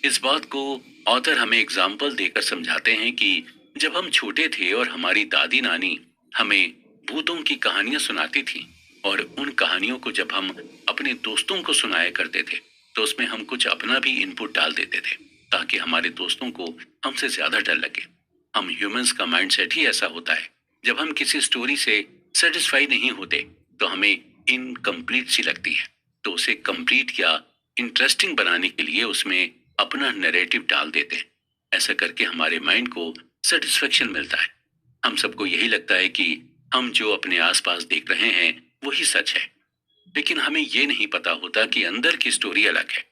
इस बात को ऑथर हमें एग्जाम्पल देकर समझाते हैं कि जब हम छोटे थे और हमारी दादी नानी हमें भूतों की कहानियां सुनाती थी और उन कहानियों को जब हम अपने दोस्तों को सुनाया करते थे तो उसमें हम कुछ अपना भी इनपुट डाल देते थे ताकि हमारे दोस्तों को हमसे ज्यादा डर लगे। हम ह्यूमंस का माइंडसेट ही ऐसा होता है, जब हम किसी स्टोरी से सेटिस्फाई नहीं होते तो हमें इनकम्प्लीट सी लगती है, तो उसे कंप्लीट या इंटरेस्टिंग बनाने के लिए उसमें अपना नैरेटिव डाल देते हैं। ऐसा करके हमारे माइंड को सेटिस्फेक्शन मिलता है। हम सबको यही लगता है कि हम जो अपने आसपास देख रहे हैं वही सच है, लेकिन हमें ये नहीं पता होता कि अंदर की स्टोरी अलग है।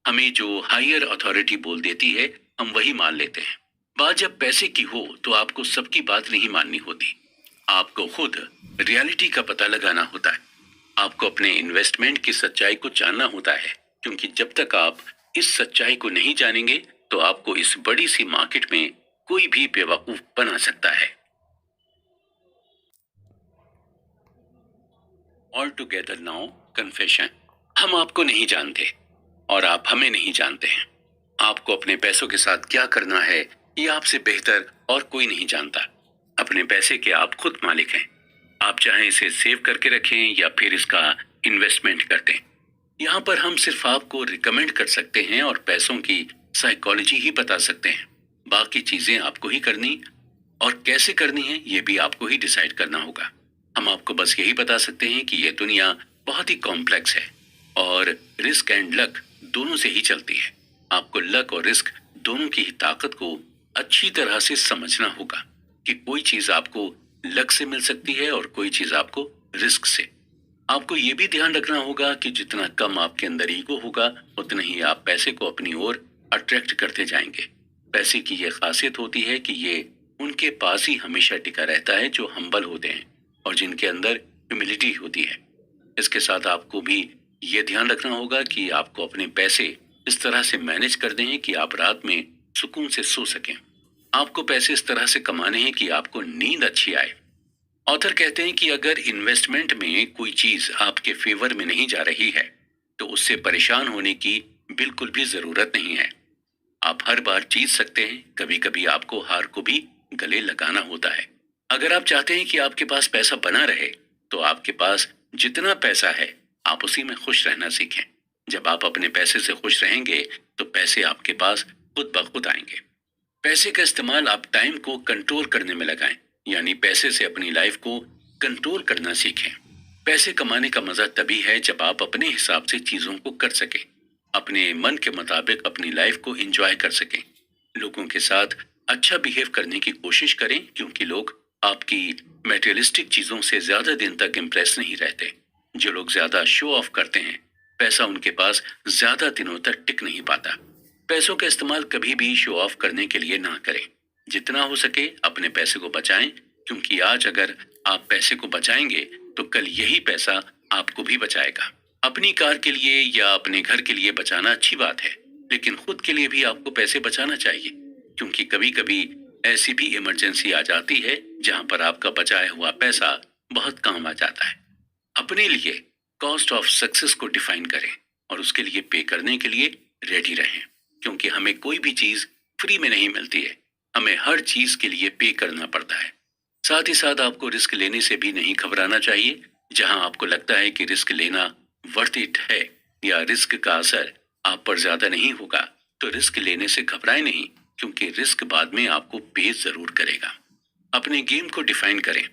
हमें जो हायर अथॉरिटी बोल देती है हम वही मान लेते हैं। बात जब पैसे की हो तो आपको सबकी बात नहीं माननी होती, आपको खुद रियलिटी का पता लगाना होता है। आपको अपने इन्वेस्टमेंट की सच्चाई को जानना होता है, क्योंकि जब तक आप इस सच्चाई को नहीं जानेंगे तो आपको इस बड़ी सी मार्केट में कोई भी बेवकूफ बना सकता है। All together now confession. हम आपको नहीं जानते और आप हमें नहीं जानते हैं। आपको अपने पैसों के साथ क्या करना है ये आपसे बेहतर और कोई नहीं जानता। अपने पैसे के आप खुद मालिक हैं। आप चाहे इसे सेव करके रखें या फिर इसका इन्वेस्टमेंट कर दें। यहाँ पर हम सिर्फ आपको रिकमेंड कर सकते हैं और पैसों की साइकोलॉजी ही बता सकते हैं। बाकी चीजें आपको ही करनी और कैसे करनी है ये भी आपको ही डिसाइड करना होगा। हम आपको बस यही बता सकते हैं कि ये दुनिया बहुत ही कॉम्प्लेक्स है और रिस्क एंड लक दोनों से ही चलती है। आपको लक और रिस्क दोनों की ही ताकत को अच्छी तरह से समझना होगा कि कोई चीज आपको लक से मिल सकती है और कोई चीज आपको रिस्क से। आपको ये भी ध्यान रखना होगा कि जितना कम आपके अंदर ईगो होगा उतना ही आप पैसे को अपनी ओर अट्रैक्ट करते जाएंगे। पैसे की ये खासियत होती है कि ये उनके पास ही हमेशा टिका रहता है जो हम्बल होते हैं और जिनके अंदर ह्यूमिलिटी होती है। इसके साथ आपको भी ये ध्यान रखना होगा कि आपको अपने पैसे इस तरह से मैनेज कर दें कि आप रात में सुकून से सो सकें। आपको पैसे इस तरह से कमाने हैं कि आपको नींद अच्छी आए। ऑथर कहते हैं कि अगर इन्वेस्टमेंट में कोई चीज आपके फेवर में नहीं जा रही है तो उससे परेशान होने की बिल्कुल भी जरूरत नहीं है। आप हर बार जीत सकते हैं, कभी कभी आपको हार को भी गले लगाना होता है। अगर आप चाहते हैं कि आपके पास पैसा बना रहे तो आपके पास जितना पैसा है आप उसी में खुश रहना सीखें। जब आप अपने पैसे से खुश रहेंगे तो पैसे आपके पास खुद ब खुद आएंगे। पैसे का इस्तेमाल आप टाइम को कंट्रोल करने में लगाएं, यानी पैसे से अपनी लाइफ को कंट्रोल करना सीखें। पैसे कमाने का मजा तभी है जब आप अपने हिसाब से चीजों को कर सकें, अपने मन के मुताबिक अपनी लाइफ को एंजॉय कर सकें। लोगों के साथ अच्छा बिहेव करने की कोशिश करें, क्योंकि लोग आपकी मटेरियलिस्टिक चीजों से ज्यादा दिन तक इम्प्रेस नहीं रहते। जो लोग ज्यादा शो ऑफ करते हैं पैसा उनके पास ज्यादा दिनों तक टिक नहीं पाता। पैसों का इस्तेमाल कभी भी शो ऑफ करने के लिए ना करें। जितना हो सके अपने पैसे को बचाएं, क्योंकि आज अगर आप पैसे को बचाएंगे तो कल यही पैसा आपको भी बचाएगा। अपनी कार के लिए या अपने घर के लिए बचाना अच्छी बात है, लेकिन खुद के लिए भी आपको पैसे बचाना चाहिए, क्योंकि कभी कभी ऐसी भी इमरजेंसी आ जाती है जहां पर आपका बचाया हुआ पैसा बहुत काम आ जाता है। अपने लिए कॉस्ट ऑफ सक्सेस को डिफाइन करें और उसके लिए पे करने के लिए रेडी रहें, क्योंकि हमें कोई भी चीज फ्री में नहीं मिलती है, हमें हर चीज के लिए पे करना पड़ता है। साथ ही साथ आपको रिस्क लेने से भी नहीं घबराना चाहिए। जहां आपको लगता है कि रिस्क लेना वर्थ इट है या रिस्क का असर आप पर ज्यादा नहीं होगा तो रिस्क लेने से घबराए नहीं, क्योंकि रिस्क बाद में आपको पे जरूर करेगा। अपने गेम को डिफाइन करें,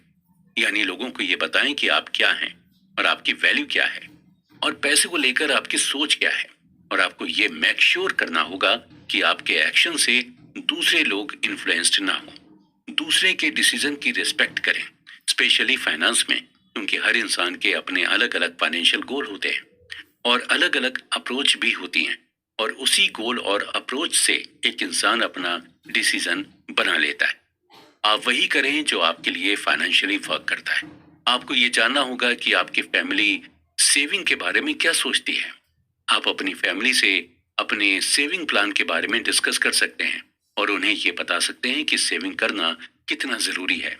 यानी लोगों को ये बताएं कि आप क्या हैं और आपकी वैल्यू क्या है और पैसे को लेकर आपकी सोच क्या है। और आपको ये मेक श्योर करना होगा कि आपके एक्शन से दूसरे लोग इन्फ्लुएंस्ड ना हो। दूसरे के डिसीजन की रिस्पेक्ट करें, स्पेशली फाइनेंस में, क्योंकि हर इंसान के अपने अलग अलग फाइनेंशियल गोल होते हैं और अलग अलग अप्रोच भी होती हैं, और उसी गोल और अप्रोच से एक इंसान अपना डिसीजन बना लेता है। आप वही करें जो आपके लिए फाइनेंशियली वर्क करता है। आपको ये जानना होगा कि आपकी फैमिली सेविंग के बारे में क्या सोचती है। आप अपनी फैमिली से अपने सेविंग प्लान के बारे में डिस्कस कर सकते हैं और उन्हें ये बता सकते हैं कि सेविंग करना कितना जरूरी है।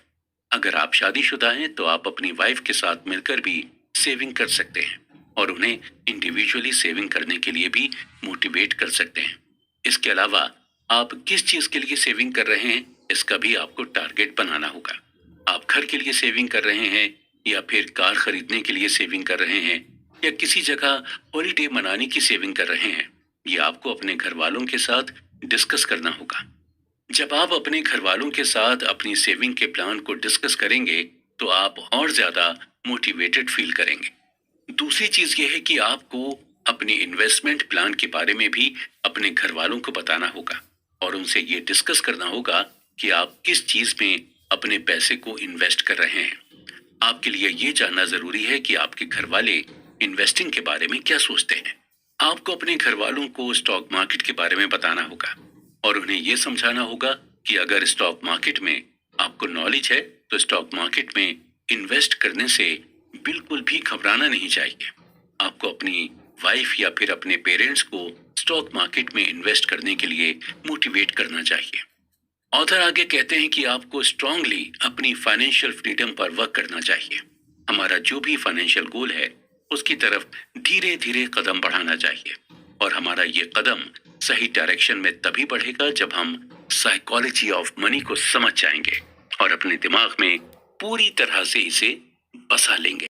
अगर आप शादीशुदा हैं तो आप अपनी वाइफ के साथ मिलकर भी सेविंग कर सकते हैं और उन्हें इंडिविजुअली सेविंग करने के लिए भी मोटिवेट कर सकते हैं। इसके अलावा आप किस चीज के लिए सेविंग कर रहे हैं इसका भी आपको टारगेट बनाना होगा। आप घर के लिए सेविंग कर रहे हैं या फिर कार खरीदने के लिए सेविंग कर रहे हैं या किसी जगह हॉलीडे मनाने की सेविंग कर रहे हैं, ये आपको अपने घर वालों के साथ डिस्कस करना होगा। जब आप अपने घर वालों के साथ अपनी सेविंग के प्लान को डिस्कस करेंगे तो आप और ज्यादा मोटिवेटेड फील करेंगे। दूसरी चीज यह है कि आपको अपने इन्वेस्टमेंट प्लान के बारे में भी अपने घर वालों को बताना होगा और उनसे ये डिस्कस करना होगा कि आप किस चीज में अपने पैसे को इन्वेस्ट कर रहे हैं। आपके लिए ये जानना जरूरी है कि आपके घर वाले इन्वेस्टिंग के बारे में क्या सोचते हैं। आपको अपने घर वालों को स्टॉक मार्केट के बारे में बताना होगा और उन्हें यह समझाना होगा कि अगर स्टॉक मार्केट में आपको नॉलेज है तो स्टॉक मार्केट में इन्वेस्ट करने से बिल्कुल भी घबराना नहीं चाहिए। आपको अपनी वाइफ या फिर अपने पेरेंट्स को स्टॉक मार्केट में इन्वेस्ट करने के लिए मोटिवेट करना चाहिए। ऑथर आगे कहते हैं कि आपको स्ट्रांगली अपनी फाइनेंशियल फ्रीडम पर वर्क करना चाहिए। हमारा जो भी फाइनेंशियल गोल है उसकी तरफ धीरे धीरे कदम बढ़ाना चाहिए और हमारा ये कदम सही डायरेक्शन में तभी बढ़ेगा जब हम साइकोलॉजी ऑफ मनी को समझ जाएंगे और अपने दिमाग में पूरी तरह से इसे बसा लेंगे।